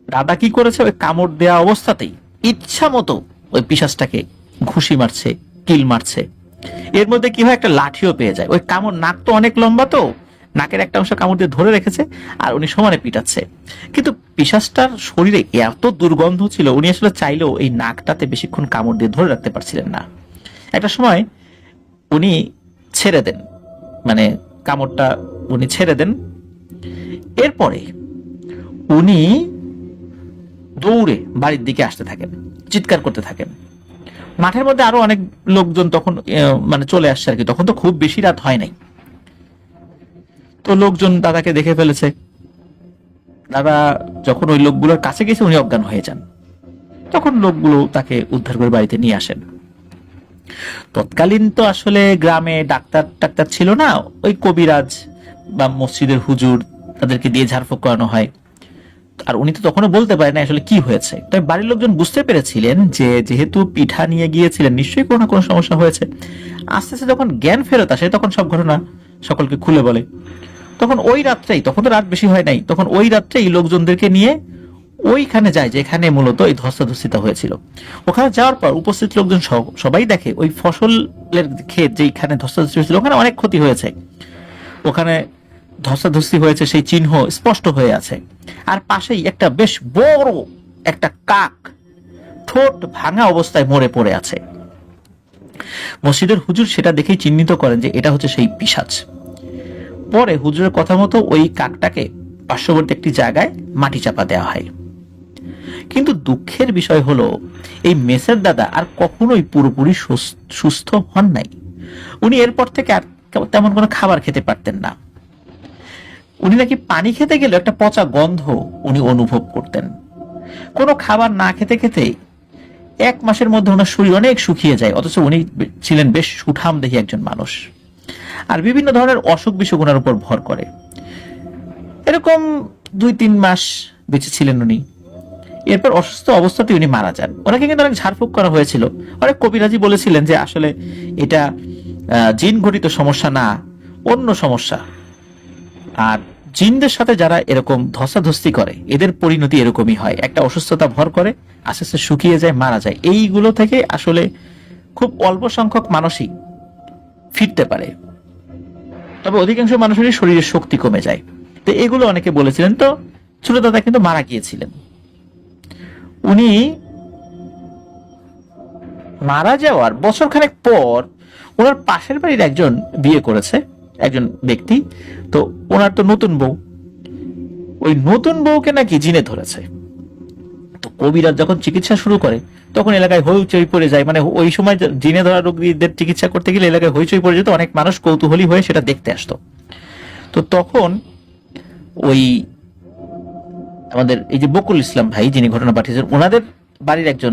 Speaker 1: দাদা কি করেছে, ওই কামড় দেওয়া অবস্থাতেই ইচ্ছা মতো ওই পিশাচটাকে ঘুষি মারছে, কিল মারছে। এর মধ্যে কি হয়, একটা লাঠিও পেয়ে যায়। ওই কামড়, নাক তো অনেক লম্বা, তো নাকের একটা অংশ কামড় দিয়ে ধরে রেখেছে আর উনি সমানে পিটাচ্ছে। কিন্তু পিশাচটার শরীরে এত দুর্গন্ধ ছিল, উনি আসলে চাইলেও এই নাকটাতে বেশিক্ষণ কামড় দিয়ে ধরে রাখতে পারছিলেন না। একটা সময় উনি ছেড়ে দেন, মানে কামড়টা উনি ছেড়ে দেন। এরপরে উনি দৌড়ে বাড়ির দিকে আসতে থাকেন, চিৎকার করতে থাকেন। মাঠের মধ্যে আরো অনেক লোকজন তখন মানে চলে আসছে আর কি। তখন তো খুব বেশি রাত হয় নাই। তো লোকজন দাদাকে দেখে ফেলেছে। দাদা যখন ওই লোকগুলোর কাছে গেছে উনি অজ্ঞান হয়ে যান। তখন লোকগুলো তাকে উদ্ধার করে বাড়িতে নিয়ে আসেন। তৎকালীন তো আসলে গ্রামে ডাক্তার ছিল না, ওই কবিরাজ বা মসজিদের হুজুর, তাদেরকে দিয়ে ঝাড়ফুঁক করানো হয়। আর উনি তো তখনও বলতে পারেন না আসলে কি হয়েছে। তবে বাড়ির লোকজন বুঝতে পেরেছিলেন যে যেহেতু পিঠা নিয়ে গিয়েছিলেন, নিশ্চয়ই কোনো না কোনো সমস্যা হয়েছে। আস্তে আস্তে যখন জ্ঞান ফেরত আসে তখন সব ঘটনা সকলকে খুলে বলে। তখন ওই রাত্রেই, তখন তো রাত বেশি হয় নাই, তখন ওই রাত্রেই লোকজনদেরকে নিয়ে ওইখানে যায় যেখানে মূলত এই ধস্তাধস্তিটা হয়েছিল। ওখানে যাওয়ার পর উপস্থিত লোকজন সবাই দেখে ওই ফসলের ক্ষেত যেখানে ধস্তাধস্তি হয়েছিল ওখানে অনেক ক্ষতি হয়েছে। ওখানে ধস্তাধস্তি হয়েছে সেই চিহ্ন স্পষ্ট হয়ে আছে। আর পাশেই একটা বেশ বড় একটা কাক ঠোঁট ভাঙা অবস্থায় মরে পড়ে আছে। মসজিদের হুজুর সেটা দেখেই চিহ্নিত করেন যে এটা হচ্ছে সেই পিশাচ। পরে হুজুরের কথা মতো ওই কাকটাকে পার্শ্ববর্তী একটি জায়গায় মাটি চাপা দেওয়া হয়। কিন্তু দুঃখের বিষয় হলো এই মেসের দাদা আর কখনোই পুরোপুরি সুস্থ হন নাই। উনি এরপর থেকে আর তেমন কোনো খাবার খেতে পারতেন না। উনি নাকি পানি খেতে গেলে একটা পচা গন্ধ উনি অনুভব করতেন। কোনো খাবার না খেতে খেতে 1 মাসের মধ্যে ওনার শরীর অনেক শুকিয়ে যায়, অথচ উনি ছিলেন বেশ সুঠাম দেহি একজন মানুষ। আর বিভিন্ন ধরনের অসুখ বিসুখ ওনার উপর ভর করে। এরকম 2-3 মাস বেঁচে ছিলেন উনি। এরপর অসুস্থ অবস্থাতে উনি মারা যান। ওনাকে কিন্তু অনেক ঝাড়ফুঁক করা হয়েছিল। অনেক কবিরাজি বলেছিলেন যে আসলে এটা জিন ঘটিত সমস্যা না, অন্য সমস্যা। আর জিনদের সাথে যারা এরকম ধস্তাধস্তি করে এদের পরিণতি এরকমই হয়, একটা অসুস্থতা ভর করে, আস্তে আস্তে শুকিয়ে যায়, মারা যায়। এইগুলো থেকে আসলে খুব অল্প সংখ্যক মানুষই ফিরতে পারে, তবে অধিকাংশ মানুষেরই শরীরের শক্তি কমে যায়। তো এগুলো অনেকে বলেছিলেন। তো ছোট দাদা কিন্তু মারা গিয়েছিলেন। উনি মারা যাওয়ার বছরখানেক পর ওনার পাশের বাড়ির একজন বিয়ে করেছে, একজন ব্যক্তি। তো ওনার তো নতুন বউ, ওই নতুন বউকে নাকি জিনে ধরেছে। তো কবিরাজ যখন চিকিৎসা শুরু করে তখন এলাকায় হইচই পড়ে যায়। মানে ওই সময় জিনে ধরা রোগীদের চিকিৎসা করতে গেলে এলাকায় হইচই পড়ে যেত, অনেক মানুষ কৌতূহলী হয়ে সেটা দেখতে আসতো। তো তখন ওই আমাদের এই যে বকুল ইসলাম ভাই যিনি ঘটনা পাঠিয়েছেন, ওনাদের বাড়ির একজন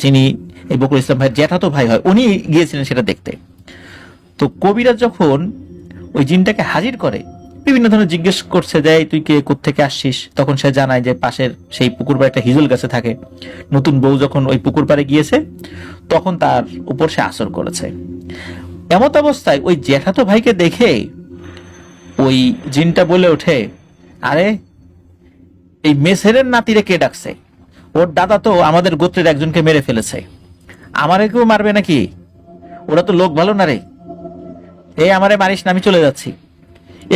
Speaker 1: যিনি এই বকুল ইসলাম ভাইয়ের জ্যাঠাতো ভাই হয়, উনি গিয়েছিলেন সেটা দেখতে। তো কবিরাজ যখন ওই জিনটাকে হাজির করে বিভিন্ন ধরনের জিজ্ঞেস করছে যে তুই কে, কোত্থেকে আসছিস, তখন সে জানায় যে পাশের সেই পুকুর পাড়ে একটা হিজল গাছে থাকে। নতুন বউ যখন ওই পুকুর পাড়ে গিয়েছে তখন তার উপর সে আসর করেছে। এমত অবস্থায় ওই জ্যাঠাতো ভাইকে দেখে ওই জিনটা বলে ওঠে, আরে এই মেসেরের নাতিরে কে ডাকছে? ওর দাদা তো আমাদের গোত্রের একজনকে মেরে ফেলেছে, আমারে কেউ মারবে নাকি? ওরা তো লোক ভালো না রে, এই আমারে মারিস না, আমি চলে যাচ্ছি।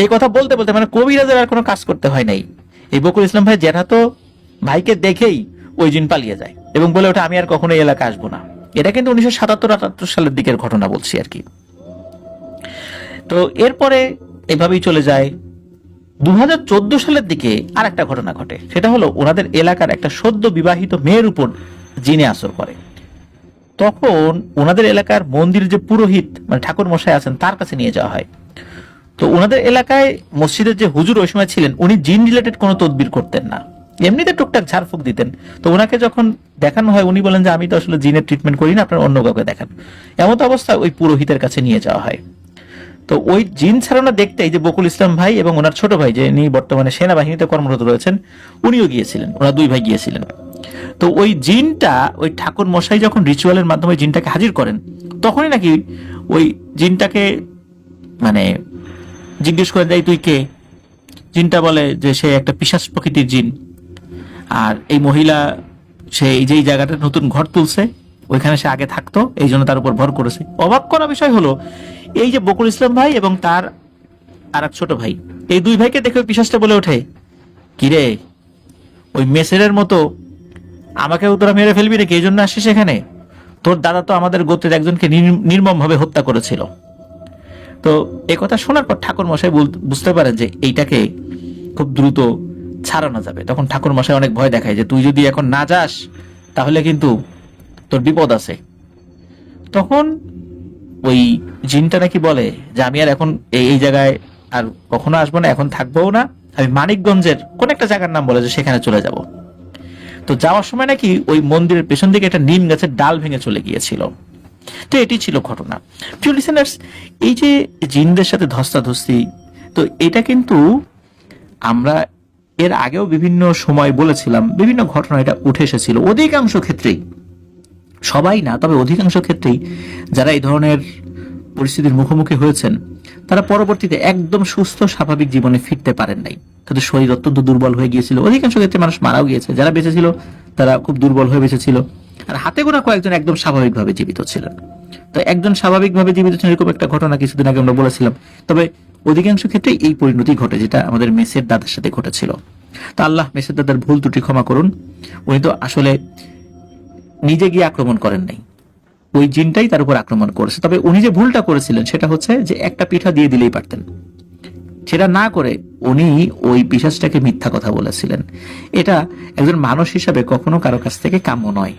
Speaker 1: এই কথা বলতে বলতে মানে কবিরাজের আর কোনো কাজ করতে হয় নাই, এই বকুল ইসলাম ভাই জ্যাঠাতো ভাইকে দেখেই ওই জিন পালিয়ে যায় এবং বলে ওঠে আমি আর কখনো এই এলাকা আসবো না। এটা কিন্তু 1977-78 সালের দিকের ঘটনা বলছি আর কি। তো এরপরে এভাবেই চলে যায়। 2014 সালের দিকে আর একটা ঘটনা ঘটে। সেটা হলো ওনাদের এলাকার একটা সদ্য বিবাহিত মেয়ের উপর জিনে আসর করে। তখন ওনাদের এলাকার মন্দিরের যে পুরোহিত মানে ঠাকুর মশাই আছেন তার কাছে নিয়ে যাওয়া হয়। তো ওনাদের এলাকায় মসজিদের যে হুজুর ওই সময় ছিলেন উনি জিন রিলেটেড কোনো তদবির করতেন না, এমনিতে টুকটাক ঝাড়ফুঁক দিতেন। তো ওনাকে যখন দেখানো হয় উনি বলেন যে আমি তো আসলে জিনের ট্রিটমেন্ট করি না, আপনার অন্য কাউকে দেখান। এমত অবস্থায় ওই পুরোহিতের কাছে নিয়ে যাওয়া হয়। তো ওই জিন ছাড়ানো দেখতে এই যে বকুল ইসলাম ভাই এবং ওনার ছোট ভাই যিনি বর্তমানে সেনাবাহিনীতে কর্মরত রয়েছেন উনিও গিয়েছিলেন, ওনারা 2 ভাই গিয়েছিলেন। তো ওই জিনটা ওই ঠাকুর মশাই যখন রিচুয়ালের মাধ্যমে জিনটাকে হাজির করেন তখনই নাকি ওই জিনটাকে মানে জিজ্ঞেস করে দেয় তুই কে? জিনটা বলে যে সে একটা পিশাচ প্রকৃতির জিন, আর এই মহিলা সে এই যে জায়গাটা নতুন ঘর তুলছে ওইখানে সে আগে থাকতো, এই জন্য তার উপর ভর করেছে। অবাক করা বিষয় হলো এই যে বকুল ইসলাম ভাই এবং তার আর এক ছোট ভাই, এই 2 ভাইকে দেখে ওই পিশাচটা বলে ওঠে, কিরে ওই মেসেরের মতো আমাকেও তোরা মেরে ফেলবি নাকি? এই জন্য আসিস এখানে? তোর দাদা তো আমাদের গোত্রের একজনকে নির্মম ভাবে হত্যা করেছিল। তো এই কথা শোনার পর ঠাকুর মশাই বুঝতে পারেন যে এইটাকে খুব দ্রুত ছাড়ানো যাবে। তখন ঠাকুর মশাই অনেক ভয় দেখায় যে তুই যদি এখন না যাস তাহলে কিন্তু তোর বিপদ আছে। তখন ওই জিনটা নাকি বলে যে আমি আর এখন এই জায়গায় আর কখনো আসবো না, এখন থাকবোও না, আমি মানিকগঞ্জের কোন একটা জায়গার নাম বলে যে সেখানে চলে যাব। তো যাওয়ার সময় নাকি ওই মন্দিরের পেছন দিকে একটা নিম গাছের ডাল ভেঙে চলে গিয়েছিল। তো এটি ছিল ঘটনা। প্রিয় লিসেনার্স, এই যে জিনদের সাথে ধস্তাধস্তি, তো এটা কিন্তু আমরা এর আগেও বিভিন্ন সময় বলেছিলাম, বিভিন্ন ঘটনা এটা উঠে এসেছিল। অধিকাংশ ক্ষেত্রেই, সবাই না তবে অধিকাংশ ক্ষেত্রেই যারা এই ধরনের পরিস্থিতির মুখোমুখি হয়েছেন তারা পরবর্তীতে একদম সুস্থ স্বাভাবিক জীবনে ফিরতে পারেন নাই। তাদের শরীর অত্যন্ত দুর্বল হয়ে গিয়েছিল, অধিকাংশ ক্ষেত্রে মানুষ মারাও গিয়েছে, যারা বেঁচে ছিল তারা খুব দুর্বল হয়ে বেঁচে ছিল, আর হাতে গোনা কয়েকজন একদম স্বাভাবিকভাবে জীবিত ছিলেন। তো একজন স্বাভাবিকভাবে জীবিত ছিলেন এরকম একটা ঘটনা কিছুদিন আগে আমরা বলেছিলাম। তবে অধিকাংশ ক্ষেত্রে এই পরিণতি ঘটে, যেটা আমাদের মেসের দাদার সাথে ঘটেছিল। তো আল্লাহ মেসের দাদার ভুল ত্রুটি ক্ষমা করুন। উনি তো আসলে নিজে গিয়ে আক্রমণ করেন নাই, ওই জিনটাই তার উপর আক্রমণ করেছে। তবে উনি যে ভুলটা করেছিলেন সেটা হচ্ছে যে একটা পিঠা দিয়ে দিলেই পারতেন, সেটা না করে উনি ওই পিশাচটাকে মিথ্যা কথা বলেছিলেন। এটা একজন মানুষ হিসাবে কখনো কারো কাছ থেকে কাম্য নয়।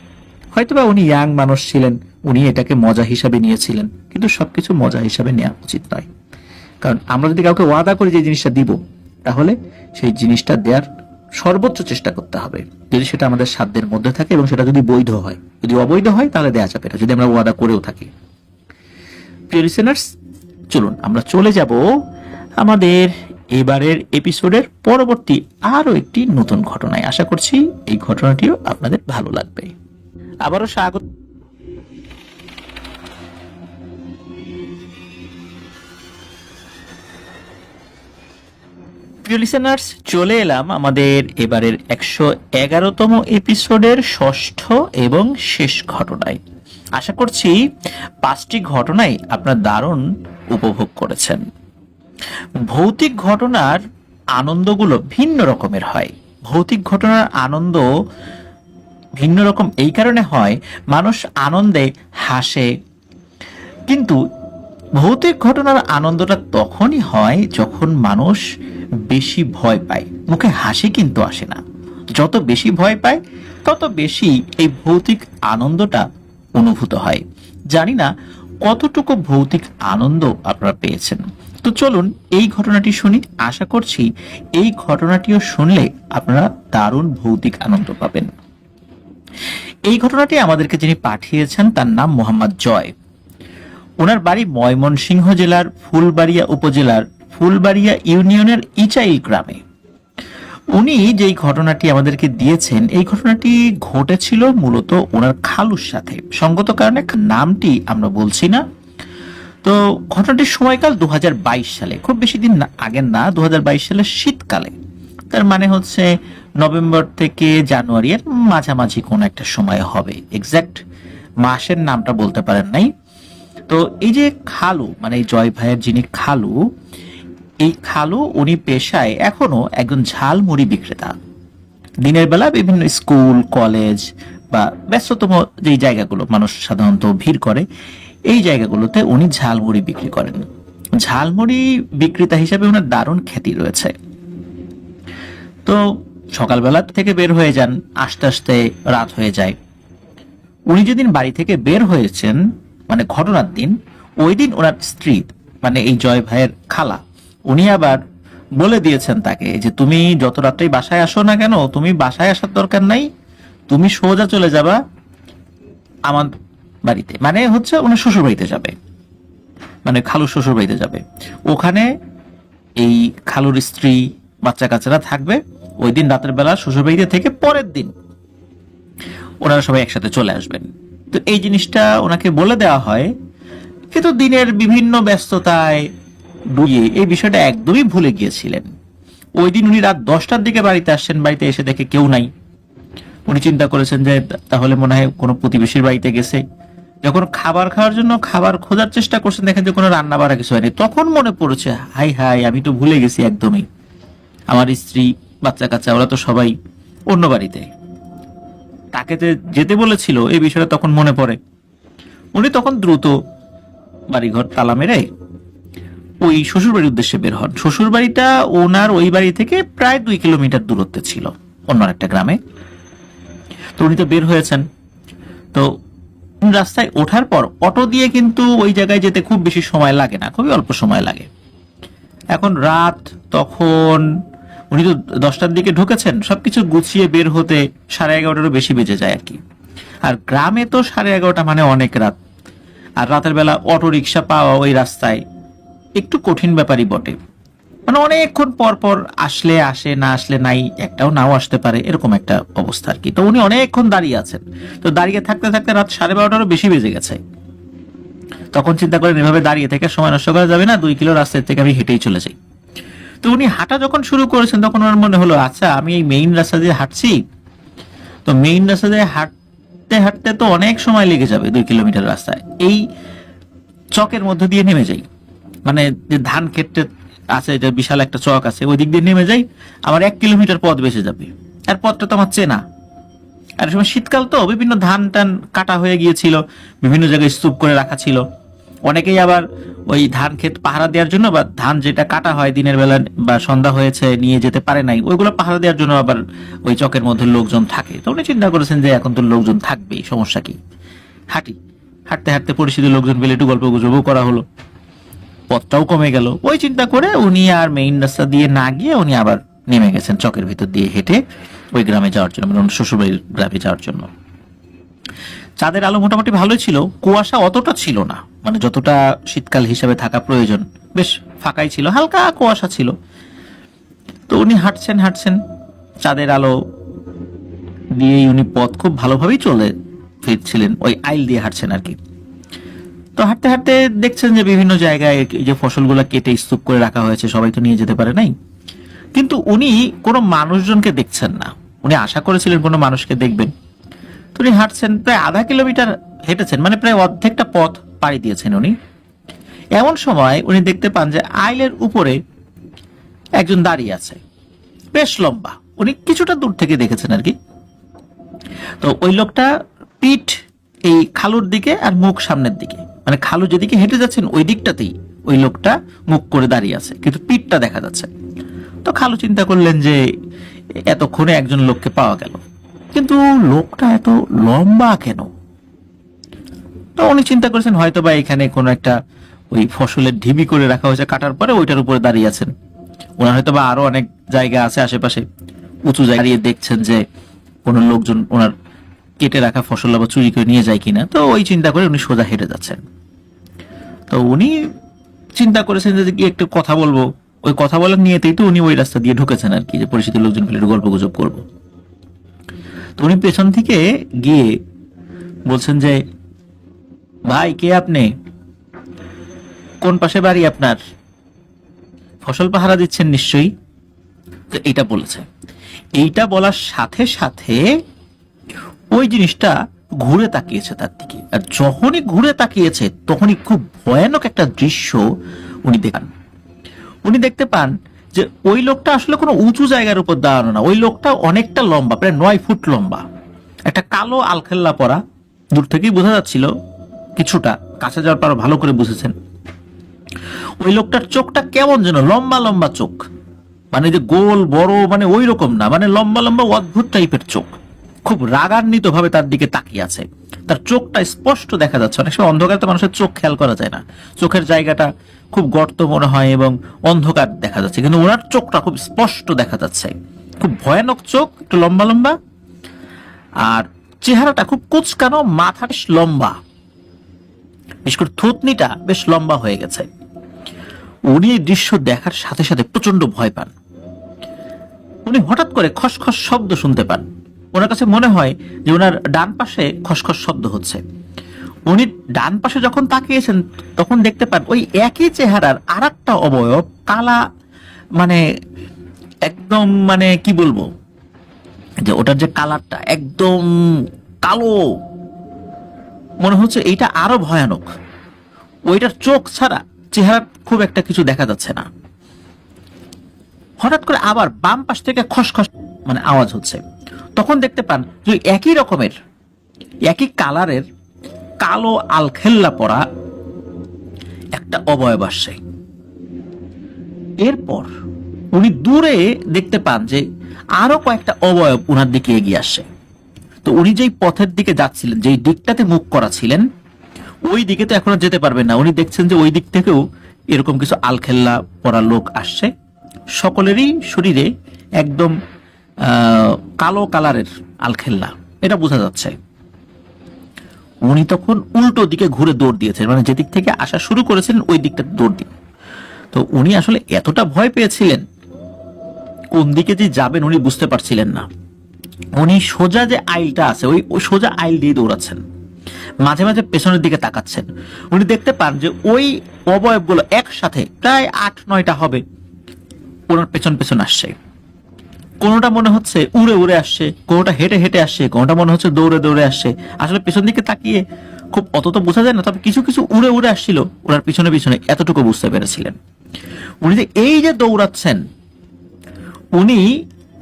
Speaker 1: হয়তোবা উনি ইয়াং মানুষ ছিলেন, উনি এটাকে মজা হিসাবে নিয়েছিলেন, কিন্তু সবকিছু মজা হিসাবে নেওয়া উচিত নয়। কারণ আমরা যদি কাউকে ওয়াদা করি যে জিনিসটা দিব, তাহলে সেই জিনিসটা দেওয়ার সর্বোচ্চ চেষ্টা করতে হবে, যদি সেটা আমাদের সাধ্যের মধ্যে থাকে এবং সেটা যদি বৈধ হয়। যদি অবৈধ হয় তাহলে দেওয়া যাবে না, যদি আমরা ওয়াদা করেও থাকি। প্রিয় লিসেনার্স, চলুন আমরা চলে যাব আমাদের এবারের এপিসোডের পরবর্তী আরো একটি নতুন ঘটনায়। আশা করছি এই ঘটনাটিও আপনাদের ভালো লাগবে। আবারও স্বাগত। প্রিয় লিসেনার্স, চলে এলাম আমাদের এবারের 111তম এপিসোডের ষষ্ঠ এবং শেষ ঘটনায়। আশা করছি 5টি ঘটনাই আপনারা দারুণ উপভোগ করেছেন। ভৌতিক ঘটনার আনন্দগুলো ভিন্ন রকমের হয়। ভৌতিক ঘটনার আনন্দ ভিন্ন রকম এই কারণে হয়, মানুষ আনন্দে হাসে, কিন্তু ভৌতিক ঘটনার আনন্দটা তখনই হয় যখন মানুষ বেশি ভয় পায়। মুখে হাসি কিন্তু আসে না। যত বেশি ভয় পায় তত বেশি এই ভৌতিক আনন্দটা অনুভূত হয়। জানি না কতটুকু ভৌতিক আনন্দ আপনারা পেয়েছেন। তো চলুন এই ঘটনাটি শুনি। আশা করছি এই ঘটনাটিও শুনলে আপনারা দারুণ ভৌতিক আনন্দ পাবেন। এই ঘটনাটি আমাদেরকে যিনি পাঠিয়েছেন তার নাম মোহাম্মদ জয়। ওনার বাড়ি ময়মনসিংহ জেলার ফুলবাড়িয়া উপজেলার ফুলবাড়িয়া ইউনিয়নের ইচাইল গ্রামে। উনি যেই ঘটনাটি আমাদেরকে দিয়েছেন, এই ঘটনাটি ঘটেছিল মূলত ওনার খালুর সাথে। সঙ্গত কারণে নামটি আমরা বলছি না। তো ঘটনাটির সময়কাল 2022 সালে, খুব বেশি দিন আগের না, 2022 সালের শীতকালে। তার মানে হচ্ছে নভেম্বর থেকে জানুয়ারির মাঝামাঝি কোন একটা সময় হবে। এক্সাক্ট মাসের নামটা বলতে পারেন নাই। তো এই যে খালু, মানে এই জয় ভাইয়ের যিনি খালু, এই খালু উনি পেশায় এখনো একজন ঝালমুড়ি বিক্রেতা। দিনের বেলা বিভিন্ন স্কুল, কলেজ বা ব্যস্ততম যেই জায়গাগুলো মানুষ সাধারণত ভিড় করে, এই জায়গাগুলোতে উনি ঝালমুড়ি বিক্রি করেন। ঝালমুড়ি বিক্রেতা হিসেবে ওনার দারুণ খ্যাতি রয়েছে। তো সকালবেলা থেকে বের হয়ে যান, আস্তে আস্তে রাত হয়ে যায়। উনি যেদিন বাড়ি থেকে বের হয়েছেন, মানে ঘটনার দিন, ওই দিন ওনার স্ত্রী, মানে এই জয় ভাইয়ের খালা, উনি আবার বলে দিয়েছেন তাকে যে তুমি যত রাত্রেই বাসায় আসো না কেন, তুমি বাসায় আসার দরকার নাই, তুমি সোজা চলে যাবা আমার বাড়িতে, মানে হচ্ছে ওনার শ্বশুর বাড়িতে যাবে, মানে খালুর শ্বশুর বাড়িতে যাবে। ওখানে এই খালুর স্ত্রী, বাচ্চা কাচ্চারা থাকবে। ওই দিন রাতের বেলা শ্বশুর বাড়িতে থেকে পরের দিন ওনারা সবাই একসাথে চলে আসবেন। তো এই জিনিসটা ওনাকে বলে দেওয়া হয়, কিন্তু দিনের বিভিন্ন ব্যস্ততায় ডুবিয়ে এই বিষয়টা একদমই ভুলে গিয়েছিলেন। ওই দিন উনি রাত 10টার দিকে বাড়িতে আসছেন, বাড়িতে এসে দেখে কেউ নাই। উনি চিন্তা করেছেন যে তাহলে মনে হয় কোনো প্রতিবেশীর বাড়িতে গেছে। যখন খাবার খাওয়ার জন্য খাবার খোঁজার চেষ্টা করছেন, দেখেন যে কোনো রান্না বাড়া কিছু হয়নি। তখন মনে পড়েছে, হাই হাই, আমি তো ভুলে গেছি একদমই, আমার স্ত্রী, বাচ্চা কাচ্চা ওরা তো সবাই অন্য বাড়িতে। তাকে যে যেতে বলেছিল এই বিষয়টা তখন মনে পড়ে। উনি তখন দ্রুত বাড়িঘর তালা মেরে ওই শ্বশুর বাড়ির উদ্দেশ্যে বের হন। শ্বশুর বাড়িটা ওনার ওই বাড়ি থেকে প্রায় 2 কিলোমিটার দূরত্বে ছিল, অন্য একটা গ্রামে। তো উনি তো বের হয়েছেন। তো রাস্তায় ওঠার পর অটো দিয়ে কিন্তু ওই জায়গায় যেতে খুব বেশি সময় লাগে না, খুবই অল্প সময় লাগে। এখন রাত, তখন উনি তো 10টার দিকে ঢুকেছেন, সবকিছু গুছিয়ে বের হতে 11:30-এরও বেশি বেজে যায় আর কি। আর গ্রামে তো 11:30 মানে অনেক রাত। আর রাতের বেলা অটো রিক্সা পাওয়া ওই রাস্তায় একটু কঠিন ব্যাপারই বটে। মানে অনেকক্ষণ পর পর আসলে আসে, না আসলে নাই, একটাও নাও আসতে পারে, এরকম একটা অবস্থা আর কি। তো উনি অনেকক্ষণ দাঁড়িয়ে আছেন। তো দাঁড়িয়ে থাকতে থাকতে রাত 12:30-এরও বেশি বেজে গেছে। তখন চিন্তা করেন এভাবে দাঁড়িয়ে থেকে সময় নষ্ট করা যাবে না, 2 কিলো রাস্তার থেকে আমি হেঁটেই চলে যাই। তো তো উনি হাঁটা যখন শুরু করেছেন তখন ওনার মনে হলো, আচ্ছা আমি এই মেইন রাস্তা দিয়ে হাঁটছি, তো মেইন রাস্তা দিয়ে হাঁটতে হাঁটতে তো অনেক সময় লেগে যাবে, 2 কিলোমিটার রাস্তায় এই চকের মধ্যে দিয়ে নেমে যাই, মানে যে ধান ক্ষেত্রে আছে, যে বিশাল একটা চক আছে, ওই দিক দিয়ে নেমে যাই, আমার 1 কিলোমিটার পথ বেঁচে যাবে। আর পথটা তো আমার চেনা, আর সময় শীতকাল তো বিভিন্ন ধান টান কাটা হয়ে গিয়েছিল, বিভিন্ন জায়গায় স্তূপ করে রাখা ছিল। অনেকেই আবার ওই ধান ক্ষেত পাহারা দেওয়ার জন্য, বা ধান যেটা কাটা হয় দিনের বেলা বা সন্ধ্যা হয়েছে নিয়ে যেতে পারে নাই, ওইগুলো পাহারা দেওয়ার জন্য আবার ওই চকের মধ্যে লোকজন থাকে। তো উনি চিন্তা করেছেন যে এখন তো লোকজন থাকবেই, সমস্যা কি, হাঁটি। হাঁটতে হাঁটতে পরিচিত লোকজন পেলে একটু গল্প গুজবও করা হলো, পথটাও কমে গেল। ওই চিন্তা করে উনি আর মেইন রাস্তা দিয়ে না গিয়ে উনি আবার নেমে গেছেন চকের ভিতর দিয়ে হেঁটে ওই গ্রামে যাওয়ার জন্য, মানে শ্বশুরবাড়ির গ্রামে যাওয়ার জন্য। চাঁদের আলো মোটামুটি ভালোই ছিল, কুয়াশা অতটা ছিল না, মানে যতটা শীতকাল হিসাবে থাকা প্রয়োজন, বেশ ফাঁকাই ছিল, হালকা কুয়াশা ছিল। তো উনি হাঁটছেন হাঁটছেন, চাঁদের আলো দিয়েই উনি পথ খুব ভালোভাবেই চলে ফিরছিলেন, ওই আইল দিয়ে হাঁটছেন আর কি। তো হাঁটতে হাঁটতে দেখছেন যে বিভিন্ন জায়গায় যে ফসলগুলো কেটে স্তূপ করে রাখা হয়েছে, সবাই তো নিয়ে যেতে পারে নাই, কিন্তু উনি কোনো মানুষজনকে দেখছেন না। উনি আশা করেছিলেন কোনো মানুষকে দেখবেন। তো উনি হাঁটছেন, প্রায় আধা কিলোমিটার হেঁটেছেন, মানে প্রায় অর্ধেকটা পথ পাড়ি দিয়েছেন উনি। এমন সময় উনি দেখতে পান যে আইলের উপরে একজন দাঁড়িয়ে আছে, বেশ লম্বা, উনি কিছুটা দূর থেকে দেখেছেন আর কি। তো ওই লোকটা পিঠ এই খালুর দিকে আর মুখ সামনের দিকে, মানে খালু যেদিকে হেঁটে যাচ্ছেন ওই দিকটাতেই ওই লোকটা মুখ করে দাঁড়িয়ে আছে, কিন্তু পিঠটা দেখা যাচ্ছে। তো খালু চিন্তা করলেন যে এতক্ষণে একজন লোককে পাওয়া গেল, কিন্তু লোকটা এত লম্বা কেন? তো উনি চিন্তা করেছেন হয়তো বা এখানে কোনো একটা ওই ফসলের ঢিবি করে রাখা হয়েছে, কাটার পরে ওইটার উপরে দাঁড়িয়ে আছেন। ওনার হয়তো বা আরো অনেক জায়গা আছে আশেপাশে, উঁচু জায়গায় দাঁড়িয়ে দেখছেন যে কোনো লোকজন ওনার কেটে রাখা ফসল আবার চুরি করে নিয়ে যায় কিনা। তো ওই চিন্তা করে উনি সোজা হেঁটে যাচ্ছেন। তো উনি চিন্তা করেছেন যে কি একটু কথা বলবো, ওই কথা বলার নিয়েতেই তো উনি ওই রাস্তা দিয়ে ঢুকেছেন আর কি, যে পরিচিত লোকজন পেলে একটু গল্প গুজব করবো। তো উনি পেছন থেকে গিয়ে বলছেন যে, ভাই কে আপনি, কোন পাশে বাড়ি আপনার, ফসল পাহারা দিচ্ছেন নিশ্চয়ই। তো এইটা বলেছে। এইটা বলার সাথে সাথে ওই জিনিসটা ঘুরে তাকিয়েছে তার দিকে, আর যখনই ঘুরে তাকিয়েছে তখনই খুব ভয়ানক একটা দৃশ্য উনি দেখান। উনি দেখতে পান যে ওই লোকটা আসলে কোনো উঁচু জায়গার উপর দাঁড়ানো না, ওই লোকটা অনেকটা লম্বা, প্রায় 9 ফুট লম্বা, একটা কালো আলখেল্লা পরা, দূর থেকেই বোঝা যাচ্ছিল, কিছুটা কাছে যাওয়ার পর ভালো করে বুঝেছেন। ওই লোকটার চোখটা কেমন যেন লম্বা লম্বা চোখ, মানে যে গোল বড়, মানে ওই রকম না, মানে লম্বা লম্বা অদ্ভুত টাইপের চোখ, খুব রাগান্বিত ভাবে তার দিকে তাকিয়ে আছে। তার চোখটা স্পষ্ট দেখা যাচ্ছে। অনেক সময় অন্ধকারে তো মানুষের চোখ খেয়াল করা যায় না, চোখের জায়গাটা খুব গর্ত মনে হয় এবং অন্ধকার দেখা যাচ্ছে, কিন্তু ওনার চোখটা খুব স্পষ্ট দেখা যাচ্ছে, খুব ভয়ানক চোখ, একটু লম্বা লম্বা, আর চেহারাটা খুব কুচকানো, মাথা বেশ লম্বা, বিশেষ করে থুতনিটা বেশ লম্বা হয়ে গেছে। উনি এই দৃশ্য দেখার সাথে সাথে প্রচন্ড ভয় পান। উনি হঠাৎ করে খসখস শব্দ শুনতে পান। ওনার কাছে মনে হয় যে ওনার ডান পাশে খসখস শব্দ হচ্ছে। উনি ডান পাশে যখন তাকিয়েছেন তখন দেখতে পান ওই একই চেহারার আর একটা অবয়ব, কালা, মানে একদম, মানে কি বলবো, যে ওটার যে কালারটা একদম কালো, মনে হচ্ছে এইটা আরো ভয়ানক। ওইটার চোখ ছাড়া চেহারা খুব একটা কিছু দেখা যাচ্ছে না। হঠাৎ করে আবার বাম পাশ থেকে খসখস মানে আওয়াজ হচ্ছে। তখন দেখতে পান যে একই রকমের, একই কালারের কালো আলখেল্লা পরা একটা অবয়ব আসছে। এরপর উনি দূরে দেখতে পান যে আরো কয়েকটা অবয়ব উনার দিকে এগিয়ে আসছে। তো উনি যেই পথের দিকে যাচ্ছিলেন, যেই দিকটাতে মুখ করা ছিলেন, ওই দিকে তো এখনো যেতে পারবেন না। উনি দেখছেন যে ওই দিক থেকেও এরকম কিছু আলখেল্লা পরা লোক আসছে, সকলেরই শরীরে একদম কালো কালারের আলখেল্লা, এটা বোঝা যাচ্ছে। উনি তখন উল্টো দিকে ঘুরে দৌড় দিয়েছেন, মানে যেদিক থেকে আসা শুরু করেছেন ওই দিকটা দৌড় দিয়ে। তো উনি আসলে এতটা ভয় পেয়েছিলেন, কোন দিকে যে যাবেন উনি বুঝতে পারছিলেন না। উনি সোজা যে আইলটা আছে ওই সোজা আইল দিয়ে দৌড়াচ্ছেন, মাঝে মাঝে পেছনের দিকে তাকাচ্ছেন। উনি দেখতে পান যে ওই অবয়বগুলো একসাথে প্রায় 8-9টা হবে, ওনার পেছন পেছন আসছে। কোনোটা মনে হচ্ছে উড়ে উড়ে আসছে, কোনোটা হেঁটে হেঁটে আসছে, কোনোটা মনে হচ্ছে দৌড়ে দৌড়ে আসছে। আসলে পেছন দিকে তাকিয়ে খুব অত তো বোঝা যায় না, তবে কিছু কিছু উড়ে উড়ে আসছিল ওনার পিছনে পিছনে, এতটুকু বুঝতে পেরেছিলেন। উনি যে এই যে দৌড়াচ্ছেন, উনি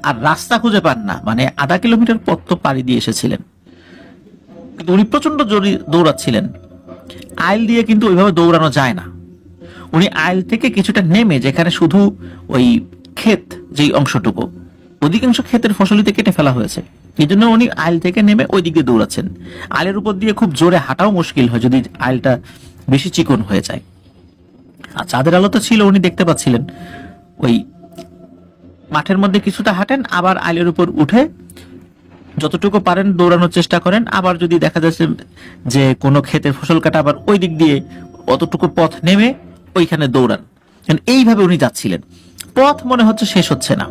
Speaker 1: আর রাস্তা খুঁজে পান না, মানে আধা কিলোমিটার পথ তো পাড়ি দিয়ে এসেছিলেন, কিন্তু উনি প্রচন্ড জোরে দৌড়াচ্ছিলেন। আইল দিয়ে কিন্তু ওইভাবে দৌড়ানো যায় না। উনি আইল থেকে কিছুটা নেমে, যেখানে শুধু ওই ক্ষেত যেই অংশটুকু, অধিকাংশ ক্ষেতের ফসলিতে কেটে ফেলা হয়েছে, এই জন্য উনি আইল থেকে নেমে ওই দিকে দৌড়াচ্ছেন। আইলের উপর দিয়ে খুব জোরে হাঁটাও মুশকিল হয় যদি আইলটা বেশি চিকন হয়ে যায়। আর চাঁদের আলো তো ছিল, উনি দেখতে পাচ্ছিলেন। ওই মাঠের মধ্যে কিছুটা হাঁটেন, আবার আইলের উপর উঠে যতটুকু পারেন দৌড়ানোর চেষ্টা করেন, আবার যদি দেখা যাচ্ছে যে কোনো ক্ষেতের ফসল কাটা, আবার ওই দিক দিয়ে অতটুকু পথ নেমে ওইখানে দৌড়ান। এইভাবে উনি যাচ্ছিলেন, পথ মনে হচ্ছে শেষ হচ্ছে না।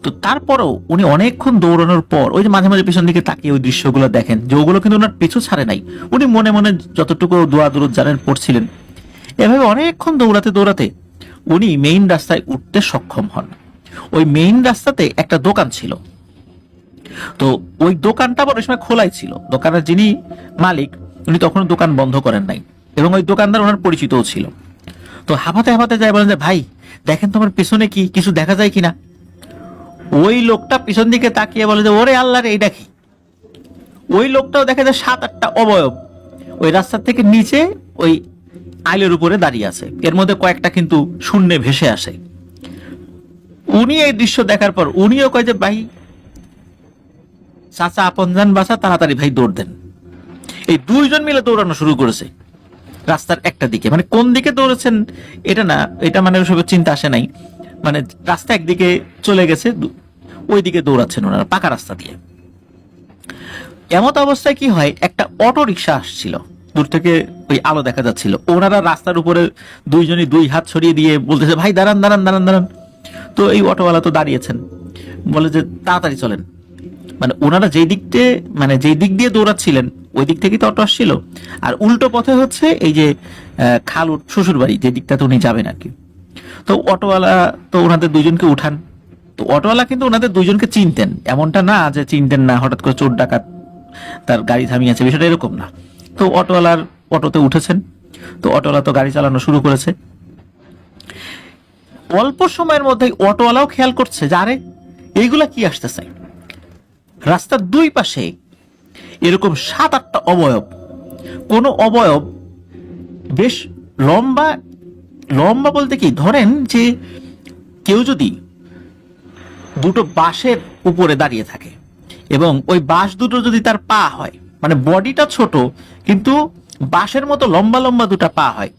Speaker 1: তো তারপরেও উনি অনেকক্ষণ দৌড়ানোর পর ওই যে মাঝে মাঝে পিছন দিকে তাকিয়ে ওই দৃশ্যগুলো দেখেন, যে ওগুলো কিন্তু ওনার পিছু ছাড়ে নাই। উনি মনে মনে যতটুকু দোয়া দুরুদ জানেন পড়ছিলেন। এভাবে অনেকক্ষণ দৌড়াতে দৌড়াতে উনি মেইন রাস্তায় উঠতে সক্ষম হন। ওই মেইন রাস্তাতে একটা দোকান ছিল। তো ওই দোকানটা আবার ওই সময় খোলাই ছিল। দোকানের যিনি মালিক, উনি তখন দোকান বন্ধ করেন নাই, এবং ওই দোকানদার ওনার পরিচিতও ছিল। তো হাঁপাতে হাঁপাতে যায়, বলেন যে ভাই দেখেন তোমার পিছনে কি কিছু দেখা যায় কিনা। ওই লোকটা পিছন দিকে তাকিয়ে বলে যে ওরে আল্লাহ রে, এইটা কি? ওই লোকটাও দেখা যায় 7-8টা অবয়ব ওই রাস্তার থেকে নিচে ওই আইলের উপরে দাঁড়িয়ে আছে, এর মধ্যে কয়েকটা কিন্তু শূন্যে ভেসে আসে। উনি এই দৃশ্য দেখার পর উনিও কয় যে ভাই চাচা আপনজান বাসা, তাড়াতাড়ি ভাই দৌড় দেন। এই দুইজন মিলে দৌড়ানো শুরু করেছে রাস্তার একটা দিকে। মানে কোন দিকে দৌড়েছেন এটা না, এটা মানে ওসবের চিন্তা আসে নাই, মানে রাস্তা একদিকে চলে গেছে, ওই দিকে দৌড়াচ্ছেন ওনারা পাকা রাস্তা দিয়ে। এমত অবস্থায় কি হয়, একটা অটো রিক্সা আসছিল, দূর থেকে ওই আলো দেখা যাচ্ছিল। ওনারা রাস্তার উপরে দুইজনই দুই হাত ছড়িয়ে দিয়ে বলতেছে ভাই দাঁড়ান দাঁড়ান দাঁড়ান দাঁড়ান। তো এই অটোওয়ালা তো দাঁড়িয়েছেন, বলে যে তাড়াতাড়ি চলেন। মানে ওনারা যেই দিক দিয়ে দৌড়াচ্ছিলেন ওই দিক থেকেই তো অটো আসছিল, আর উল্টো পথে হচ্ছে এই যে খালুর শ্বশুর বাড়ি যে দিকটাতে উনি যাবেন আর কি। তো অটোওয়ালা তো ওনাদের দুইজনকে উঠান। তো অটোওয়ালা কিন্তু ওনাদের দুইজনকে চিনতেন, এমনটা না যে চিনতেন না, হঠাৎ করে চোর ডাকাত তার গাড়ি থামিয়েছে, বিষয়টা এরকম না। তো অটোওয়ালার অটোতে উঠেছেন। তো অটোওয়ালা তো গাড়ি চালানো শুরু করেছে। অল্প সময়ের মধ্যেই অটোওয়ালাও খেয়াল করছে যে আরে এইগুলা কি আসতেছে। রাস্তার দুই পাশে এরকম 7-8টা অবয়ব, কোন অবয়ব বেশ লম্বা। লম্বা বলতে কি, ধরেন যে কেউ যদি দুটো বাঁশের উপরে দাঁড়িয়ে থাকে এবং ওই বাঁশ দুটো যদি তার পা হয়, মানে বডিটা ছোট কিন্তু বাঁশের মতো লম্বা লম্বা দুটা পা হয়,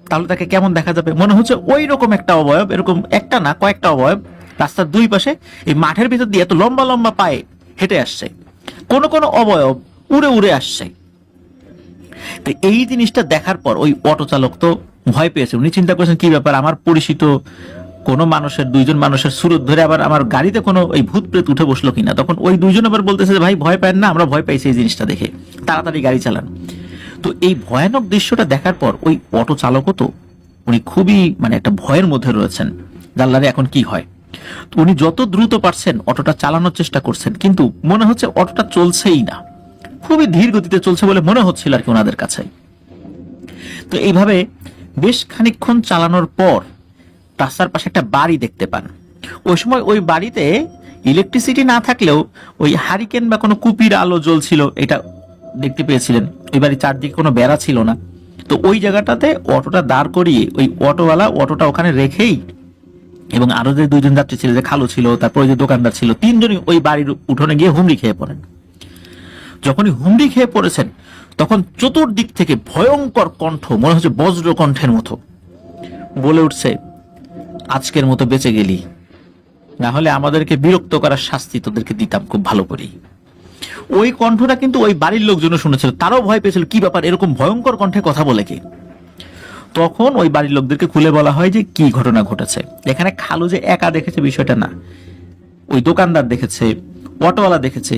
Speaker 1: তাহলে তাকে কেমন দেখা যাবে? মনে হচ্ছে ওই রকম একটা অবয়ব, এরকম একটা না কয়েকটা অবয়ব রাস্তার দুই পাশে এই মাঠের ভিতর দিয়ে এত লম্বা লম্বা পায়ে হেঁটে আসছে। কোন কোন অবয়ব উড়ে উড়ে আসছে। তো এই জিনিসটা দেখার পর ওই অটো চালক তো ভয় পেয়েছে। উনি চিন্তা করেছেন কি ব্যাপার, আমার পরিচিত কোনো মানুষের, দুইজন মানুষের সুরত ধরে আবার আমার গাড়িতে কোনো এই ভূত প্রেত উঠে বসলো কিনা। তখন ওই দুইজন আবার বলতেছে ভাই ভয় পায় না, আমরা ভয় পাইছি এই জিনিসটা দেখে, তাড়াতাড়ি গাড়ি চালান। তো এই ভয়ানক দৃশ্যটা দেখার পর ওই অটো চালকও তো উনি খুবই মানে একটা ভয়ের মধ্যে রয়েছেন, জানলারে এখন কি হয়। তো উনি যত দ্রুত পারছেন অটোটা চালানোর চেষ্টা করছেন, কিন্তু মনে হচ্ছে অটোটা চলছেই না, খুবই ধীর গতিতে চলছে বলে মনে হচ্ছিল আর কি ওনাদের কাছে। তো এইভাবে বেশ খানিকক্ষণ চালানোর পর রাস্তার পাশে একটা বাড়ি দেখতে পান। ওই সময় ওই বাড়িতে ইলেকট্রিসিটি না থাকলেও ওই হারিকেন বা কোনো কুপির আলো জ্বলছিল, এটা দেখতে পেয়েছিলেন। ওই বাড়ির চারদিকে কোনো বেড়া ছিল না। তো ওই জায়গাটাতে অটোটা দাঁড় করিয়ে ওই অটোওয়ালা অটোটা ওখানে রেখেই, এবং আরো যে দুইজন যাত্রী ছিল, যে খালু ছিল, তারপর যে দোকানদার ছিল, তিনজনই ওই বাড়ির উঠোনে গিয়ে হুমড়ি খেয়ে পড়েন। যখনই হুমড়ি খেয়ে পড়েছেন তখন চতুর্দিক থেকে ভয়ঙ্কর কণ্ঠ, মনে হচ্ছে বজ্র কণ্ঠের মতো বলে উঠছে, আজকের মতো বেঁচে গেলি, না হলে আমাদেরকে বিরক্ত করার শাস্তি তোদেরকে দিতাম খুব ভালো করে। ওই কণ্ঠটা কিন্তু ওই বাড়ির লোকজনও শুনেছিল, তারাও ভয় পেয়েছিল, কি ব্যাপার এরকম ভয়ঙ্কর কণ্ঠে কথা বলে কে। তখন ওই বাড়ির লোকদেরকে খুলে বলা হয় যে কি ঘটনা ঘটেছে। এখানে খালু যে একা দেখেছে বিষয়টা না, ওই দোকানদার দেখেছে, অটোওয়ালা দেখেছে,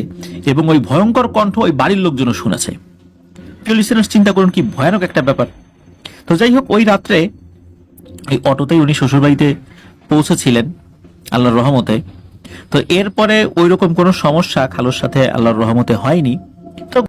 Speaker 1: এবং ওই ভয়ঙ্কর কণ্ঠ ওই বাড়ির লোকজনও শুনেছে। লিসেনার্স চিন্তা করুন কি ভয়ানক একটা ব্যাপার। তো যাই হোক, ওই রাত্রে এই অটোতেই উনি শ্বশুরবাড়িতে পৌঁছেছিলেন আল্লাহর রহমতে। তো এরপরে ওইরকম কোনো সমস্যা খালুর সাথে আল্লাহর রহমতে হয়নি। তো